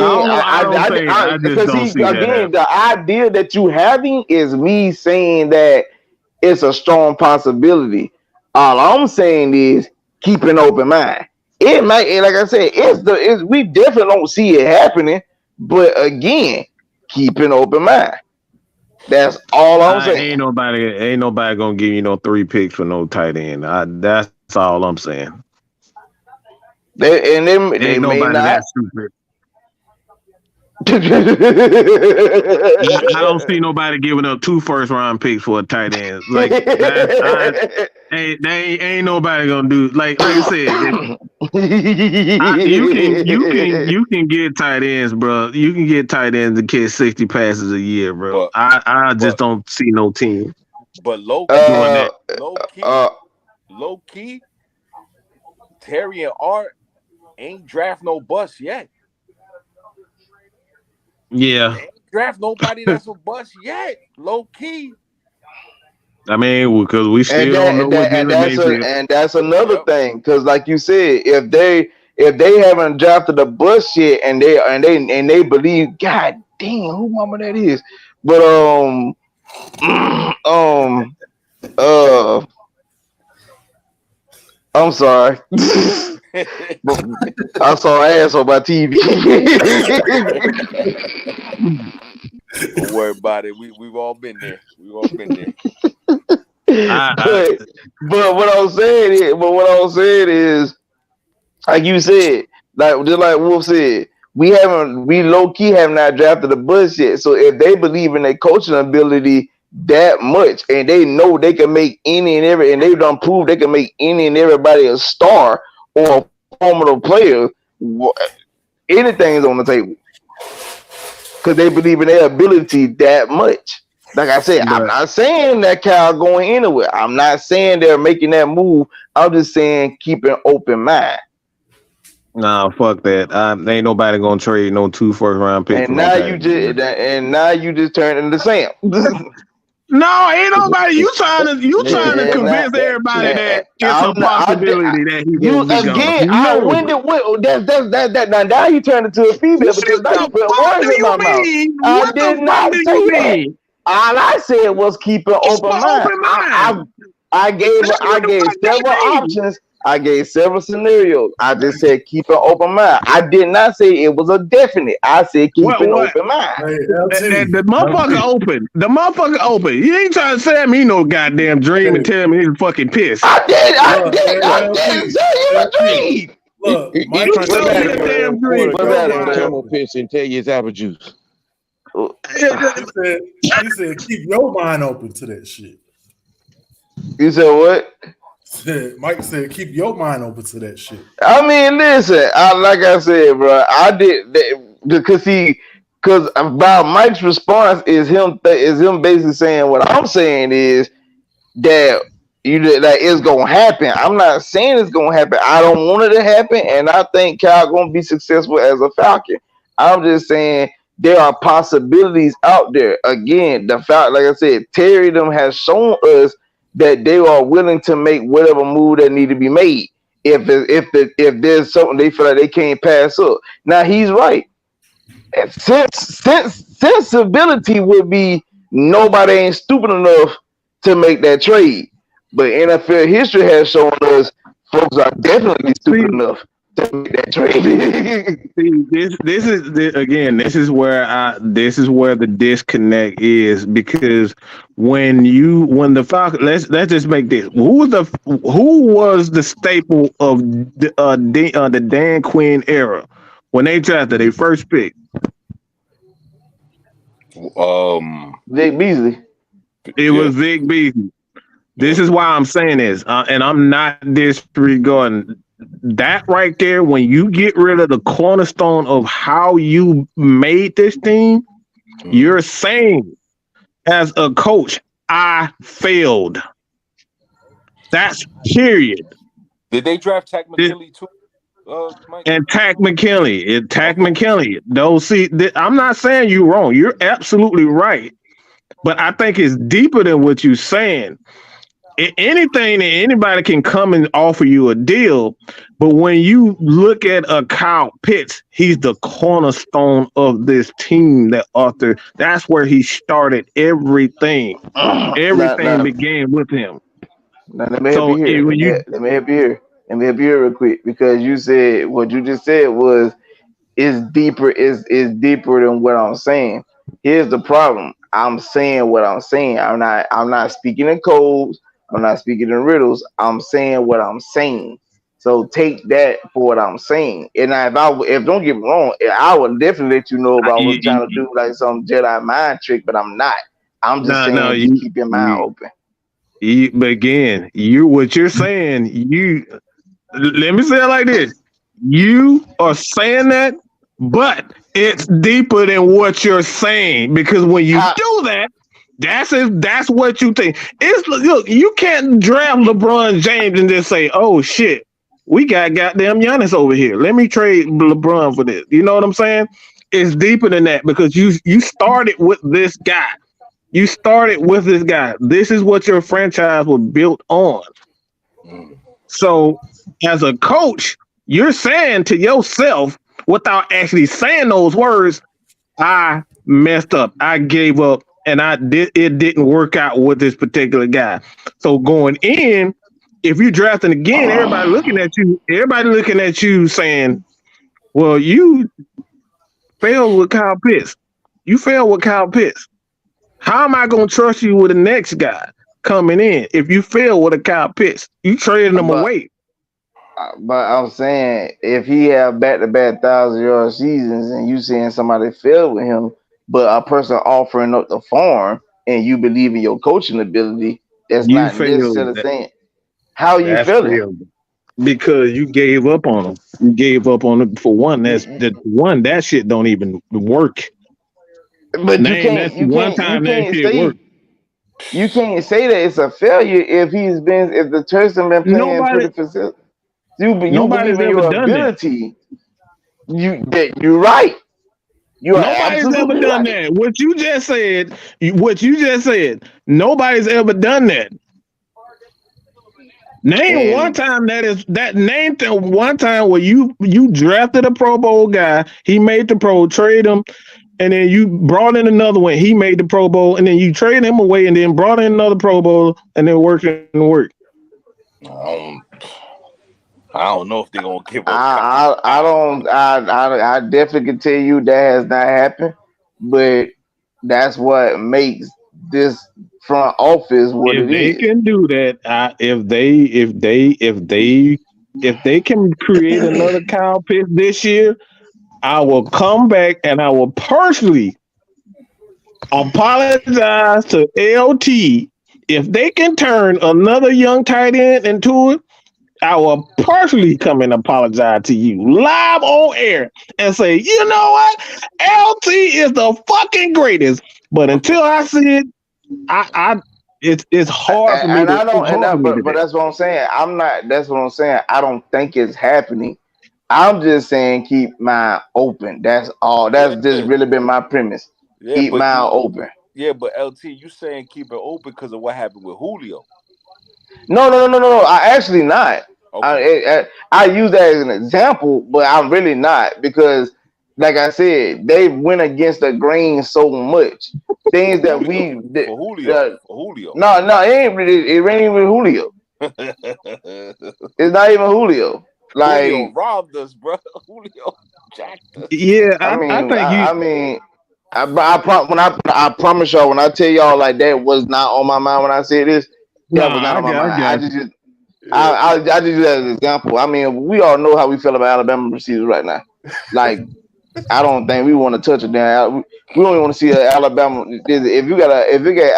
the idea that you having is me saying that it's a strong possibility. All I'm saying is keep an open mind. It might, like I said, we definitely don't see it happening. But again, keep an open mind. That's all I'm saying. Ain't nobody gonna give you no 3 picks for no tight end. That's all I'm saying. They may not. That stupid. I don't see nobody giving up 2 first-round picks for a tight end. Like ain't nobody gonna do. Like I said, you can get tight ends, bro. You can get tight ends to catch 60 passes a year, bro. I just don't see no team. But low key, Terry and Art ain't draft no bust yet. Yeah. They ain't draft nobody that's a bust yet. Low key. I mean, because we still don't know what and that's another thing. Because, like you said, if if they haven't drafted a bus yet, and they believe, God damn, who mama that is, but I'm sorry. I saw ass on my TV. Don't worry about it. We've all been there. But what I'm saying is, like you said, just like Wolf said, we low key have not drafted a bus yet. So if they believe in their coaching ability that much, and they know they can make any and every, and they've done prove they can make any and everybody a star or a formidable player, anything's on the table because they believe in their ability that much. Like I said, I'm not saying that Cal going anywhere. I'm not saying they're making that move. I'm just saying keep an open mind. Nah, fuck that. Ain't nobody gonna trade no 2 first-round picks. And now you just turned into Sam. No, ain't nobody. You trying to convince everybody that it's a possibility that he's gonna be again. Now you turned into a female because now you put words in my mouth. I did not say that. All I said was keep an open mind. I gave several options. I gave several scenarios. I just said keep an open mind. I did not say it was a definite. I said keep an open mind. The motherfucker open. The motherfucker open. You ain't trying to say me no goddamn dream and tell me he's fucking pissed. I did tell you a dream. Look, Mike trying to say a damn dream. Camel piss and tell you it's apple juice. He said keep your mind open to that shit. You said what? Mike said keep your mind open to that shit. I mean, listen, like I said, bro, I did because about Mike's response is him basically saying what I'm saying is that it's gonna happen. I'm not saying it's gonna happen. I don't want it to happen, and I think Cal gonna be successful as a Falcon. I'm just saying there are possibilities out there. Again, the fact, like I said, Terry them has shown us that they are willing to make whatever move that need to be made if there's something they feel like they can't pass up. Now he's right. And sensibility would be nobody ain't stupid enough to make that trade. But NFL history has shown us folks are definitely stupid enough to make that trade. This is where the disconnect is, because when the Falcons, let's just make this, who was the staple of the Dan Quinn era when they drafted their first pick? Vic Beasley. It was Vic Beasley. This is why I'm saying this, and I'm not disregarding that right there. When you get rid of the cornerstone of how you made this team, you're saying as a coach, I failed. That's period. Did they draft Takk McKinley too? Mike? And Takk McKinley. No, see, I'm not saying you're wrong. You're absolutely right. But I think it's deeper than what you're saying. Anything that anybody can come and offer you a deal, but when you look at a Kyle Pitts, he's the cornerstone of this team. That's where he started everything. Everything began with him. Now, let me help you here. Let me help you here real quick, because you said what you just said was is deeper than what I'm saying. Here's the problem. I'm saying what I'm saying. I'm not speaking in codes. I'm not speaking in riddles. I'm saying what I'm saying. So take that for what I'm saying. And if don't get me wrong, I would definitely let you know if I was trying to do like some Jedi mind trick, but I'm not. I'm just saying keep your mind open. But again, what you're saying, let me say it like this. You are saying that, but it's deeper than what you're saying, because when you do that, that's what you think. Look, you can't draft LeBron James and just say, "Oh shit, we got goddamn Giannis over here. Let me trade LeBron for this." You know what I'm saying? It's deeper than that, because you started with this guy. This is what your franchise was built on. So, as a coach, you're saying to yourself without actually saying those words, I messed up. I gave up and it didn't work out with this particular guy. So going in, if you drafting again, everybody looking at you saying, well, you failed with Kyle Pitts. You failed with Kyle Pitts. How am I going to trust you with the next guy coming in if you fail with a Kyle Pitts? You trading them away. But I'm saying, if he have back-to-back 1,000-yard seasons and you seeing somebody fail with him, but a person offering up the farm and you believe in your coaching ability, that's not necessarily saying how you feeling. Because you gave up on him. You gave up on him for one. That shit don't even work. But you can't say that it's a failure if the person been playing pretty consistent. You believe in your ability. You're right. Nobody's ever done that. What you just said. Nobody's ever done that. Name one time one time where you drafted a Pro Bowl guy, he made the Pro, trade him, and then you brought in another one, he made the Pro Bowl, and then you traded him away, and then brought in another Pro Bowl, and then worked. I don't know if they're gonna give up. I definitely can tell you that has not happened, but that's what makes this front office what it is. If they can do that, if they can create another Kyle Pitts this year, I will come back and I will personally apologize to LT. If they can turn another young tight end into it, I will personally come and apologize to you live on air and say, you know what? LT is the fucking greatest. But until I see it, it's hard for me to. But that's what I'm saying. That's what I'm saying. I don't think it's happening. I'm just saying keep mine open. That's all. That's just really been my premise. Keep mine open. Yeah, but LT, you saying keep it open because of what happened with Julio? No. I actually not. Okay. I use that as an example, but I'm really not, because, like I said, they went against the grain so much. Things that Julio. No, it ain't even Julio. It's not even Julio. Like, Julio robbed us, bro. Julio jacked us. Yeah, I promise y'all, when I tell y'all like that was not on my mind when I said this, that was not on my mind. I just use that as an example. I mean, we all know how we feel about Alabama receivers right now. Like, I don't think we want to touch it down. We don't even want to see Alabama. If you got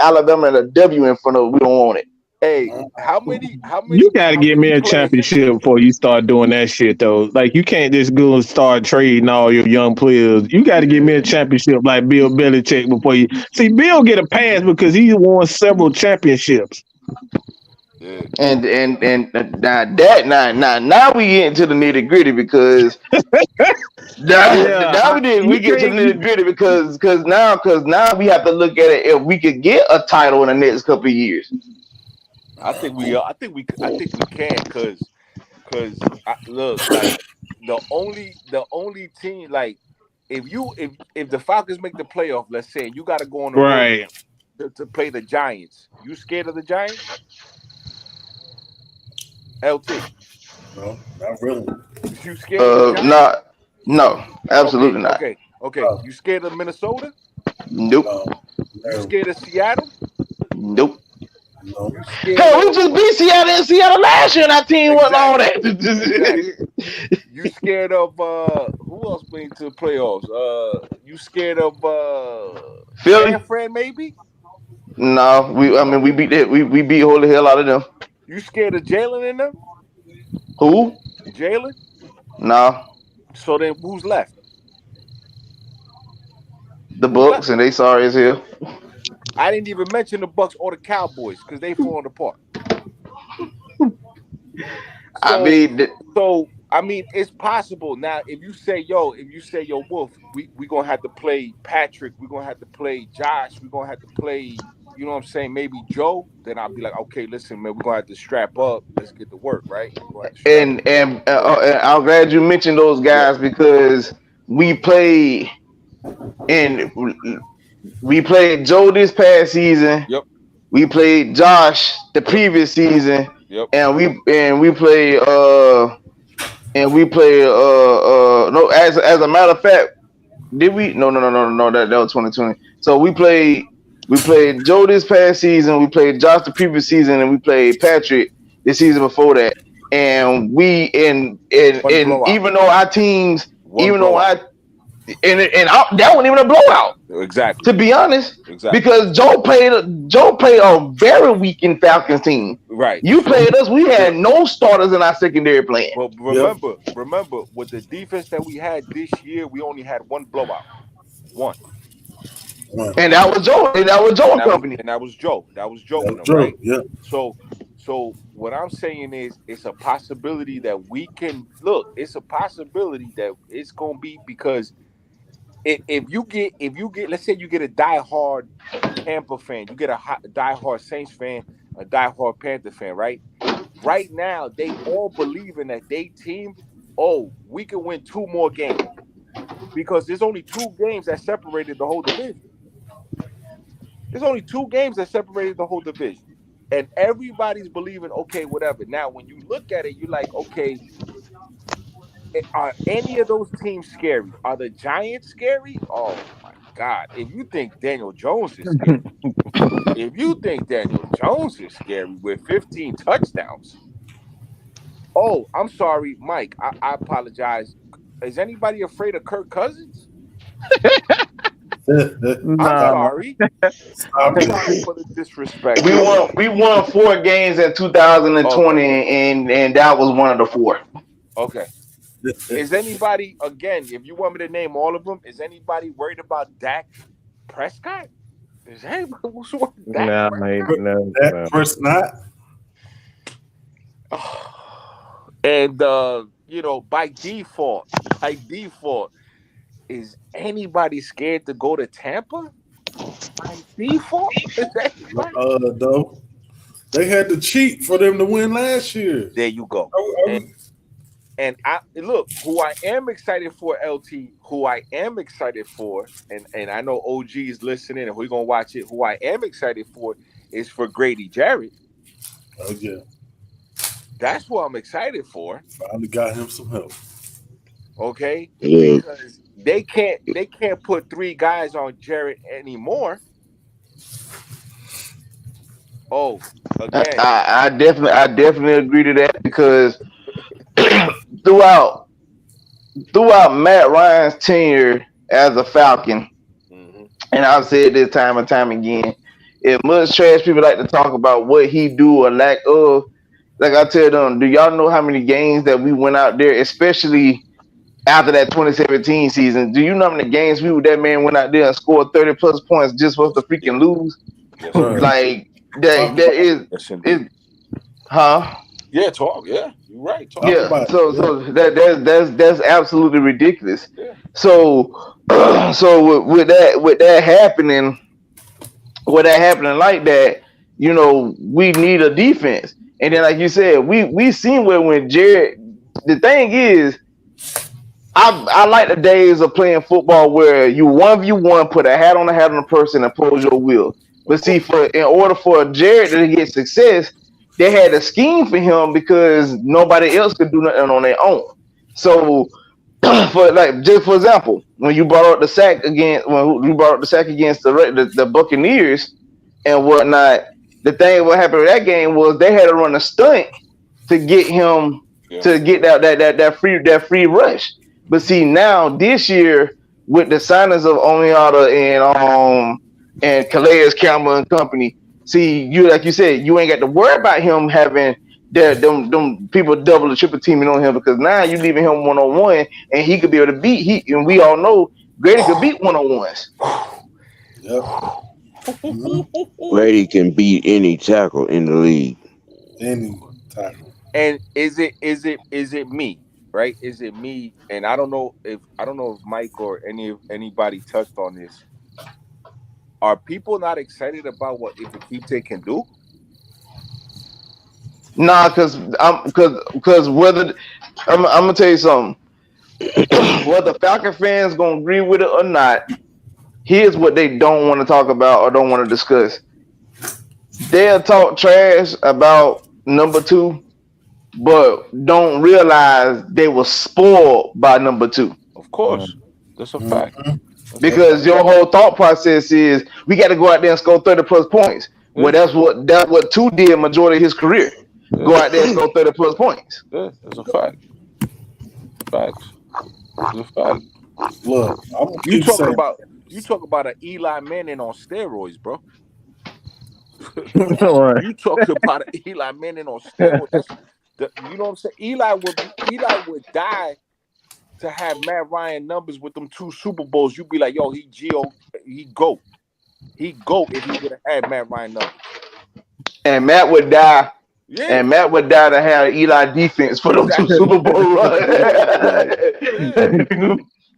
Alabama and a W in front of it, we don't want it. Hey, how many? You got to get me a championship before you start doing that shit, though. Like, you can't just go and start trading all your young players. You got to get me a championship like Bill Belichick before you. See, Bill get a pass because he won several championships. Yeah. And now we get into the nitty gritty, because we get to the nitty gritty because now we have to look at it if we could get a title in the next couple of years. I think we can, because look, like the only team, like if the Falcons make the playoff, let's say, you got to go on the road to play the Giants. You scared of the Giants? LT? No, not really. You scared of the Giants? No, absolutely not. Okay. You scared of Minnesota? Nope. You scared of Seattle? Nope. No. Hell, we just beat Seattle last year, and our team wasn't all that. Exactly. You scared of who else been to the playoffs? You scared of Philly? AFN maybe? No, we beat it. We beat all the hell out of them. You scared of Jalen in them? Who? Jalen? No. So then who's left? The Bucks, and they sorry as hell. I didn't even mention the Bucks or the Cowboys because they falling apart. I mean, it's possible. Now, if you say, yo, Wolf, we gonna have to play Patrick, we're gonna have to play Josh, we're gonna have to play you know what I'm saying, maybe Joe, then I'll be like, okay, listen, man, we're gonna have to strap up. Let's get to work, right? We're gonna have to strap up. And I'm glad you mentioned those guys because we played and we played Joe this past season. Yep. We played Josh the previous season, Yep. and we played no, as a matter of fact, did we? No, that was 2020. So we played Joe this past season, we played Josh the previous season, and we played Patrick the season before that. And we and even though our teams, that wasn't even a blowout. Exactly. To be honest, exactly, because Joe played a very weakened Falcons team. Right. You played us. We had no starters in our secondary playing. But remember, with the defense that we had this year, we only had one blowout. One. And that was Joe. And that was Joe and company. And that was Joe. That was Joe and them, Joe, right? yeah. So what I'm saying is, it's a possibility that we can look. It's a possibility that it's gonna be because if you get, let's say you get a diehard Tampa fan, you get a diehard Saints fan, a diehard Panther fan, right? Right now, they all believe in that they team. Oh, we can win 2 more games because there's only 2 games that separated the whole division. There's only 2 games that separated the whole division, and everybody's believing, okay, whatever. Now, when you look at it, you're like, okay, are any of those teams scary? Are the Giants scary? Oh my God! If you think Daniel Jones is scary, with 15 touchdowns, oh, I'm sorry, Mike. I apologize. Is anybody afraid of Kirk Cousins? I'm sorry. I'm sorry for the disrespect. We won 4 games in 2020, and that was one of the 4. Okay. Is anybody, again, if you want me to name all of them, is anybody worried about Dak Prescott? Is anybody worried about Dak Prescott? No. Dak Prescott. And by default, is anybody scared to go to Tampa? By default? No. They had to cheat for them to win last year. There you go. And I look, who I am excited for, LT, and I know OG is listening and we're gonna watch it. Who I am excited for is for Grady Jarrett. Oh yeah. That's who I'm excited for. Finally got him some help. Okay? Because they can't put 3 guys on Jarrett anymore. Oh, again. I definitely agree to that because throughout Matt Ryan's tenure as a Falcon, and I've said this time and time again, if much trash people like to talk about what he do or lack of, like I tell them, do y'all know how many games that we went out there, especially after that 2017 season? Do you know how many games that man went out there and scored 30 plus points just for us to freaking lose? Yes, like that is huh? Yeah, talk. Yeah, you're right. Talk so that's absolutely ridiculous. Yeah. So with that happening like that, we need a defense. And then, like you said, we seen where when Jared. The thing is, I like the days of playing football where you 1v1, put a hat on a person, and pose your will. But see, in order for Jared to get success, they had a scheme for him because nobody else could do nothing on their own. So, for example, when you brought up the sack against the Buccaneers and whatnot, the thing what happened with that game was they had to run a stunt to get him to get that free rush. But see, now this year with the signings of Onyata and Calais Campbell and company, see, like you said, you ain't got to worry about him having them people double or triple teaming on him because now you leaving him 1-on-1 and he could be able to beat. And we all know Grady could beat 1-on-1s. Yep. Grady can beat any tackle in the league. Any tackle. And is it me? Right? Is it me? And I don't know if Mike or anybody touched on this. are people not excited about what Ifeanyi can do? Nah, because whether I'm gonna tell you something. Whether Falcon fans gonna agree with it or not, here's what they don't want to talk about or don't want to discuss. They'll talk trash about number 2, but don't realize they were spoiled by number 2. Of course, that's a fact. Because your whole thought process is we got to go out there and score 30+ points. Well, that's what 2 did majority of his career. Go out there and score 30+ points. Yeah, that's a fact. Facts. That's a fact. Look, you talk about an Eli Manning on steroids, bro. You talk about an Eli Manning on steroids. You know what I'm saying? Eli would die to have Matt Ryan numbers with them 2 Super Bowls. You'd be like, yo, he go if he would have had Matt Ryan numbers. And Matt would die. Yeah. And Matt would die to have Eli defense for those 2 Super Bowl runs.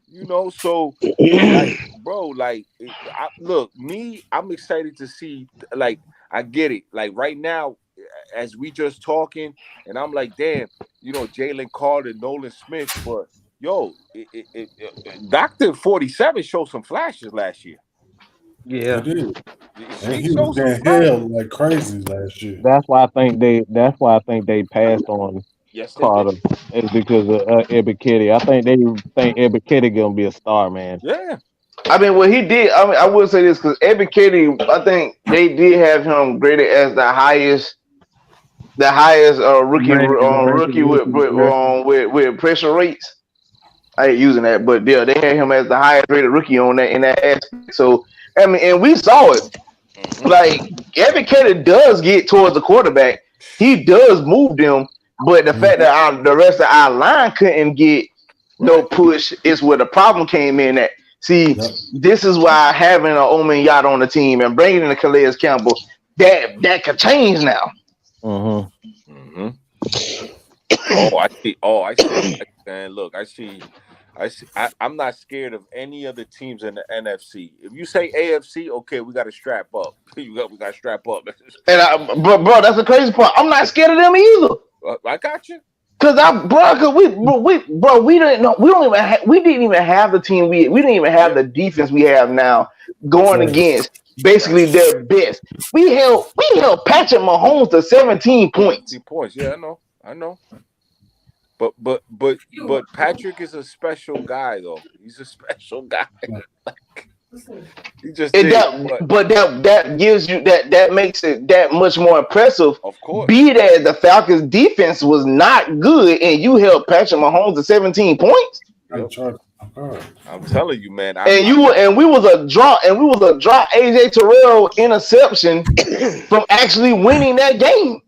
You know, so bro, I'm excited to see. Like, I get it. Like right now, as we just talking, and I'm like, damn, you know, Jalen Carter, Nolan Smith, but yo, Dr. 47 showed some flashes last year. Yeah, he did. And he was getting held like crazy last year. That's why I think they passed on Carter. It's because of Ebiketie. I think they think Ebiketie gonna be a star, man. Yeah. I mean, what he did. I mean, I would say this because Ebiketie, I think they did have him graded as the highest rookie with pressure rates. I ain't using that, but they had him as the highest rated rookie on that in that aspect. So I mean, and we saw it. Like Ebiketie does get towards the quarterback. He does move them, but the fact that the rest of our line couldn't get no push is where the problem came in at. See, this is why having an Omen Yacht on the team and bringing in a Calais Campbell, that could change now. Mm-hmm. I see. Man, look, I see. I'm not scared of any of the teams in the NFC. If you say AFC, okay, we got to strap up. We got to strap up. And bro, that's the crazy part. I'm not scared of them either. I got you. We didn't even have the team we didn't even have the defense we have now going against basically their best. We held Patrick Mahomes to 17 points. 17 points, yeah, I know. But Patrick is a special guy though. He's a special guy. He just that gives you that makes it that much more impressive. Of course. Be that the Falcons defense was not good and you held Patrick Mahomes to 17 points. I'm telling you, man. We was a drop AJ Terrell interception from actually winning that game.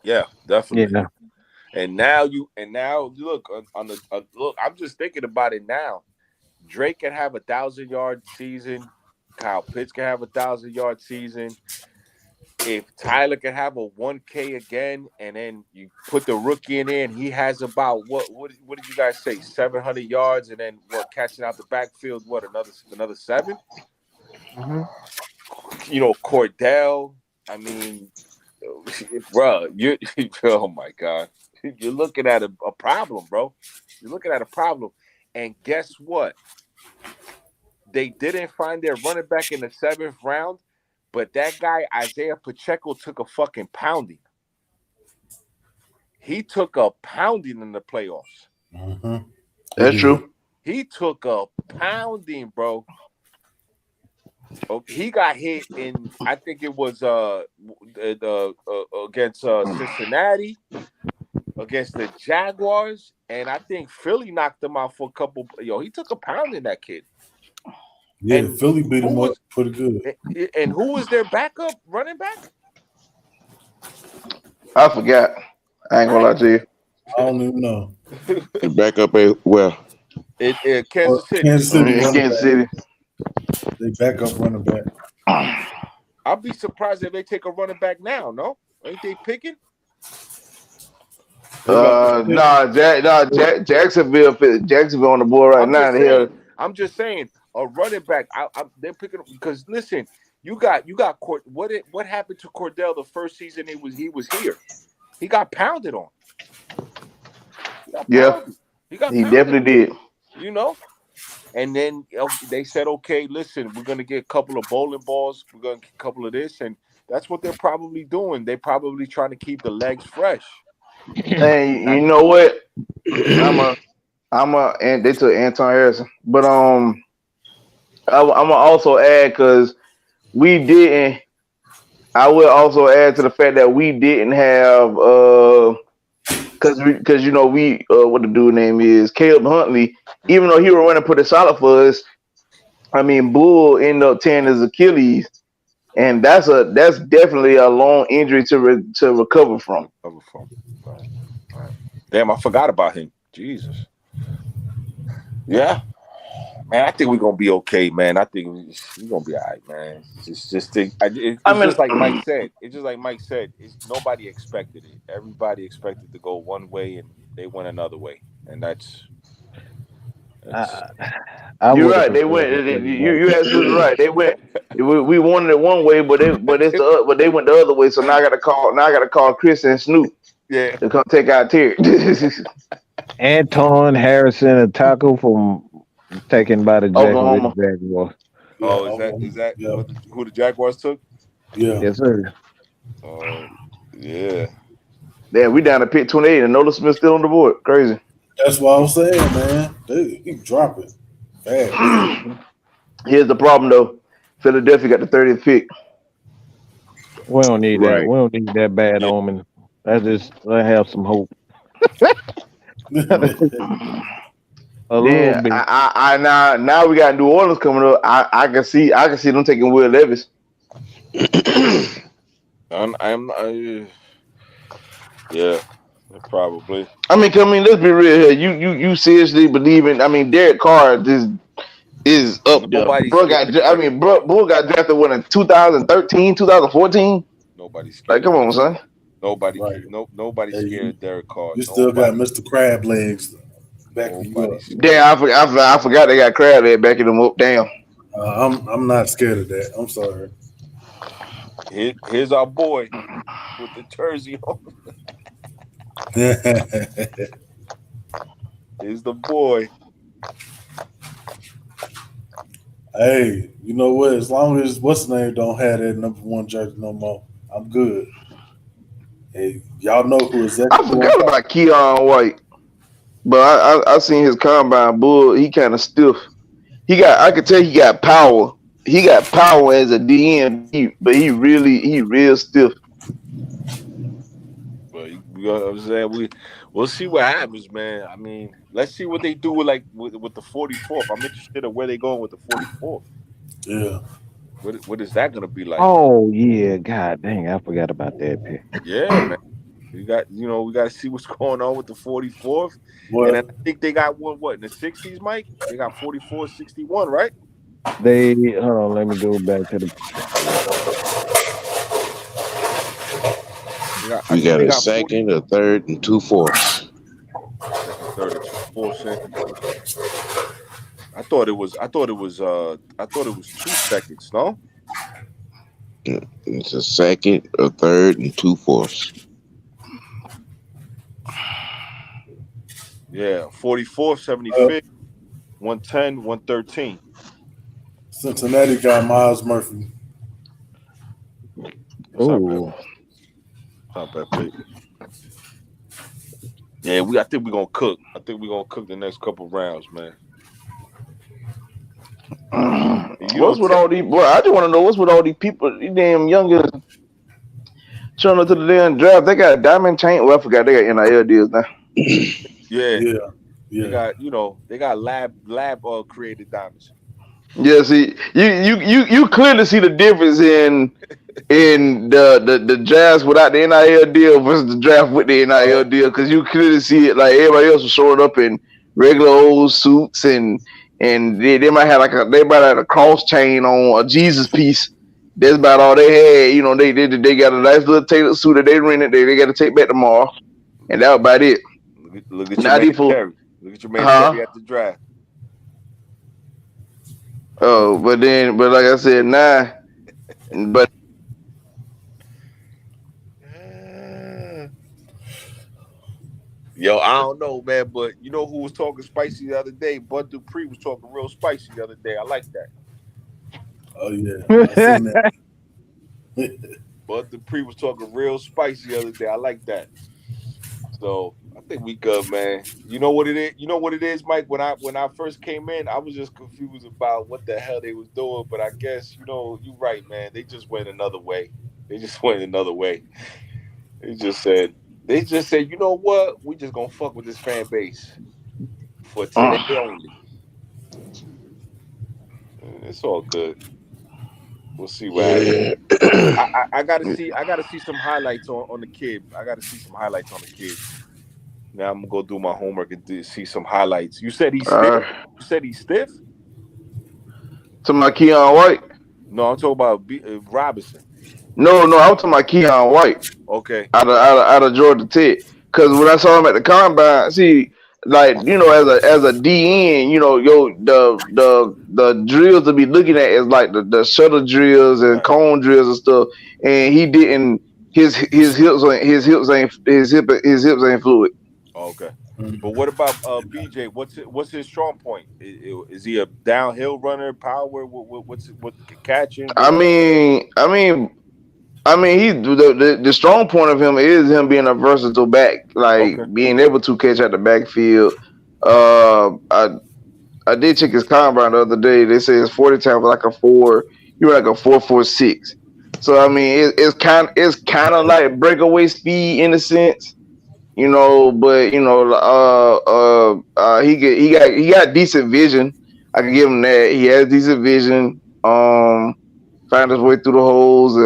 Yeah, definitely. Yeah. And now look look. I'm just thinking about it now. Drake can have 1,000-yard season. Kyle Pitts can have 1,000-yard season. If Tyler can have a 1K again, and then you put the rookie in there, and he has about what did you guys say? 700 yards, and then catching out the backfield? Another 7? Mm-hmm. You know, Cordell. I mean, bro, oh my God, you're looking at a problem, bro. You're looking at a problem. And guess what? They didn't find their running back in the 7th round, but that guy, Isaiah Pacheco, took a fucking pounding. He took a pounding in the playoffs. Mm-hmm. That's true. He took a pounding, bro. He got hit in, I think it was against Cincinnati, against the Jaguars, and I think Philly knocked him out for a couple. He took a pounding, that kid. Yeah, and Philly beat him up pretty good. And who was their backup running back? I forgot. I ain't gonna lie to you. I don't even know. Backup well. Kansas City. Kansas City. They backup running back. I'll be surprised if they take a running back now. No, ain't they picking? Jacksonville on the board right now. I'm just saying a running back. They're picking because listen, you got what happened to Cordell the first season he was here? He got pounded on. He definitely did. You know, and then they said, okay, listen, we're gonna get a couple of bowling balls, we're gonna get a couple of this, and that's what they're probably doing. They're probably trying to keep the legs fresh. And you know what? And they took Anton Harrison, but I'm gonna also add because we didn't. I will also add to the fact that we didn't have because you know we what the dude name is Caleb Huntley. Even though he was running pretty solid for us, I mean Bull ended up tearing his Achilles, and that's definitely a long injury to recover from. Right. Damn, I forgot about him. Jesus. Yeah. Man, I think we're gonna be okay, man. I think we're gonna be all right, man. It's just like Mike said. It's just like Mike said. Nobody expected it. Everybody expected to go one way, and they went another way, and that's you're right. They went. You absolutely right. They went. We wanted it one way, but they went the other way. So now I got to call Chris and Snoop. Yeah. To come take out Terry. Anton Harrison, a tackle from taken by the Oklahoma Jaguars. Oh, is that who the Jaguars took? Yeah. Yes, sir. Oh, yeah. Yeah, we down to pick 28 and Nolan Smith still on the board. Crazy. That's what I'm saying, man. Dude, he drop it fast. Here's the problem, though. Philadelphia got the 30th pick. We don't need that. We don't need that bad omen. Let's have some hope. Now we got New Orleans coming up. I can see them taking Will Levis. Yeah, probably. I mean, let's be real here. You seriously believe in? I mean, Derek Carr is up there. Bull got drafted in 2013, 2014. Nobody's scared. Like, come on, son. Nobody's scared of Derek Carr. You still got Mr. Crab Legs backing you up. Damn, I forgot they got Crab Legs backing them up. Damn. I'm not scared of that. I'm sorry. Here's our boy with the jersey on. Here's the boy. Hey, you know what? As long as what's the name don't have that number 1 jersey no more, I'm good. Hey, y'all know who is that? I forgot about Keon White, but I seen his combine. Bull, he kind of stiff. I could tell he got power. He got power as a DM, but he real stiff. But we'll see what happens, man. I mean, let's see what they do with the 44th. I'm interested in where they going with the 44th. Yeah. What is that going to be like? Oh yeah, God dang, I forgot about that pick. Yeah, man. We got to see what's going on with the 44th. What? And I think they got what in the 60s, Mike? They got 44, 61, right? Hold on, let me go back to the. We got a second, a third, and 2 fourths. Third and 2 fourths. I thought it was 2 seconds, no? It's a second, a third, and 2 fourths. Yeah, 44th, 75th, 110, 113. Cincinnati got Miles Murphy. Oh, not bad pick. Yeah, I think we're gonna cook. I think we're gonna cook the next couple rounds, man. What's with all these? Boy, I just want to know what's with all these people. These damn youngers showing up to the damn draft. They got a diamond chain. Well, I forgot they got NIL deals now. Yeah. They got lab created diamonds. Yeah, see, you clearly see the difference in the draft without the NIL deal versus the draft with the NIL deal, because you clearly see it. Like everybody else was showing up in regular old suits, and they might have a cross chain on a Jesus piece. That's about all they had. They got a nice little tailored suit that they rented. They got to take back tomorrow, and that was about it. Look at your man Terry. Look at your man Terry at the draft. Oh, but like I said, but Yo, I don't know, man, but you know who was talking spicy the other day? Bud Dupree was talking real spicy the other day. I like that. Oh yeah, I seen that. Bud Dupree was talking real spicy the other day. I like that. So I think we good, man. You know what it is? You know what it is, Mike? When I first came in, I was just confused about what the hell they was doing. But I guess you're right, man. They just went another way. They just went another way. They just said, you know what? We just gonna fuck with this fan base for today only. It's all good. We'll see what happens. I gotta see some highlights on the kid. I gotta see some highlights on the kid. Now I'm gonna go do my homework and see some highlights. You said he's stiff? You said he's stiff? To my Keon White? No, I'm talking about Robinson. No, I'm talking about Keon White. Okay. Out of Georgia Tech. Because when I saw him at the combine, see, like, as a DN, the drills to be looking at is like the shuttle drills and cone drills and stuff. And he didn't. His hips ain't fluid. Okay. But what about BJ? What's his strong point? Is he a downhill runner, power? What's catching? I mean, he the strong point of him is him being a versatile back, like being able to catch at the backfield. I did check his combine the other day. They say his 40 time was like a 4. You're like a 4.46. So I mean, it's kind of like breakaway speed in a sense, But he got decent vision. I can give him that. He has decent vision. Find his way through the holes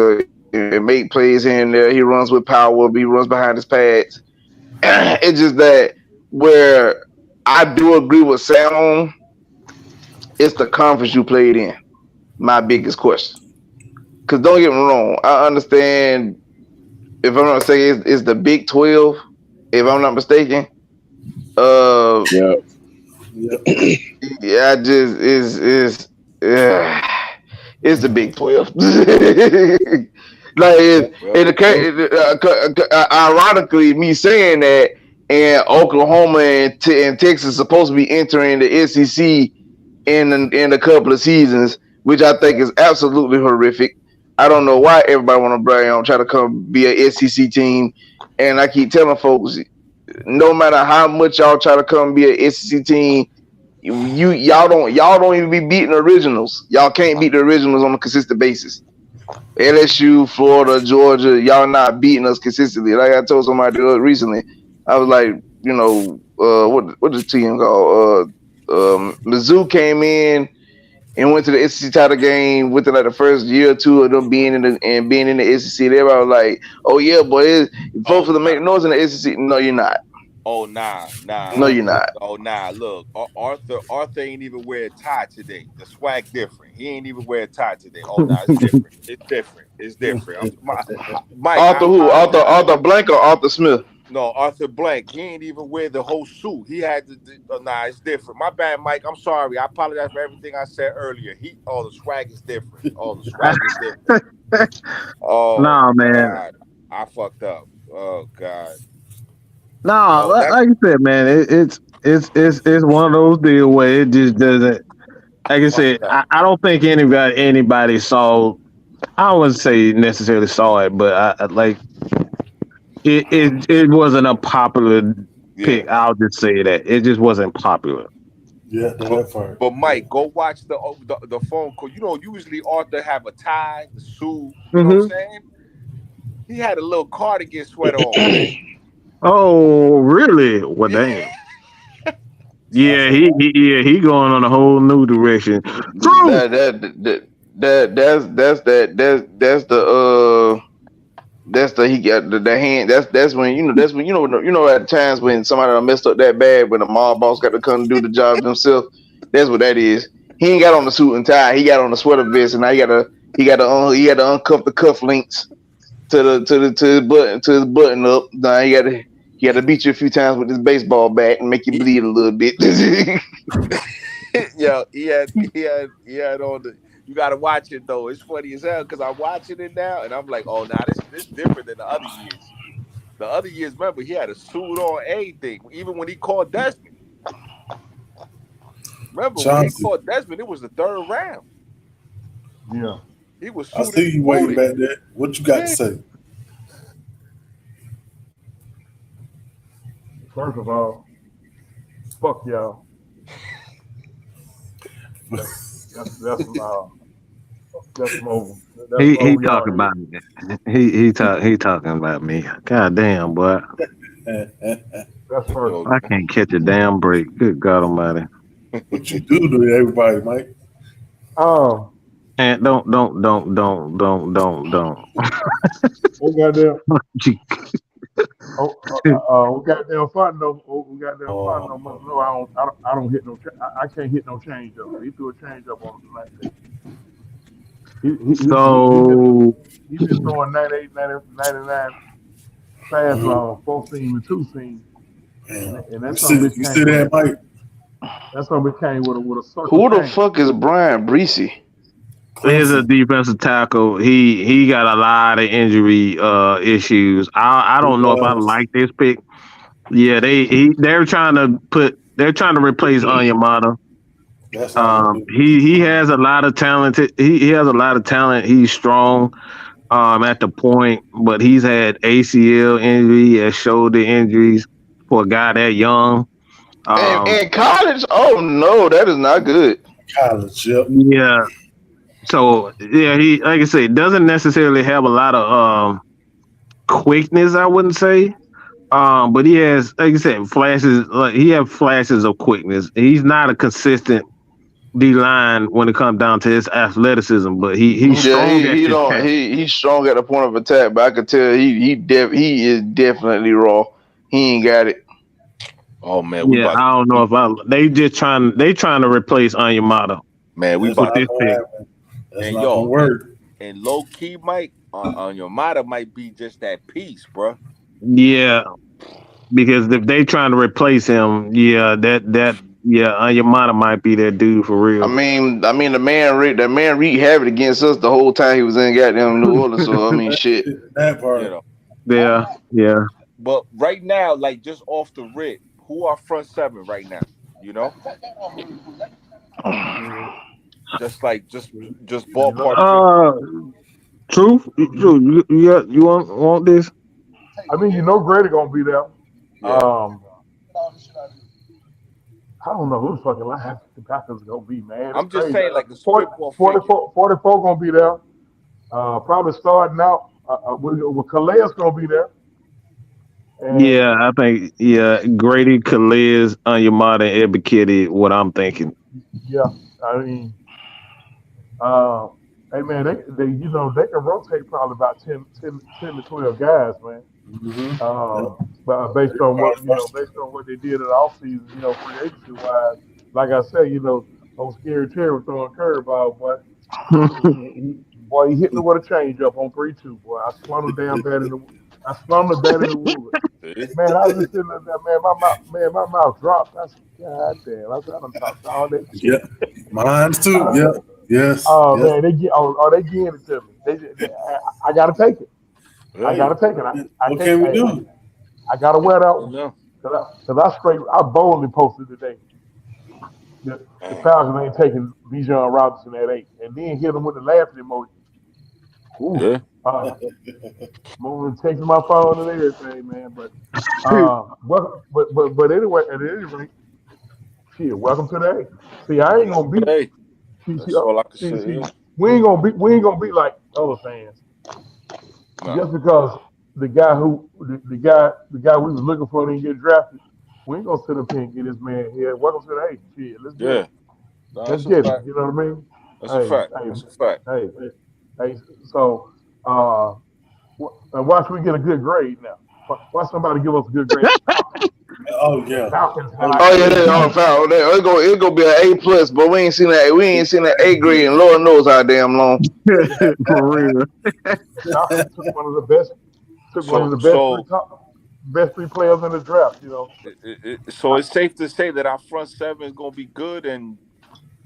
and make plays here and there. He runs with power. He runs behind his pads. It's just that where I do agree with Sam, it's the conference you played in. My biggest question. Because don't get me wrong, I understand. If I'm not mistaken, it's the Big 12. If I'm not mistaken. Yeah. Yeah, it's the Big 12. Ironically, me saying that, and Oklahoma and Texas supposed to be entering the SEC in a couple of seasons, which I think is absolutely horrific. I don't know why everybody want to brag on, try to come be a SEC team, and I keep telling folks, no matter how much y'all try to come be a SEC team, y'all don't even be beating originals. Y'all can't beat the originals on a consistent basis. LSU, Florida, Georgia, y'all not beating us consistently. Like I told somebody recently, I was like, what is the team called? Mizzou came in and went to the SEC title game within like the first year or two of them being in the SEC. Everybody was like, "Oh yeah, boy, vote for the make noise in the SEC." No, you're not. Oh nah. No, you're not. Oh nah. Look, Arthur ain't even wear a tie today. The swag different. He ain't even wear a tie today. Oh nah, it's different. Mike, Arthur who? Arthur Blank or Arthur Smith? No, Arthur Blank. He ain't even wear the whole suit. He had it's different. My bad, Mike. I'm sorry. I apologize for everything I said earlier. The swag is different. The swag is different. Nah, man. God. I fucked up. Oh God. No, like you said, man, it's one of those deals where it just doesn't. Like I said, I don't think anybody saw. I wouldn't say necessarily saw it, but I like it wasn't a popular pick. I'll just say that it just wasn't popular. Yeah, that's fine. But Mike, go watch the phone call. Usually Arthur have a tie, the suit. You know what I'm saying? He had a little cardigan sweater on, man. Oh, really? Well, damn. Yeah, he going on a whole new direction. That's he got the hand. That's when at times when somebody messed up that bad, when the mob boss got to come do the job himself. That's what that is. He ain't got on the suit and tie. He got on the sweater vest, and now he got to uncuff the cuff links to the button up. Now he got to beat you a few times with this baseball bat and make you bleed a little bit. Yeah, he had on the. You got to watch it though. It's funny as hell because I'm watching it now and I'm like, oh, nah, this different than the other years. The other years, remember, he had a suit on, everything. Even when he called Desmond. Remember when he called Desmond, it was the third round. Yeah, he was. I see you waiting back there. What you got to say? First of all, fuck y'all. That's over. He talking about me. He talking about me. God damn, boy. That's first. I can't catch a damn break. Good God Almighty. What you do to everybody, Mike? Oh. And don't. We got them. We got them fun though. We got them fun though. No, I don't hit no. I can't hit no change up. He threw a change up on us tonight. He's been throwing 98, 99 fast ball, 4 seam and 2 seam. And that's something you see that, Mike? That's something came with a circle. Who the fuck is Brian Breesy? He's a defensive tackle. He got a lot of injury issues. I don't know if I like this pick. Yeah, they're trying to replace Onyemata. He has a lot of talent. He has a lot of talent. He's strong at the point, but he's had ACL injury, he has shoulder injuries for a guy that young. And college? Oh no, that is not good. College, yep. Yeah. So yeah, he, like I said, doesn't necessarily have a lot of quickness, I wouldn't say. But he has, like I said, flashes. He has flashes of quickness. He's not a consistent D-line when it comes down to his athleticism, but he's strong. He's strong at the point of attack, but I could tell he is definitely raw. He ain't got it. Oh man, I don't know if they trying to replace Onyemata. Man, we about this pick. And yo, and low key, Mike, Onyemata might be just that piece, bro. Yeah, because if they trying to replace him, Onyemata might be that dude for real. I mean, the man wreaked havoc against us the whole time he was in goddamn New Orleans. So I mean, shit. That part. You know. Yeah. But right now, like just off the rip, who are front seven right now? You know. Just ballpark. Truth. You want this? I mean, Grady gonna be there. Yeah. I don't know who the fucking line the Packers gonna be, man. I'm just saying, like the 44 gonna be there. Probably starting out with Calais gonna be there. And I think Grady, Calais, Onyemata, and Ebiketie, what I'm thinking. Yeah, I mean, hey man, they can rotate probably about 10 to 12 guys, man. Mm-hmm. But based on what they did in the offseason, free agency wise, like I said, on Scary Terry was throwing curveball, but boy, he hit me with a change up on 3-2, boy. I slung him down bad in the wood. Man, I was just sitting there, my mouth dropped. I said, God damn, I said, I done talked all that shit. Yeah, mine too. Yeah, yes. Oh man, they getting it to me. I gotta take it. I gotta take it. What can we do? I gotta wear that one. Cause I boldly posted today. The Falcons ain't taking Bijan Robinson at 8, and then hit him with the laughing emoji. Ooh. Yeah. Moving, taking my phone and everything, man. But anyway, at any rate, shit. Welcome to the A. See, I ain't gonna be. That's all I can say. We ain't gonna be like other fans. No. Just because the guy we was looking for didn't get drafted, we ain't gonna sit up here and get this man here. Welcome to the A. Shit, let's get it. Let's get it. You know what I mean? That's a fact. That's a fact. Hey. So, watch we get a good grade now. Watch somebody give us a good grade. Oh yeah. Falcons. It's gonna be an A+, but we ain't seen that A grade in Lord knows how damn long. For real. Falcons took one of the best three players in the draft. So it's safe to say that our front seven is gonna be good, and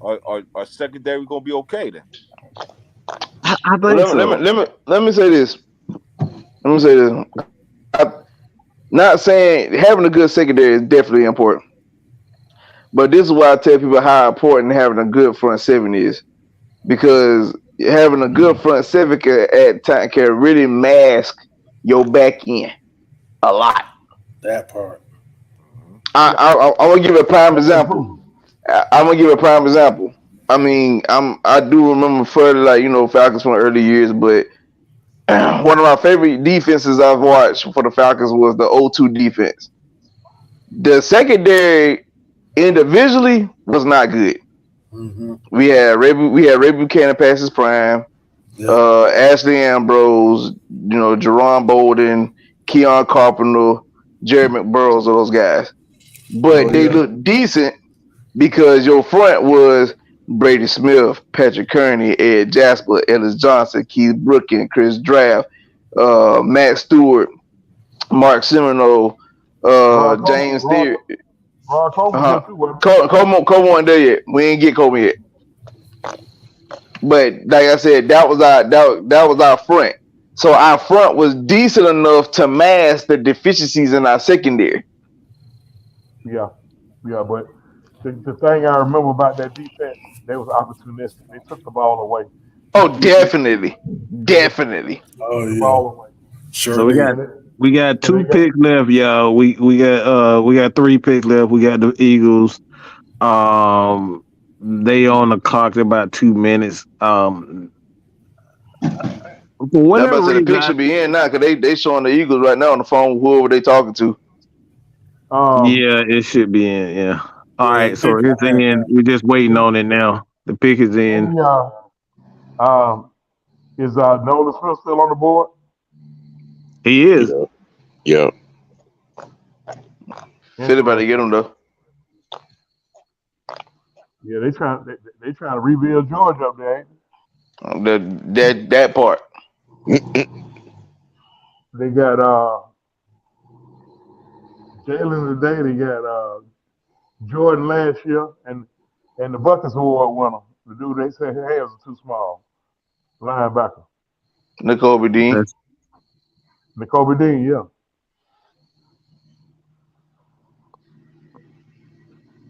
our secondary gonna be okay then? I think so. Let me say this. Let me say this. Not saying having a good secondary is definitely important, but this is why I tell people how important having a good front seven is, because having a good front seven at time can really mask your back end a lot. That part. I'm gonna give a prime example. I'm gonna give a prime example. I mean, I do remember further, like, Falcons from the early years, but one of my favorite defenses I've watched for the Falcons was the 0-2 defense. The secondary individually was not good. Mm-hmm. We had Ray Buchanan past his prime, Ashley Ambrose, Jerron Bolden, Keon Carpenter, Jerry McBurrows, those guys. But they looked decent because your front was Brady Smith, Patrick Kearney, Ed Jasper, Ellis Johnson, Keith Brookin, Chris Draft, Matt Stewart, Mark Semino, James Theory. Coleman wasn't there yet. We ain't get Coleman yet. But like I said, that was our front. So our front was decent enough to mask the deficiencies in our secondary. Yeah, but the thing I remember about that defense, they was opportunistic. They took the ball away. Oh, definitely. Oh yeah. Ball away. Sure. So we got 2 picks left, y'all. We got 3 picks left. We got the Eagles. They on the clock in about 2 minutes. For whatever reason, the pick should be in now because they showing the Eagles right now on the phone with whoever they talking to. Yeah, it should be in. Yeah. All right, so it's in. We're just waiting on it now. The pick is in. Is Nolan Smith still on the board? He is. Yeah. Philly about to get him though. Yeah, they trying to rebuild Georgia up there, ain't they? That part. They got Jalen today. They got Jordan last year, and the Buckets Award winner, the dude they said his hands are too small, linebacker. Nakobe Dean. Nakobe Dean, yeah.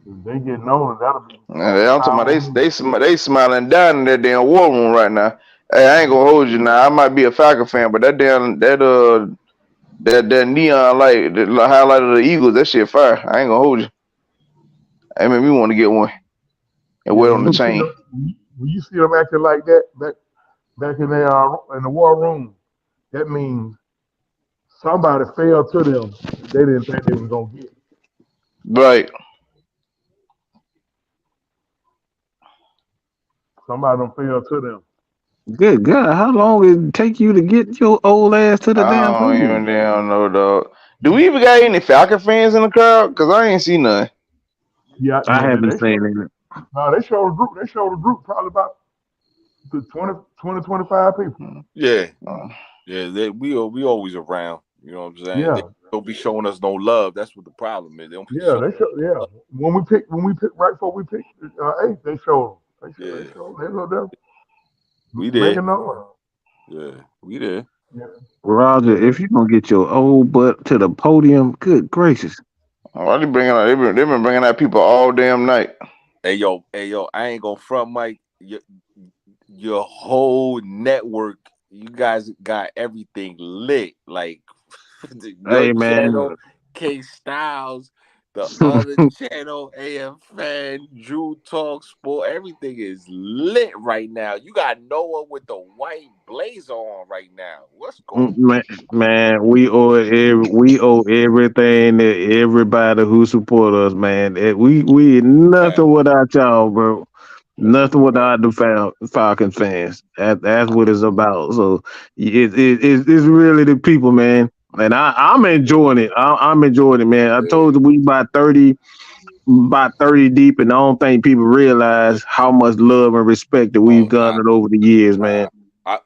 If they get known, that'll be. I'm talking about they smiling down in that damn war room right now. Hey, I ain't gonna hold you now. I might be a Falcon fan, but that neon light, the highlight of the Eagles, that shit fire. I ain't gonna hold you. That made me want to get one and wear it on the chain. When you see them acting like that back in the war room, that means somebody fell to them. They didn't think they was gonna get. Right. Somebody done fell to them. Good God, how long did it take you to get your old ass to the damn podium? I don't even know, dog. Do we even got any Falcon fans in the crowd? Because I ain't seen none. Yeah, I haven't seen it. No, they showed a group. They showed a group probably about 20, 25 people. Yeah. Yeah, we always around. You know what I'm saying? Yeah. They don't be showing us no love. That's what the problem is. They don't be When we picked right before we picked 8, they showed them. They showed them. We did. Yeah, we did. Yeah. Roger, if you're gonna get your old butt to the podium, good gracious. Why they bringing out? They've been bringing out people all damn night. Hey yo, I ain't gonna front, Mike. Your whole network, you guys got everything lit. Like, hey man, channel, K Styles, the other channel, AFN, Drew Talk Sport, everything is lit right now. You got Noah with the white blazer on right now. What's going on? Man, we owe everything to everybody who support us, man. We nothing without y'all, bro. Nothing without the Falcons fans. That's what it's about. So it's really the people, man. And I'm enjoying it. I'm enjoying it, man. I told you we about 30 deep, and I don't think people realize how much love and respect that we've gotten over the years, man.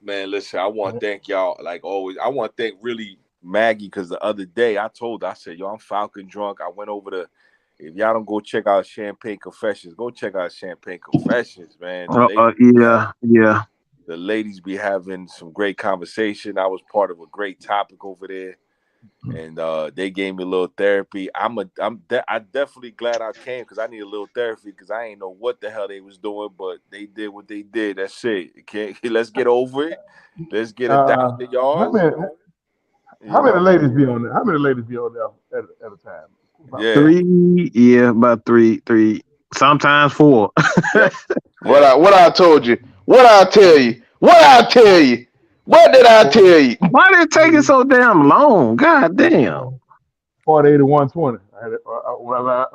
Man, listen, I want to thank y'all like always. I want to thank really Maggie, because the other day I said, yo, I'm Falcon drunk. I went over to if y'all don't go check out Champagne Confessions, go check out Champagne Confessions, man. Yeah. The ladies be having some great conversation. I was part of a great topic over there, and they gave me a little therapy. I'm definitely glad I came because I need a little therapy because I ain't know what the hell they was doing, but they did what they did. That's it. Let's get over it. Let's get it down to yards. How many ladies be on there? How many ladies be on there at a time? Yeah. 3, about 3, sometimes 4. Yep. What I told you? What I tell you? What I tell you? What did I tell you? Why did it take it so damn long? God damn. 48 to 120. If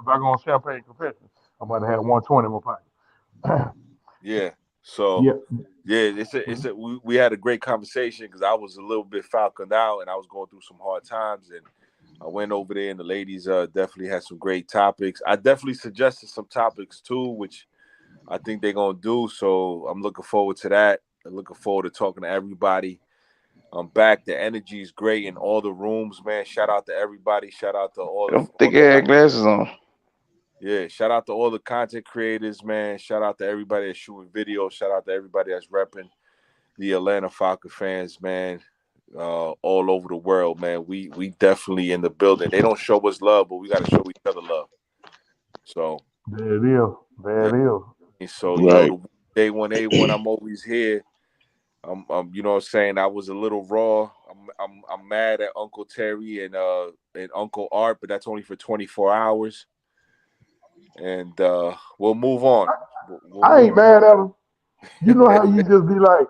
I go on Champagne Confession, I'm about to have 120 in my pocket. Yeah. So we had a great conversation because I was a little bit falconed out and I was going through some hard times, and I went over there and the ladies definitely had some great topics. I definitely suggested some topics too, which I think they're gonna do. So I'm looking forward to that. I'm looking forward to talking to everybody. I'm back. The energy is great in all the rooms, man. Shout out to everybody. Shout out to all. I think I had glasses on. Yeah, shout out to all the content creators, man. Shout out to everybody that's shooting videos. Shout out to everybody that's repping the Atlanta Falcons fans, man. All over the world, man. We definitely in the building. They don't show us love, but we got to show each other love. So there it is. There it is. And so you know, the day 1A1, I'm always here. I'm you know what I'm saying, I was a little raw. I'm mad at Uncle Terry and Uncle Art, but that's only for 24 hours. And we'll move on. I ain't mad at him. You know how you just be like,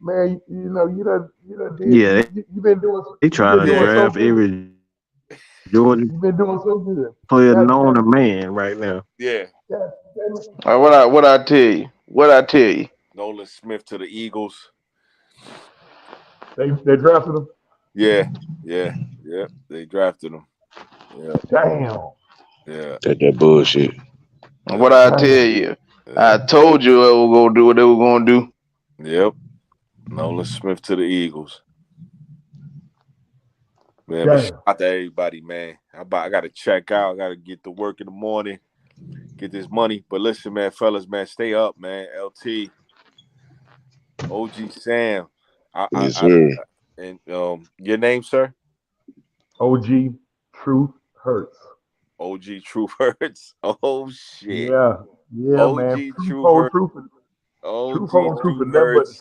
man, you know, you done did. Yeah, you been doing. They trying to draft every Jordan You've been doing so good. player known to man right now. Yeah. What I tell you? What I tell you? Nolan Smith to the Eagles. They drafted him. Yeah. They drafted him. Yeah. Damn. Yeah. That bullshit. What I tell you? I told you they were gonna do what they were gonna do. Yep. Nolan Smith to the Eagles. Man, but shout out to everybody, man. I gotta check out. I gotta get to work in the morning, get this money. But listen, man, fellas, man, stay up, man. LT, OG Sam. Yes, sir. And your name, sir? OG Truth Hurts. OG Truth Hurts. Oh shit. Yeah, OG man. Truth Hurts. OG Truth Hurts.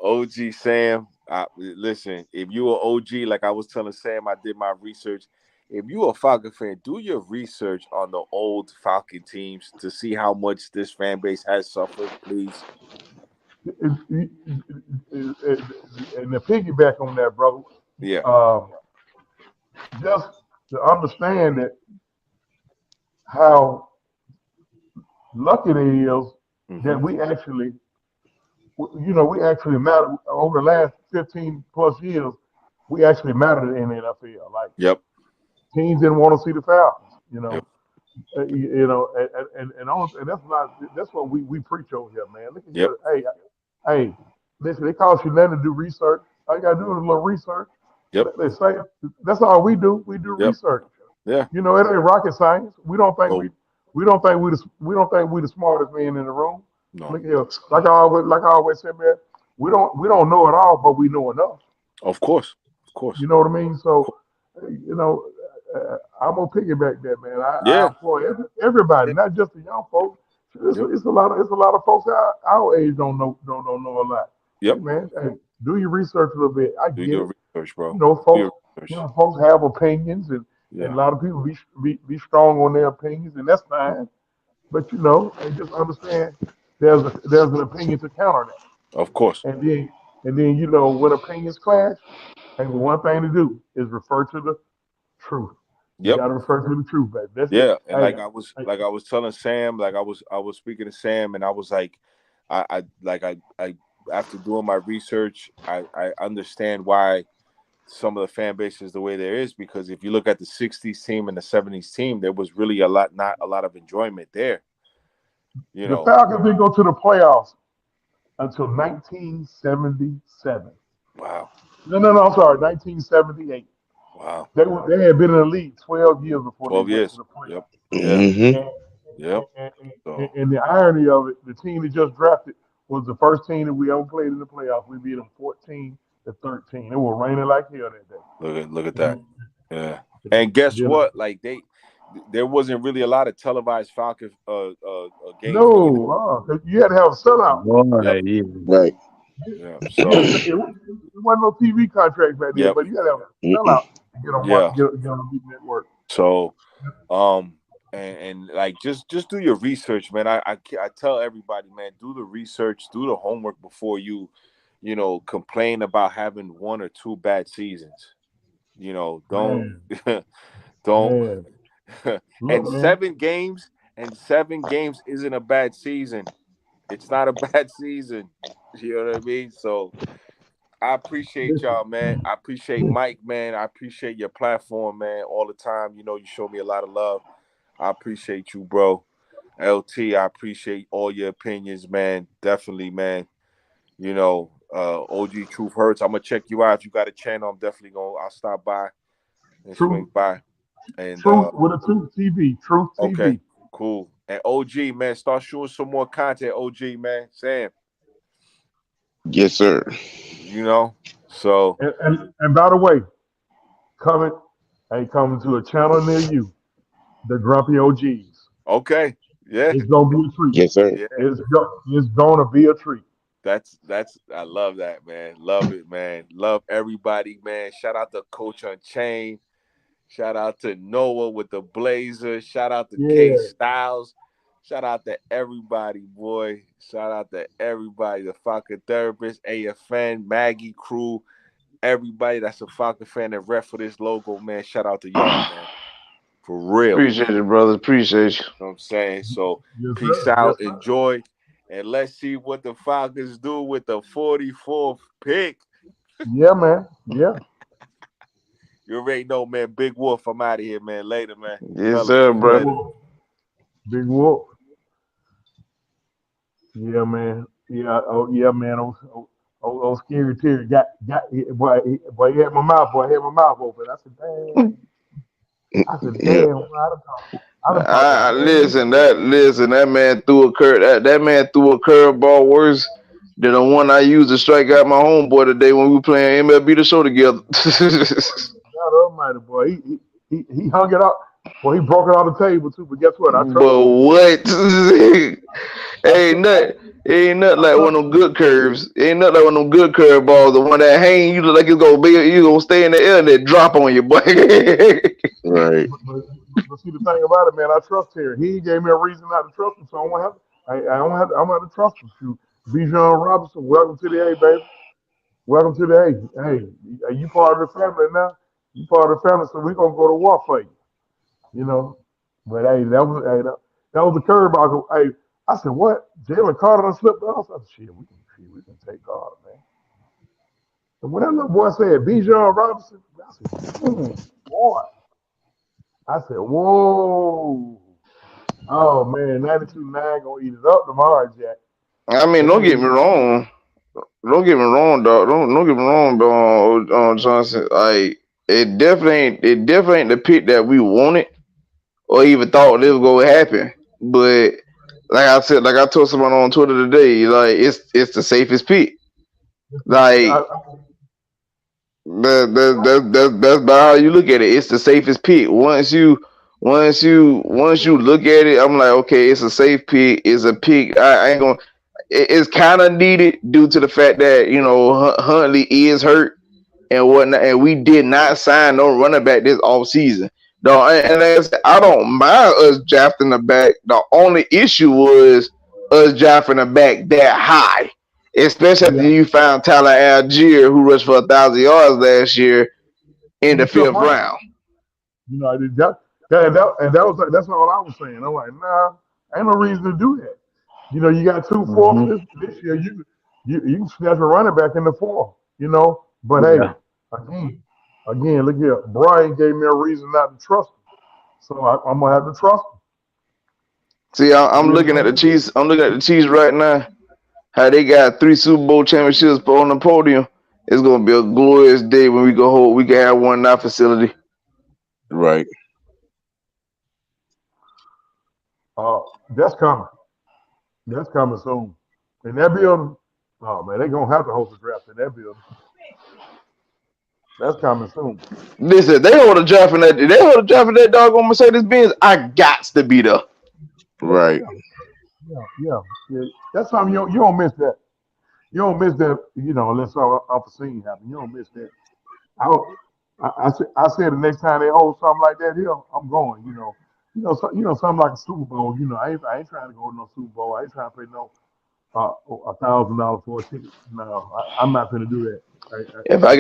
OG Sam. Listen, if you are OG, like I was telling Sam, I did my research. If you a Falcon fan, do your research on the old Falcon teams to see how much this fan base has suffered, please. And to piggyback on that, brother. Yeah. Just to understand that how lucky it is that we actually, we actually matter over the last 15 plus years. We actually mattered in the NFL. Like, teams didn't want to see the Falcons. And that's what we preach over here, man. Look at you. Hey, listen, it costs you nothing to do research. All you gotta do is a little research. They say that's all we do. We do research. Yeah. It ain't rocket science. We don't think we don't think we the smartest man in the room. No. Look here, like I always say, man, we don't know it all, but we know enough. Of course. You know what I mean? So, I'm gonna piggyback that, man. I employ everybody, not just the young folks. It's a lot of folks our age don't know a lot. Yep. Hey, man, do your research a little bit. I get your it. research, bro. Folks have opinions, and a lot of people be strong on their opinions, and that's fine. But they just understand there's an opinion to counter that. Of course. And then when opinions clash, and one thing to do is refer to the truth. You gotta refer to the truth, baby. That's it. And like I was telling Sam, like I was speaking to Sam, and I was like, I after doing my research, I understand why some of the fan base is the way there is, because if you look at the 60s team and the 70s team, there was really not a lot of enjoyment there. The Falcons didn't go to the playoffs until 1977. Wow. No, I'm sorry, 1978. Wow. They had been in the league 12 years before 12 they went years. to the playoffs. Yep. Mm-hmm. And the irony of it, the team that just drafted was the first team that we ever played in the playoffs. We beat them 14-13. It was raining like hell that day. Look at that. Yeah. And guess what? Like there wasn't really a lot of televised Falcons games. No, you had to have a sellout. Right. Yeah. So it wasn't no TV contract back then, but you had to have a sellout to get on the network. So, and like just do your research, man. I tell everybody, man, do the research, do the homework before you complain about having 1 or 2 bad seasons. Don't. And 7 games isn't a bad season. It's not a bad season. You know what I mean? So I appreciate y'all, man. I appreciate Mike, man. I appreciate your platform, man, all the time. You show me a lot of love. I appreciate you, bro. LT, I appreciate all your opinions, man. Definitely, man. OG Truth Hurts. I'm gonna check you out. If you got a channel, I'm definitely I'll stop by and swing by. And Truth with a Truth TV. Truth TV. Okay, cool. And OG, man, start shooting some more content, OG, man. Sam. Yes, sir. So and by the way, coming to a channel near you, the Grumpy OGs. Okay. Yeah. It's gonna be a treat. Yes, sir. Yeah. It's gonna be a treat. That's I love that, man. Love it, man. Love everybody, man. Shout out to Coach Unchained. Shout out to Noah with the Blazers. Shout out to K Styles. Shout out to everybody, boy. Shout out to everybody. The Falcon Therapist, AFN, Maggie crew, everybody that's a Falcon fan that rep for this logo, man. Shout out to y'all, man. For real. Appreciate it, brother. Appreciate you. You know what I'm saying? So peace out, enjoy, and let's see what the Falcons do with the 44th pick. Yeah, man. Yeah. You already know, man. Big Wolf, I'm out of here, man. Later, man. Yes, sir, bro. Big Wolf. Yeah, man. Yeah. Oh, yeah, man. Oh, Scary Terry got boy. He had my mouth. Boy, had my mouth open. I said, damn. Listen, that man threw a curveball worse than the one I used to strike out my homeboy today when we were playing MLB The Show together. God almighty, boy. He hung it up. Well, he broke it on the table too. But guess what? Ain't nothing like one of them good curves. Ain't nothing like one of them good curveballs. The one that hang, you look like it's gonna stay in the air and then drop on you, boy. Right. But see the thing about it, man, I trust Terry. He gave me a reason not to trust him, so I'm gonna have to trust him. Shoot, Bijan Robinson, welcome to the A, baby. Welcome to the A. Hey, are you part of the family now? You part of the family, so we're gonna go to war for you. But hey, that was the curveball. Hey, I said, what? Jalen Carter done slipped off? I said, shit, we can take Carter, man. And when that little boy said Bijan Robinson, I said, boy. I said, whoa. Oh man, 92-9 gonna eat it up tomorrow, Jack. I mean, don't get me wrong. Don't get me wrong, dog. Don't get me wrong, dog. Johnson. Like it definitely ain't the pick that we wanted or even thought this was gonna happen. But like I told someone on Twitter today, like it's the safest pick. Like that's about how you look at it. It's the safest pick. Once you look at it, I'm like, okay, it's a safe pick. It's a pick. I ain't gonna. It's kind of needed due to the fact that Huntley is hurt and whatnot, and we did not sign no running back this off season. No, and I don't mind us drafting the back. The only issue was us drafting the back that high, especially after you found Tyler Algier, who rushed for 1,000 yards last year in the 5th round. That's all I was saying. I'm like, nah, ain't no reason to do that. You got 2 fourths this year. You can snatch a running back in the 4th. But hey, again, look here. Brian gave me a reason not to trust him, so I'm gonna have to trust him. See, I'm looking at the Chiefs. I'm looking at the Chiefs right now. How they got 3 Super Bowl championships on the podium, It's gonna be a glorious day when we can have one in our facility. Right. That's coming. That's coming soon. In that building, oh man, they're gonna have to host a draft in that building. That's coming soon. Listen, they hold a draft in that doggone Mercedes Benz. I got to be there. Right. Yeah. That's something you don't miss that. You don't miss that, unless something unforeseen happen. You don't miss that. I said the next time they hold something like that here, I'm going. Something like a Super Bowl. I ain't trying to go to no Super Bowl. I ain't trying to pay no $1,000 for a ticket. No, I'm not going to do that. If I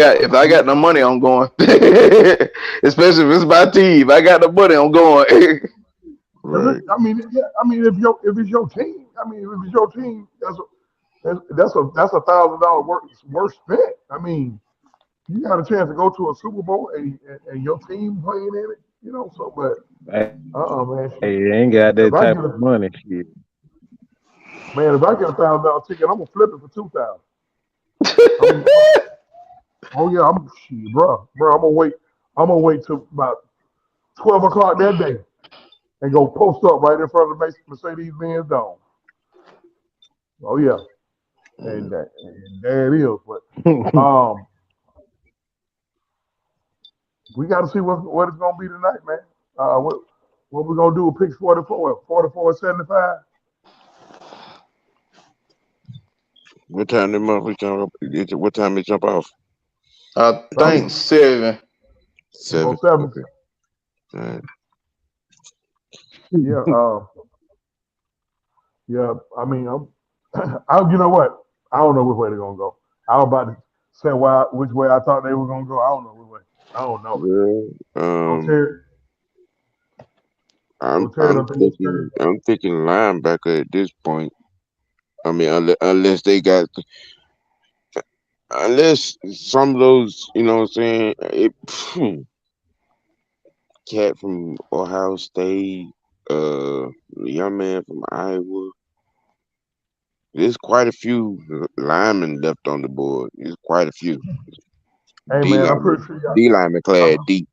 got the money, I'm going. Especially if it's my team. If I got the money, I'm going. Right. If it's your team, that's $1,000 worth spent. I mean, you got a chance to go to a Super Bowl and your team playing in it, So, but man, shit. Hey, you ain't got that type of money, shit. Man, if I get $1,000 ticket, I'm gonna flip it for $2,000. Oh yeah, bro. I'm gonna wait till about 12 o'clock that day and go post up right in front of the Mercedes-Benz Dome. Oh yeah, and there it is. But we got to see what it's gonna be tonight, man. What we gonna do with picks 44 and 75? What time what time it jump off? I think 7. 7. 7. Okay. All right. Yeah. I mean, you know what? I don't know which way they're gonna go. I was about to say which way I thought they were gonna go. I don't know which way. I don't know. I'm thinking linebacker at this point. I mean, unless they got, unless some of those, you know what I'm saying, cat from Ohio State, the young man from Iowa. There's quite a few linemen left on the board. There's quite a few. Hey man, I'm pretty sure D lineman clad deep.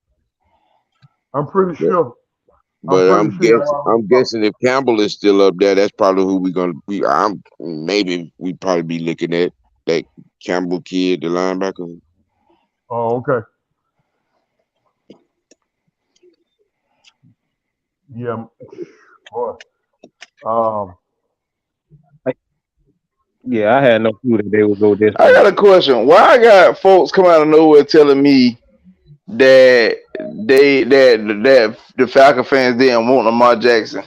I'm pretty sure. But I'm guessing if Campbell is still up there, that's probably who we're gonna be. Maybe we probably be looking at that Campbell kid, the linebacker. Oh, okay. Yeah, boy. Yeah, I had no clue that they would go this way. I got a question. Why I got folks come out of nowhere telling me that the Falcon fans didn't want Lamar Jackson?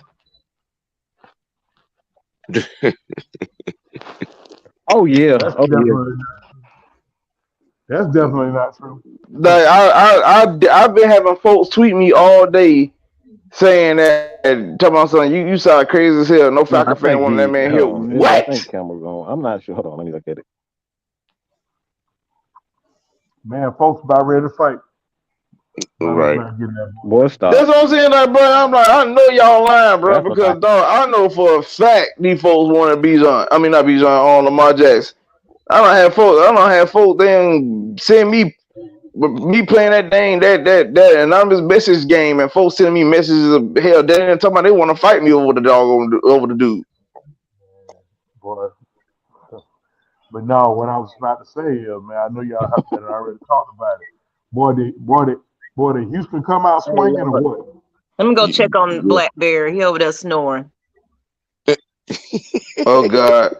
Oh yeah. That's definitely not true. Like I've been having folks tweet me all day saying that, talking about something, you sound crazy as hell. No Falcon fan wanted that man here. What? I think Campbell's going. I'm not sure. Hold on, let me look at it. Man, folks about ready to fight. Right. Boy, stop. That's what I'm saying, like, bro. I'm like, I know y'all lying, bro, because dog, I know for a fact these folks wanted Bijan. I mean, not Bijan, on Lamar Jackson. I don't have folks then send me playing that thing, that anonymous message game, and folks sending me messages of hell. They didn't talk about they want to fight me over the dog over the dude. Boy. But no, what I was about to say is, man, I know y'all have already talked about it. Boy, did Houston come out swinging or what? Let me go check on Blackberry. He over there snoring. Oh God.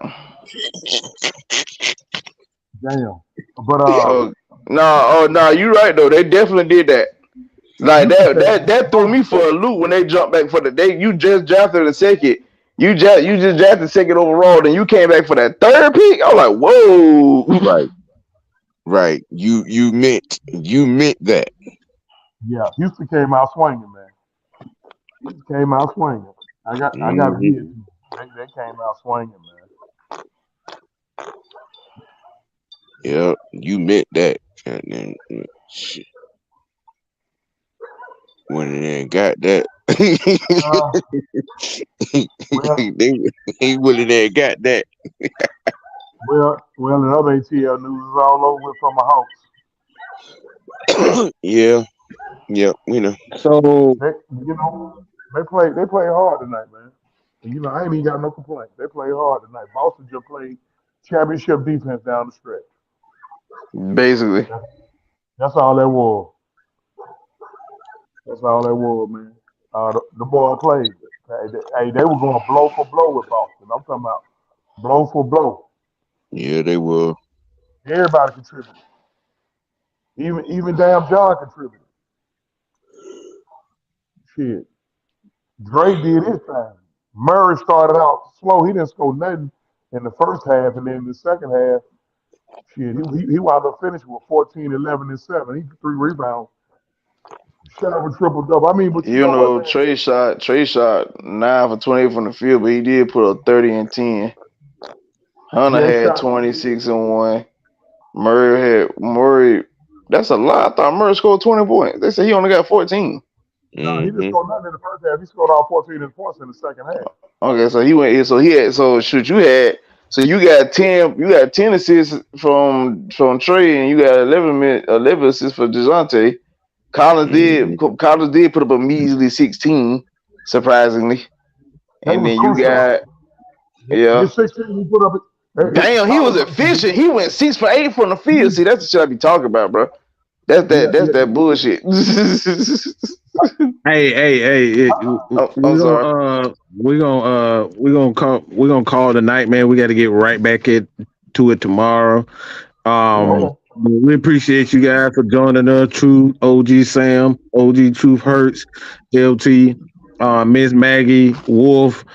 Damn. But no, you right though. They definitely did that. Like that threw me for a loop when they jumped back for you just drafted the second. You just drafted second overall, then you came back for that third pick. I was like, whoa. Right. You meant that. Yeah, Houston came out swinging, man. Houston came out swinging. I got to give it. They came out swinging, man. Yeah, you meant that. And then when they got that, he would have got that. Well, another ATL news is all over with from my house. Yeah, we know. So They play hard tonight, man. And, I ain't even got no complaint. They play hard tonight. Boston just played championship defense down the stretch. Basically. That's all that was. That's all that was, man. The boy played. Hey, they were going blow for blow with Boston. I'm talking about blow for blow. Yeah, they were. Everybody contributed. Even damn John contributed. Shit. Drake did his thing. Murray started out slow. He didn't score nothing in the first half, and then in the second half, shit, he wound up finishing with 14, 11, and 7. He 3 rebounds. Shot with triple double. I mean, but you know Trey shot 9 for 28 from the field, but he did put up 30 and 10. Hunter had 26 and 1. Murray. That's a lot. I thought Murray scored 20 points. They said he only got 14. No, he didn't score nothing in the first half. He scored all 14 points in the second half. Okay, so he went. So he had. So shoot, you had. So you got 10. You got 10 assists from Trey, and you got 11 assists for DeJounte. Collins did put up a measly 16, surprisingly. And then you got His 16 he put up. Damn, he was efficient. He went 6 for 8 from the field. See, that's the shit I be talking about, bro. That's that bullshit. Hey. We're gonna call tonight, man. We got to get right back to it tomorrow. We appreciate you guys for joining us. True OG Sam, OG Truth Hurts, LT, Ms Maggie, Wolf,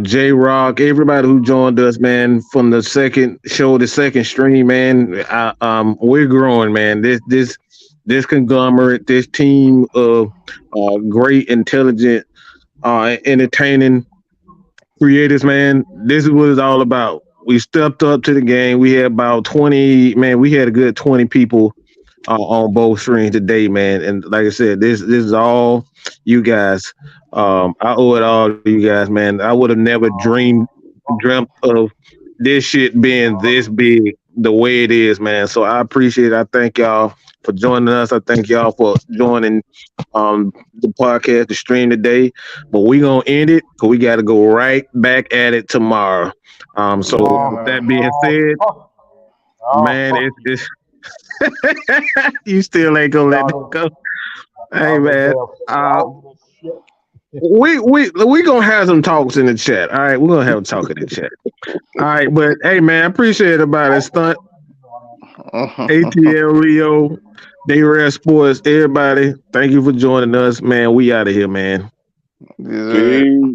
J Rock, everybody who joined us, man, from the second show, the second stream, man. We're growing, man. This conglomerate, this team of great, intelligent, entertaining creators, man. This is what it's all about. We stepped up to the game. We had about 20, man. We had a good 20 people on both streams today, man. And like I said, this is all you guys. I owe it all to you guys, man. I would have never dreamt of this shit being this big the way it is, man. So I appreciate it. I thank y'all for joining us. I thank y'all for joining the podcast, the stream today. But we gonna end it because we got to go right back at it tomorrow. So with that being said, man, it's you still ain't gonna let it go. Hey, man, we gonna have some talks in the chat. All right, we're gonna have a talk in the chat. All right, but hey, man, I appreciate it about it. Stunt, ATL Leo, Day Sports, everybody. Thank you for joining us, man. We out of here, man. Yeah.